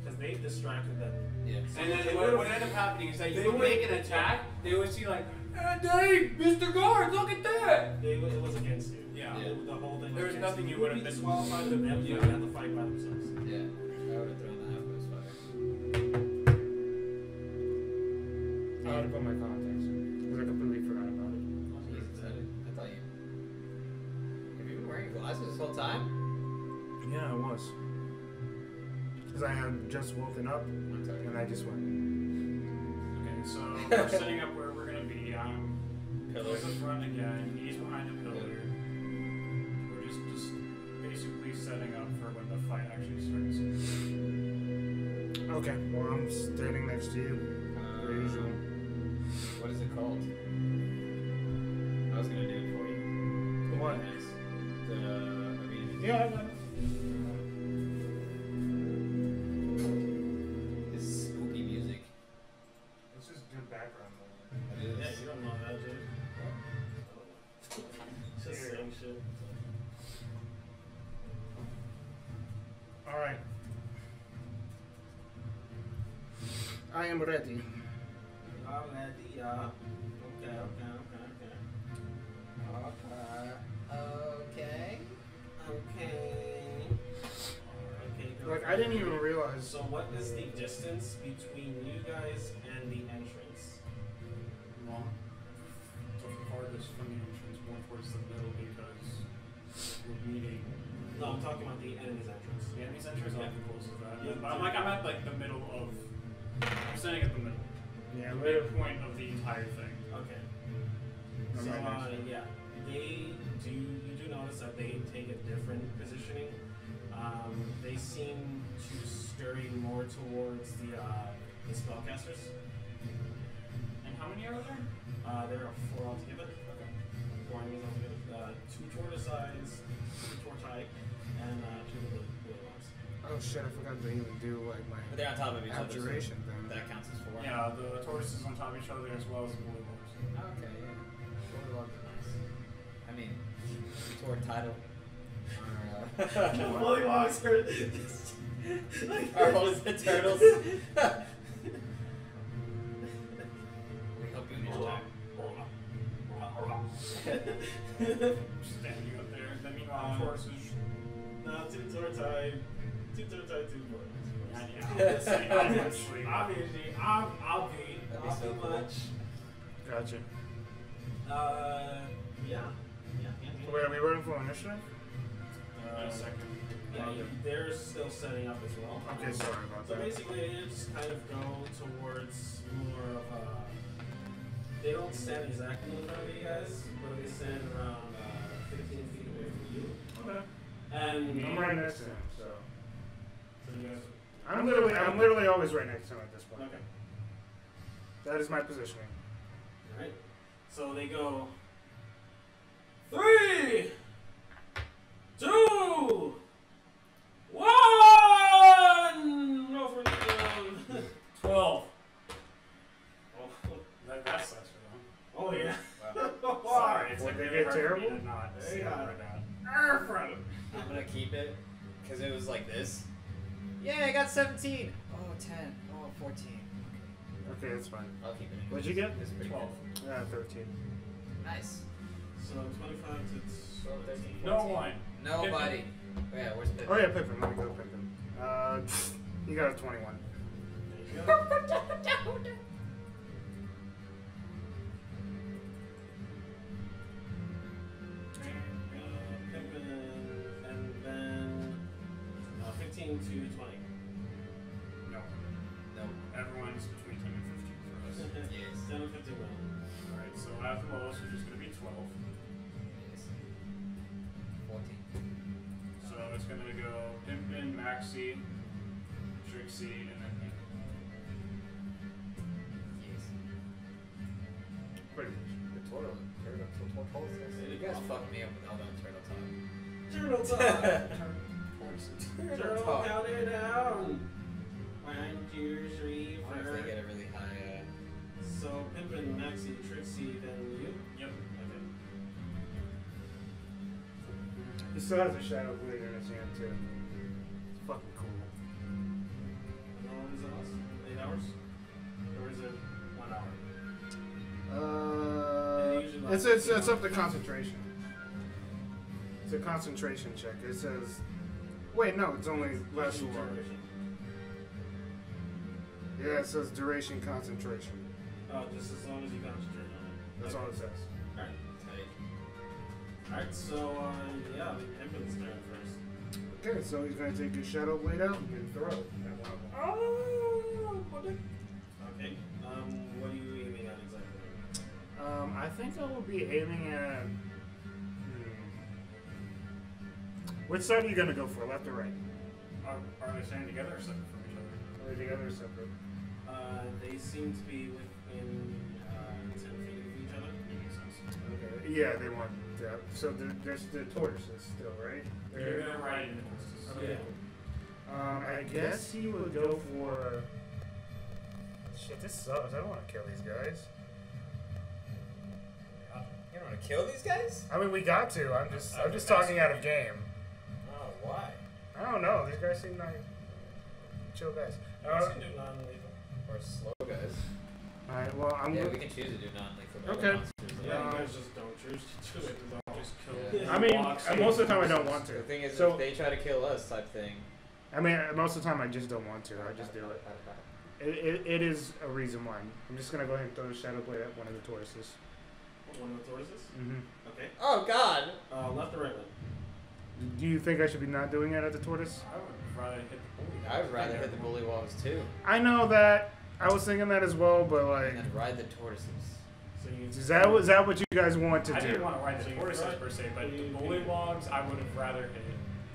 because they distracted them. Yeah. And then They what would've- ended up happening is that they you would would- make an attack, they would see like, hey, Mr. Guard, look at that! It was against you. Yeah. The whole thing. There was against nothing you would would've be been- disqualified. Them. They would have to fight by themselves. Yeah. I would have thrown the half post fighter. I had to put my contacts in because I completely forgot about it. Jesus, I thought you. Have you been wearing glasses this whole time? Yeah, I was. Because I had just woken up I'm sorry. and I just went. Okay, so we're setting up where we're gonna be. I'm Pillar. towards the front again, he's behind a pillar. We're just basically setting up for when the fight actually starts. Okay, well, I'm standing next to you, per usual. What is it called? I was gonna do it for you. What? The arena. Yeah, I know. This spooky music. It's just good background noise. It is. Yeah, you don't know that, dude. Just saying shit. Alright. I am ready. Already, okay. Like, I didn't even realize. So what is the distance between you guys and the entrance? Long. So farthest from the entrance, more towards the middle because we're meeting. No, I'm talking about the enemy's entrance. The enemy's entrance, Yeah. I'm the closest to that. Yeah. But I'm at like the middle of. I'm standing at the middle. Yeah, The later. midpoint of the entire thing. Okay. I'm So right next to it. yeah, you do notice that they take a different positioning. They seem to sturdy more towards the spellcasters. And how many are there? There are 4 altogether. Okay. 4 enemies altogether. 2 tortoise, 2 tortai, and 2 little ones. Oh shit, I forgot to even do like my But they're on top of each other. so abjuration thing. That counts as 4. Yeah, the tortoises on top of each other as well as the bully boars. Okay, yeah. Warlocks are nice. I mean, Tor title. Bullywugs are Our host, the turtles. We help you in your time. Standing up there. Then meanwhile, tortoises. No, 2 tortai, 2 tortai, 2 Yeah, obviously. Obviously, I'll be That'd be not so too cool. much. Gotcha. Yeah. Wait, are we running for initiative? A second. Yeah, they're still setting up as well. Okay, sorry about So that. basically, they just kind of go towards more of a. They don't stand exactly in front of you guys, but they stand around 15 feet away from you. Okay. And I'm right next to him, so. So you guys. I'm literally always right next to him at this point. Okay. That is my positioning. Alright. So they go 3, 2, 1! Roll for the 12. Oh, That sucks for them. oh yeah. Sorry, it's Would like they really get hard for terrible? me to not They see it got right now. I'm gonna keep it because it was like this. Yeah, I got 17. Oh, 10. Oh, 14. Okay. Okay, that's fine. I'll keep it. What'd you get? It's pretty 12. 13. Nice. So 25 to 13. No one. Nobody. Oh, yeah, where's Pippin? Oh yeah, Pippin. Let me go Pippin. You got a 21. There you go. And then 15 to 20. No. No. Everyone's between 10 and 15 for us. Yes. 10 and 15 round. Alright, so at the lowest, which is going to be 12. Yes. 14. So it's going to go Pimpin, Maxie, Trixie, and then me. Yes. Pretty much. The turtle. You guys fucked me up with all that turtle talk. Turtle talk! Turtle talk. count it down! 1, 2, 3, What if 4. they get a really high, So Pimpin, Maxie, Trixie, then you? Yep. Okay. He still has a shadow blade in his hand too. It's fucking cool. How long does it last? 8 hours? Or is it 1 hour? It's up to concentration. It's a concentration check. It says, wait, no, it's only less Duration, war. duration. Yeah, it says duration concentration. Oh, just as long as you concentrate on it. That's all it says. Alright. tight. Alright, so, yeah, Pimpin's turn first. Okay, so he's gonna take his shadow blade out and throw it at one of them. Oh, okay. What are you aiming at exactly? I think I will be aiming at. Which side are you gonna go for, left or right? Are they staying together or separate from each other? Are they together or separate? They seem to be within 10 feet of each other. That makes sense. Okay. Yeah, they want that. So there's the tortoises still, right? You're gonna ride in the horses. Yeah. I guess he would go for. Shit, this sucks. I don't want to kill these guys. You don't want to kill these guys? I mean, we got to. I'm just talking out of game. Oh, why? I don't know. These guys seem like chill guys. You can do non-lethal. Or slow guys. Alright, well, I'm Yeah, gonna. we can choose to do non-lethal. Okay. Monsters, Yeah, you guys just don't choose to do it. Don't just kill Yeah. I mean, most of the time I don't want to. The thing is, So- if they try to kill us, type thing. I mean, most of the time I just don't want to. I just do it. It is a reason why. I'm just gonna go ahead and throw a shadow blade at one of the tortoises. One of the tortoises? Mm-hmm. Okay. Oh God! Left or right one? Do you think I should be not doing it at the tortoise? I would rather hit the bully. I would rather hit the bullywugs too, I know that. I was thinking that as well, but like, and then ride the tortoises. So you. is that what you guys want to I didn't do? want to ride So the you tortoises throw it? per se, but the You- bullywogs I would have rather hit.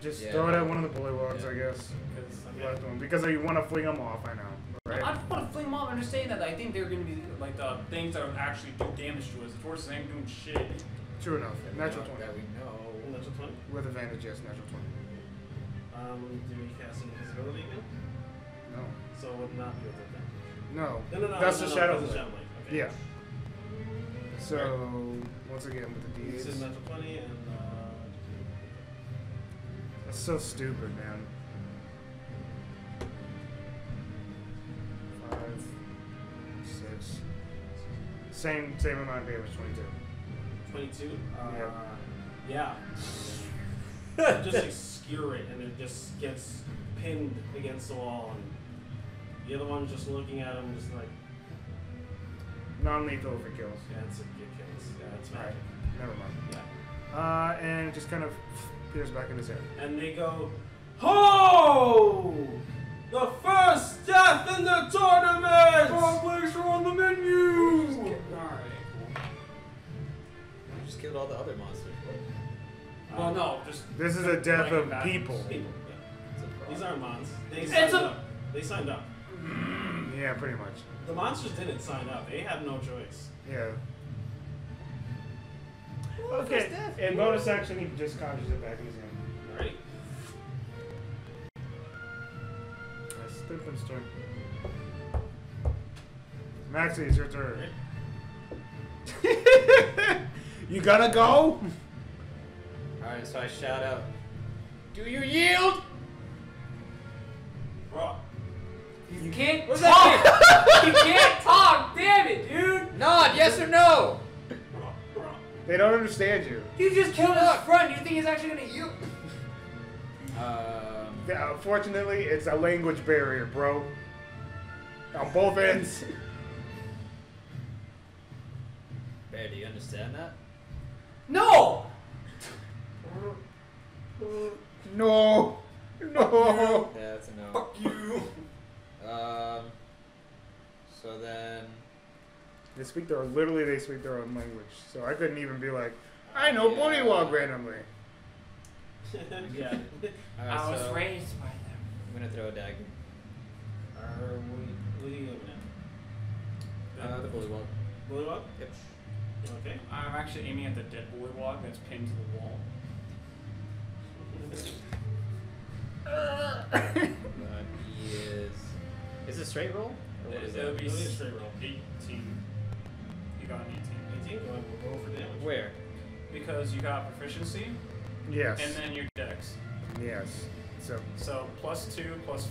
Just Yeah. throw it at one of the bullywogs, Yeah. I guess. Because Left one, because you want to fling them off. I know, right? I don't want to fling them off. I'm just saying that I think they're going to be like the things that would actually do damage to us. The tortoises ain't doing shit. True enough. Natural That 20 we know. Natural 20? with advantage. Yes, natural 20. Do we cast invisibility again? No, So it would not be with advantage. no. No. That's no, the no, shadow that's the blade. shadow blade. Okay. Yeah. So once again with the This is D8s, natural 20 and that's so stupid, man. 5, 6. Same amount of damage. 22. 22. Yeah. Yeah. Just like skewer it, and it just gets pinned against the wall, and the other one's just looking at him, just like, Non-lethal for kills. yeah, it's a good kills. Yeah, it's Alright, magic. never mind. Yeah. And it just kind of peers back in his head. And they go, ho! The first death in the tournament! Conflicts are on the menu! Alright, We just killed all the other monsters. cool. Well, no, just. This is a death of bad people. People, yeah. It's a problem. These aren't mons. They It's signed a- up. They signed up. Yeah, pretty much. The monsters didn't sign up. They had no choice. Yeah. Okay. In bonus action, he just conjures it back in his hand. Alright. That's Pimpin's turn. Maxie, it's your turn. You gotta go? Alright, so I shout out, "Do you yield?" Bro. You can't What's talk! You can't talk! They don't understand you. You just killed his friend. You think he's actually gonna you? Yeah, unfortunately, it's a language barrier, bro. On both ends. Bear, do you understand that? No. No. No. Yeah, that's a no. Fuck you. So then. They speak their own language. So I couldn't even be like, I know Bullywog randomly. Yeah. Alright, I was so raised by them. I'm gonna throw a dagger. What are you looking at? The bullywog. Bullywog? Yep. Okay. I'm actually aiming at the dead bullywog that's pinned to the wall. He is. Is it straight roll? Or what is It'll that? be It'll be a straight roll. 18. You got an 18. 18? Go ahead, we'll roll for damage. Where? Because you got proficiency, Yes. and then your dex. Yes. So, So +2, +4.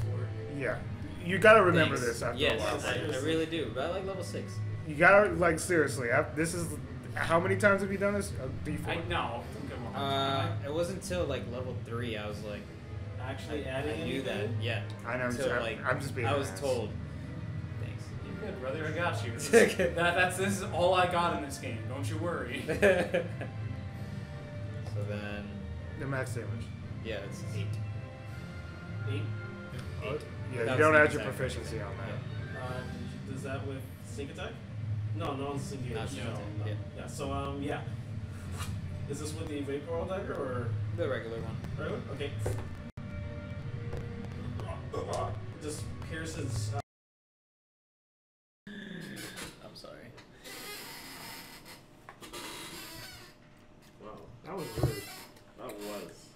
yeah. You gotta remember Thanks. this after Yes, a while. I really do. But I like level 6. You gotta, like, seriously. This is. How many times have you done this? Before? I know. Don't get me It wasn't until like level 3 I was like, Actually adding I knew that. anything? Yeah. I know. Until, like, I'm just being. I was an ass. told. Thanks. You're good, brother. I got you. This Okay. is all I got in this game. Don't you worry. So then, The max damage. yeah, it's 8. 8? Yeah, you Without don't sneak add your attack. proficiency on that. Does that with sneak attack? No, no sneak attack. Not sneak No, attack, no. yeah. Yeah, so, yeah. Is this with the vapor roll dagger or? the regular one. Regular? Okay. Just pierces. I'm sorry. Wow, that was rude. That was.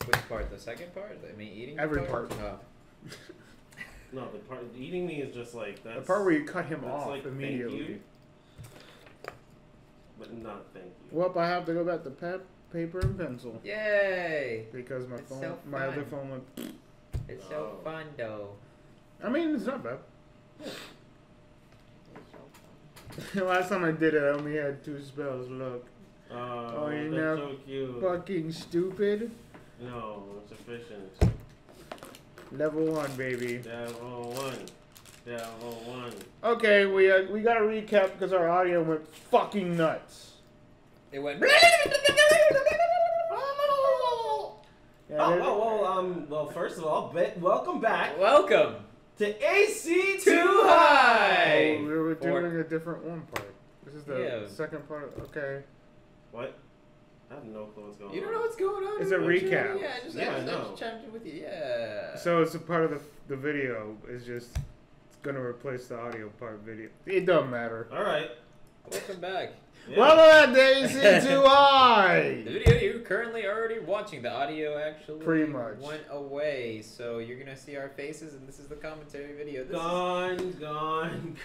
Which part? The second part? I mean, eating the Every part. Oh. No, the part eating me is just like that's. The part where you cut him that's off like, thank immediately. you, but not thank you. Well, I have to go back to paper and pencil Yay! because my It's phone, so my other fun. phone went. It's so fun though. I mean, it's not bad. Last time I did it, I only had 2 spells. Look, Oh, you're that's not so cute. fucking stupid. No, it's efficient. Level 1, baby. Level 1. Level 1. Okay, we gotta recap because our audio went fucking nuts. It went. Yeah, Well, first of all, welcome back Welcome to AC Too High. we were Four. doing a different one part. This is the Yeah. second part. Okay. What? I have no clue what's going on. You don't know what's going on. It's a What you- recap. Yeah, I just know. chimed in with you. Yeah. So it's a part of the video. It's just it's gonna replace the audio part video. It doesn't matter. All right. Welcome back. Yeah. Welcome to AC2 The High. video you're currently already watching, the audio actually Pretty much. went away, so you're gonna see our faces, and this is the commentary video. This Gone,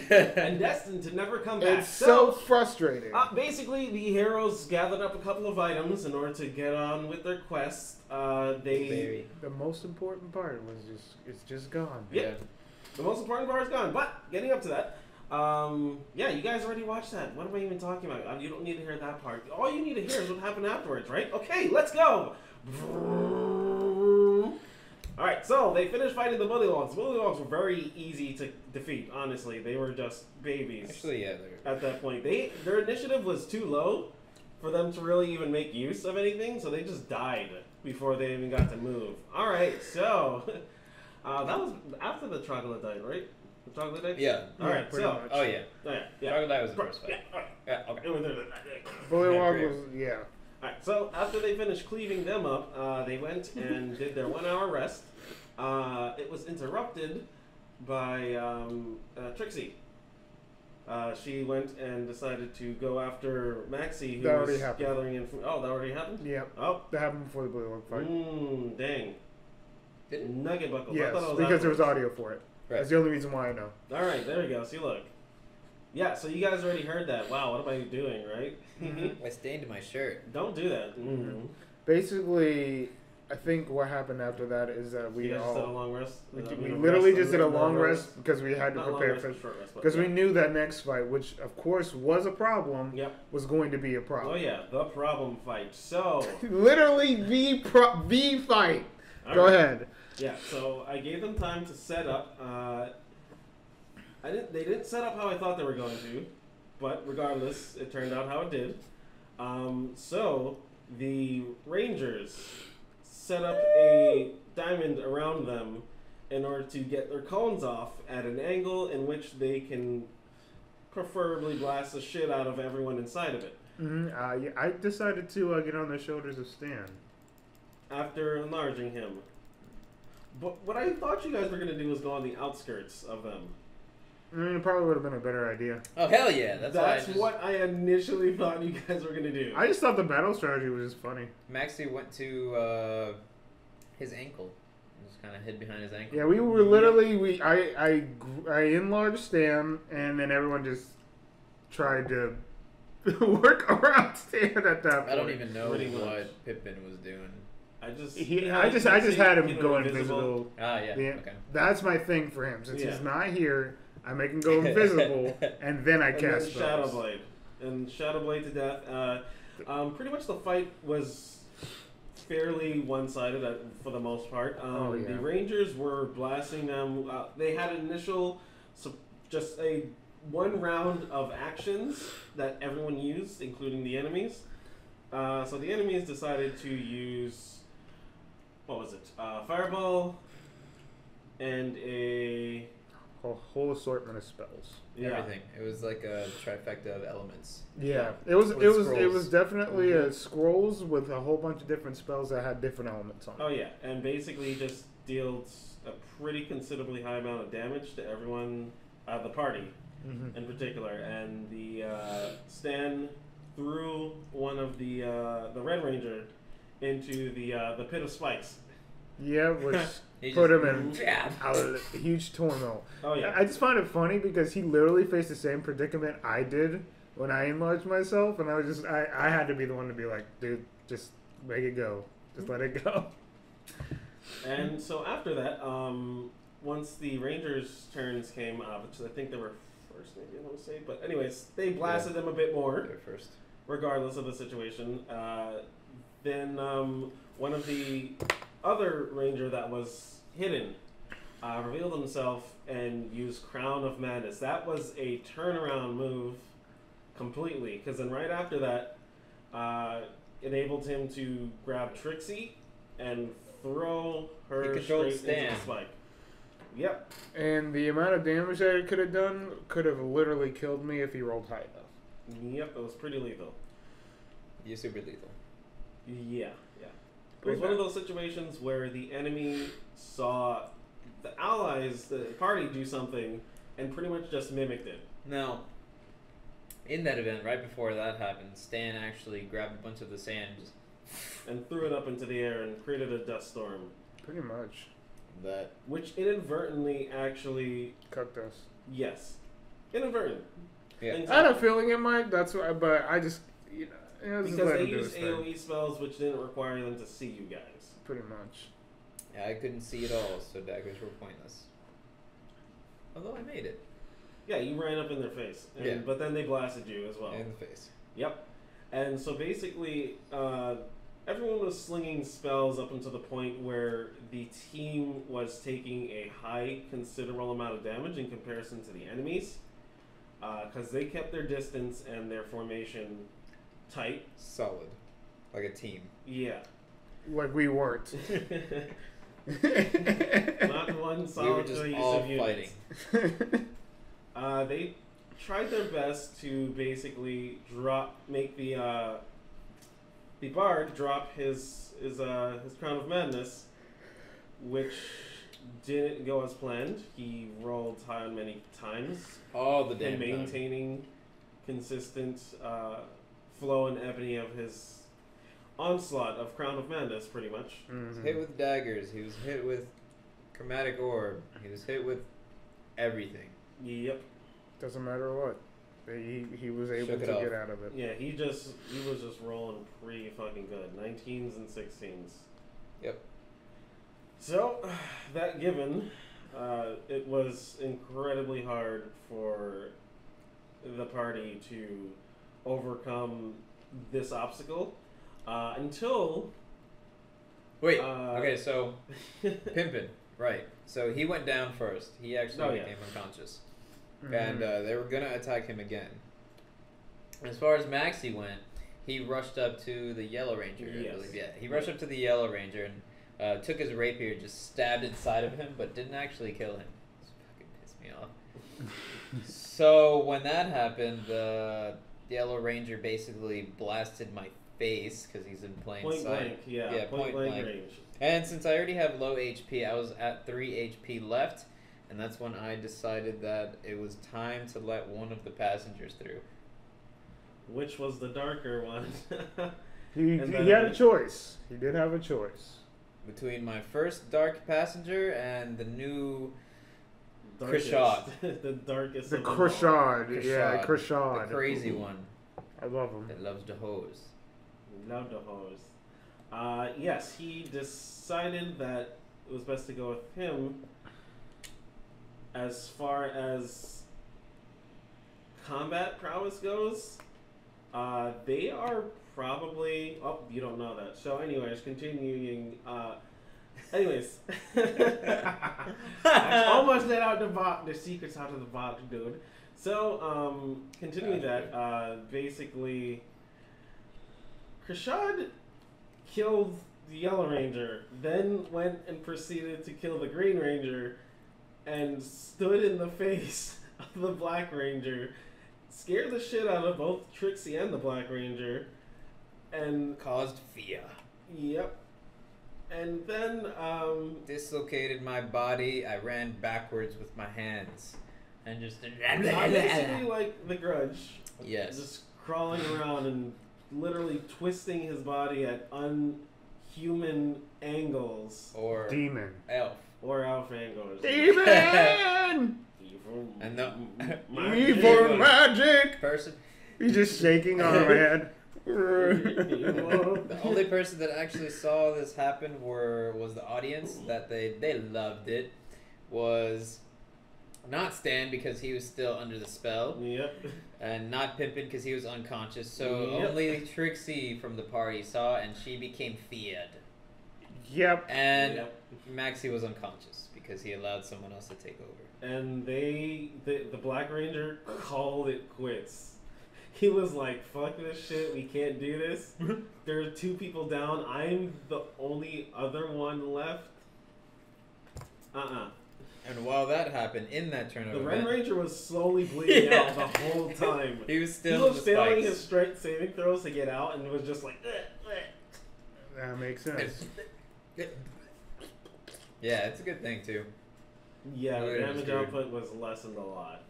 and destined to never come back. It's so frustrating. Basically, the heroes gathered up a couple of items in order to get on with their quest. Very. The most important part was it's just gone. Yeah. The most important part is gone. But getting up to that, yeah, you guys already watched that. What am I even talking about? You don't need to hear that part. All you need to hear is what happened afterwards, right? Okay, let's go. All right, so they finished fighting the Bullywogs. The Bullywogs were very easy to defeat. Honestly, they were just babies. Actually, yeah. At that point, their initiative was too low for them to really even make use of anything, so they just died before they even got to move. All right, so that was after the troglodyte, right? The troglodyte. Yeah. All right, pretty so much. Oh yeah. yeah. Troglodyte was the first fight. Yeah, all right. Yeah. Okay. Bullywog Yeah, was yeah. Alright, so after they finished cleaving them up, they went and did their 1 hour rest. It was interrupted by Trixie. She went and decided to go after Maxie, who That already was happened. gathering information. Oh, that already happened? Yep. Oh. That happened before the Bullywog fight. Dang. Did it? Nugget buckles. I Yes, thought it was because there was afterwards. audio for it. Right. That's the only reason why I know. Alright, there we go. See, look. Yeah, so you guys already heard that. Wow, what am I doing, right? I stained my shirt. Don't do that. Mm-hmm. Basically, I think what happened after that is that You guys just did a long rest. we I mean, a literally rest just did a and then long rest because we had to Not long prepare rest, for but short rest, but because we yeah. knew that next fight, which of course was a problem, Yep. was going to be a Oh problem. yeah, the problem fight. So. Literally the fight. All Go right. ahead. Yeah. So I gave them time to set up. They didn't set up how I thought they were going to, but regardless, it turned out how it did. So the Rangers set up a diamond around them in order to get their cones off at an angle in which they can preferably blast the shit out of everyone inside of it. Yeah, I decided to get on the shoulders of Stan. After enlarging him. But what I thought you guys were going to do was go on the outskirts of them. I mean, it probably would have been a better idea. Oh hell yeah! That's what I initially thought you guys were going to do. I just thought the battle strategy was just funny. Maxie went to his ankle. Just kind of hid behind his ankle. Yeah, we were literally I enlarged Stan, and then everyone just tried to work around Stan at that point. I don't even know Pretty much. what Pippin was doing. I just I just had him go invisible. Ah yeah. Yeah, Okay. that's my thing for him. Since Yeah. he's not here, I make him go invisible, and then I And cast then Shadow spells. Blade. And Shadow Blade to death. Pretty much the fight was fairly one-sided for the most part. Yeah. The Rangers were blasting them. They had an initial, just a one round of actions that everyone used, including the enemies. So the enemies decided to use, what was it? Fireball and a Whole assortment of spells. Everything. It was like a trifecta of elements. Yeah, it was Scrolls. definitely a scrolls with a whole bunch of different spells that had different elements on it. Oh yeah, and basically just dealt a pretty considerably high amount of damage to everyone, the party in particular. And the Stan threw one of the Red Ranger into the pit of spikes. Yeah, which He put just- him in Yeah. a huge turmoil. Oh yeah, I just find it funny because he literally faced the same predicament I did when I enlarged myself, and I was just I had to be the one to be like, dude, just make it go, just let it go. and so after that, once the Rangers' turns came up, which I think they were first, maybe I want to say, but anyways, they blasted them a bit more. They're first. Regardless of the situation. Then one of the other ranger that was hidden revealed himself and used Crown of Madness. That was a turnaround move completely, because then right after that, enabled him to grab Trixie and throw her He controlled straight into Stan. the spike. Yep. And the amount of damage that it could have done could have literally killed me if he rolled high enough. Yep, it was pretty lethal. You're super lethal. Yeah. It was one of those situations where the enemy saw the allies, the party, do something and pretty much just mimicked it. Now, in that event, right before that happened, Stan actually grabbed a bunch of the sand. And threw it up into the air and created a dust storm. Pretty much. That Which inadvertently actually, Cooked us. yes. Inadvertent. yeah. Things I had a happen. feeling it might, that's why, but I just, just Because let they him do used his thing. AoE spells which didn't require them to see you guys. Pretty much. Yeah, I couldn't see it all, so daggers were pointless. Although I made it. Yeah, you ran up in their face. And, Yeah. But then they blasted you as well. In the face. Yep. And so basically, everyone was slinging spells up until the point where the team was taking a high, considerable amount of damage in comparison to the enemies. Because they kept their distance and their formation tight. Solid. Like a team. Yeah. Like we weren't. Not one We were solid just use all of units. fighting. They tried their best to basically make the bard drop his Crown of Madness, which didn't go as planned. He rolled high on many times, All the damn and time. maintaining consistent flow and ebony of his onslaught of Crown of Madness, pretty much. He was hit with daggers. He was hit with chromatic orb. He was hit with everything. Yep. Doesn't matter what. He was able Shook it to off. get out of it. Yeah, he was just rolling pretty fucking good. 19s and 16s. Yep. So, that given, it was incredibly hard for the party to overcome this obstacle until. Wait. Okay, so Pimpin, right? So he went down first. He actually became unconscious, and they were gonna attack him again. As far as Maxie went, he rushed up to the Yellow Ranger. I believe. Yeah, he rushed up to the Yellow Ranger and took his rapier, just stabbed inside of him, but didn't actually kill him. This fucking pissed me off. So when that happened, the Yellow Ranger basically blasted my face because he's in plain Point sight. blank, point blank range. And since I already have low HP, I was at 3 HP left, and that's when I decided that it was time to let one of the passengers through. Which was the darker one? He had a choice. He did have a choice. Between my first dark passenger and the new Darkest. Krishad. The darkest. The of them all. Krishad. Yeah, Krishad. Krishad. The crazy one I love him. that loves to hose. Love the hose. Yes, he decided that it was best to go with him. As far as combat prowess goes, they are probably. Oh, you don't know that. So, anyways, continuing. Anyways, I almost let out the secrets out of the box, dude. So, continuing that, basically, Krishad killed the Yellow Ranger, then went and proceeded to kill the Green Ranger, and stood in the face of the Black Ranger, scared the shit out of both Trixie and the Black Ranger, and Caused fear. Yep. And then, Dislocated my body. I ran backwards with my hands. And just... basically like the Grudge. Yes. Just crawling around and literally twisting his body at unhuman angles. Or Demon. elf. Or elf angles. Demon! Evil. And the Evil magic! person... He's just shaking on my head. The only person that actually saw this happen was the audience. That they loved it. Was not Stan because he was still under the spell. Yep. And not Pimpin because he was unconscious. So only Trixie from the party saw, and she became feared. Yep. And Maxie was unconscious because he allowed someone else to take over. And the Black Ranger called it quits. He was like, fuck this shit, we can't do this. There are 2 people down, I'm the only other one left. And while that happened, in that turn of The event, Red Ranger was slowly bleeding out the whole time. he was He still was in the failing spikes. his strength saving throws to get out and was just like, That makes sense. Yeah, it's a good thing too. Yeah, the It was damage good. output was lessened a lot.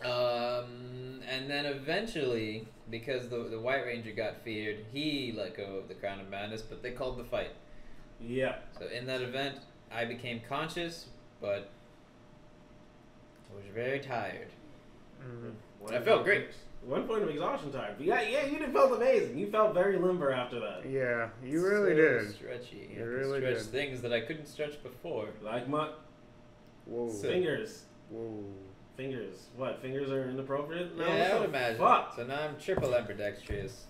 And then eventually, because the White Ranger got feared, he let go of the Crown of Madness, but they called the fight. Yeah. So in that event, I became conscious, but I was very tired. I felt great. 1 point of exhaustion time. But yeah, you felt amazing. You felt very limber after that. Yeah, you really So did. Stretchy. You I could really stretch did. things that I couldn't stretch before. Like my Whoa. fingers. Whoa. Fingers. What? Fingers are inappropriate? No, Yeah, I what would the imagine. Fuck? So now I'm triple ambidextrous.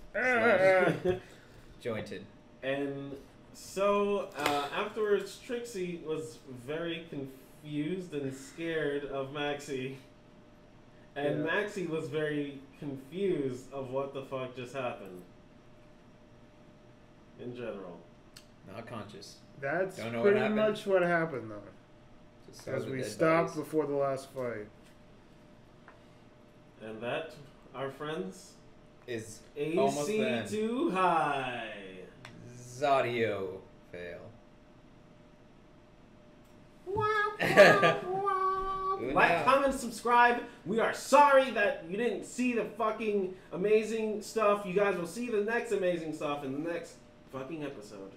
Jointed. And so afterwards, Trixie was very confused and scared of Maxie. And Yeah. Maxie was very confused of what the fuck just happened. In general. Not conscious. That's Don't know what pretty happened. much what happened, though. Just saw Because the we dead stopped bodies. before the last fight. And that, our friends, Is almost AC then. too high. Zadio fail. Like, comment, subscribe. We are sorry that you didn't see the fucking amazing stuff. You guys will see the next amazing stuff in the next fucking episode.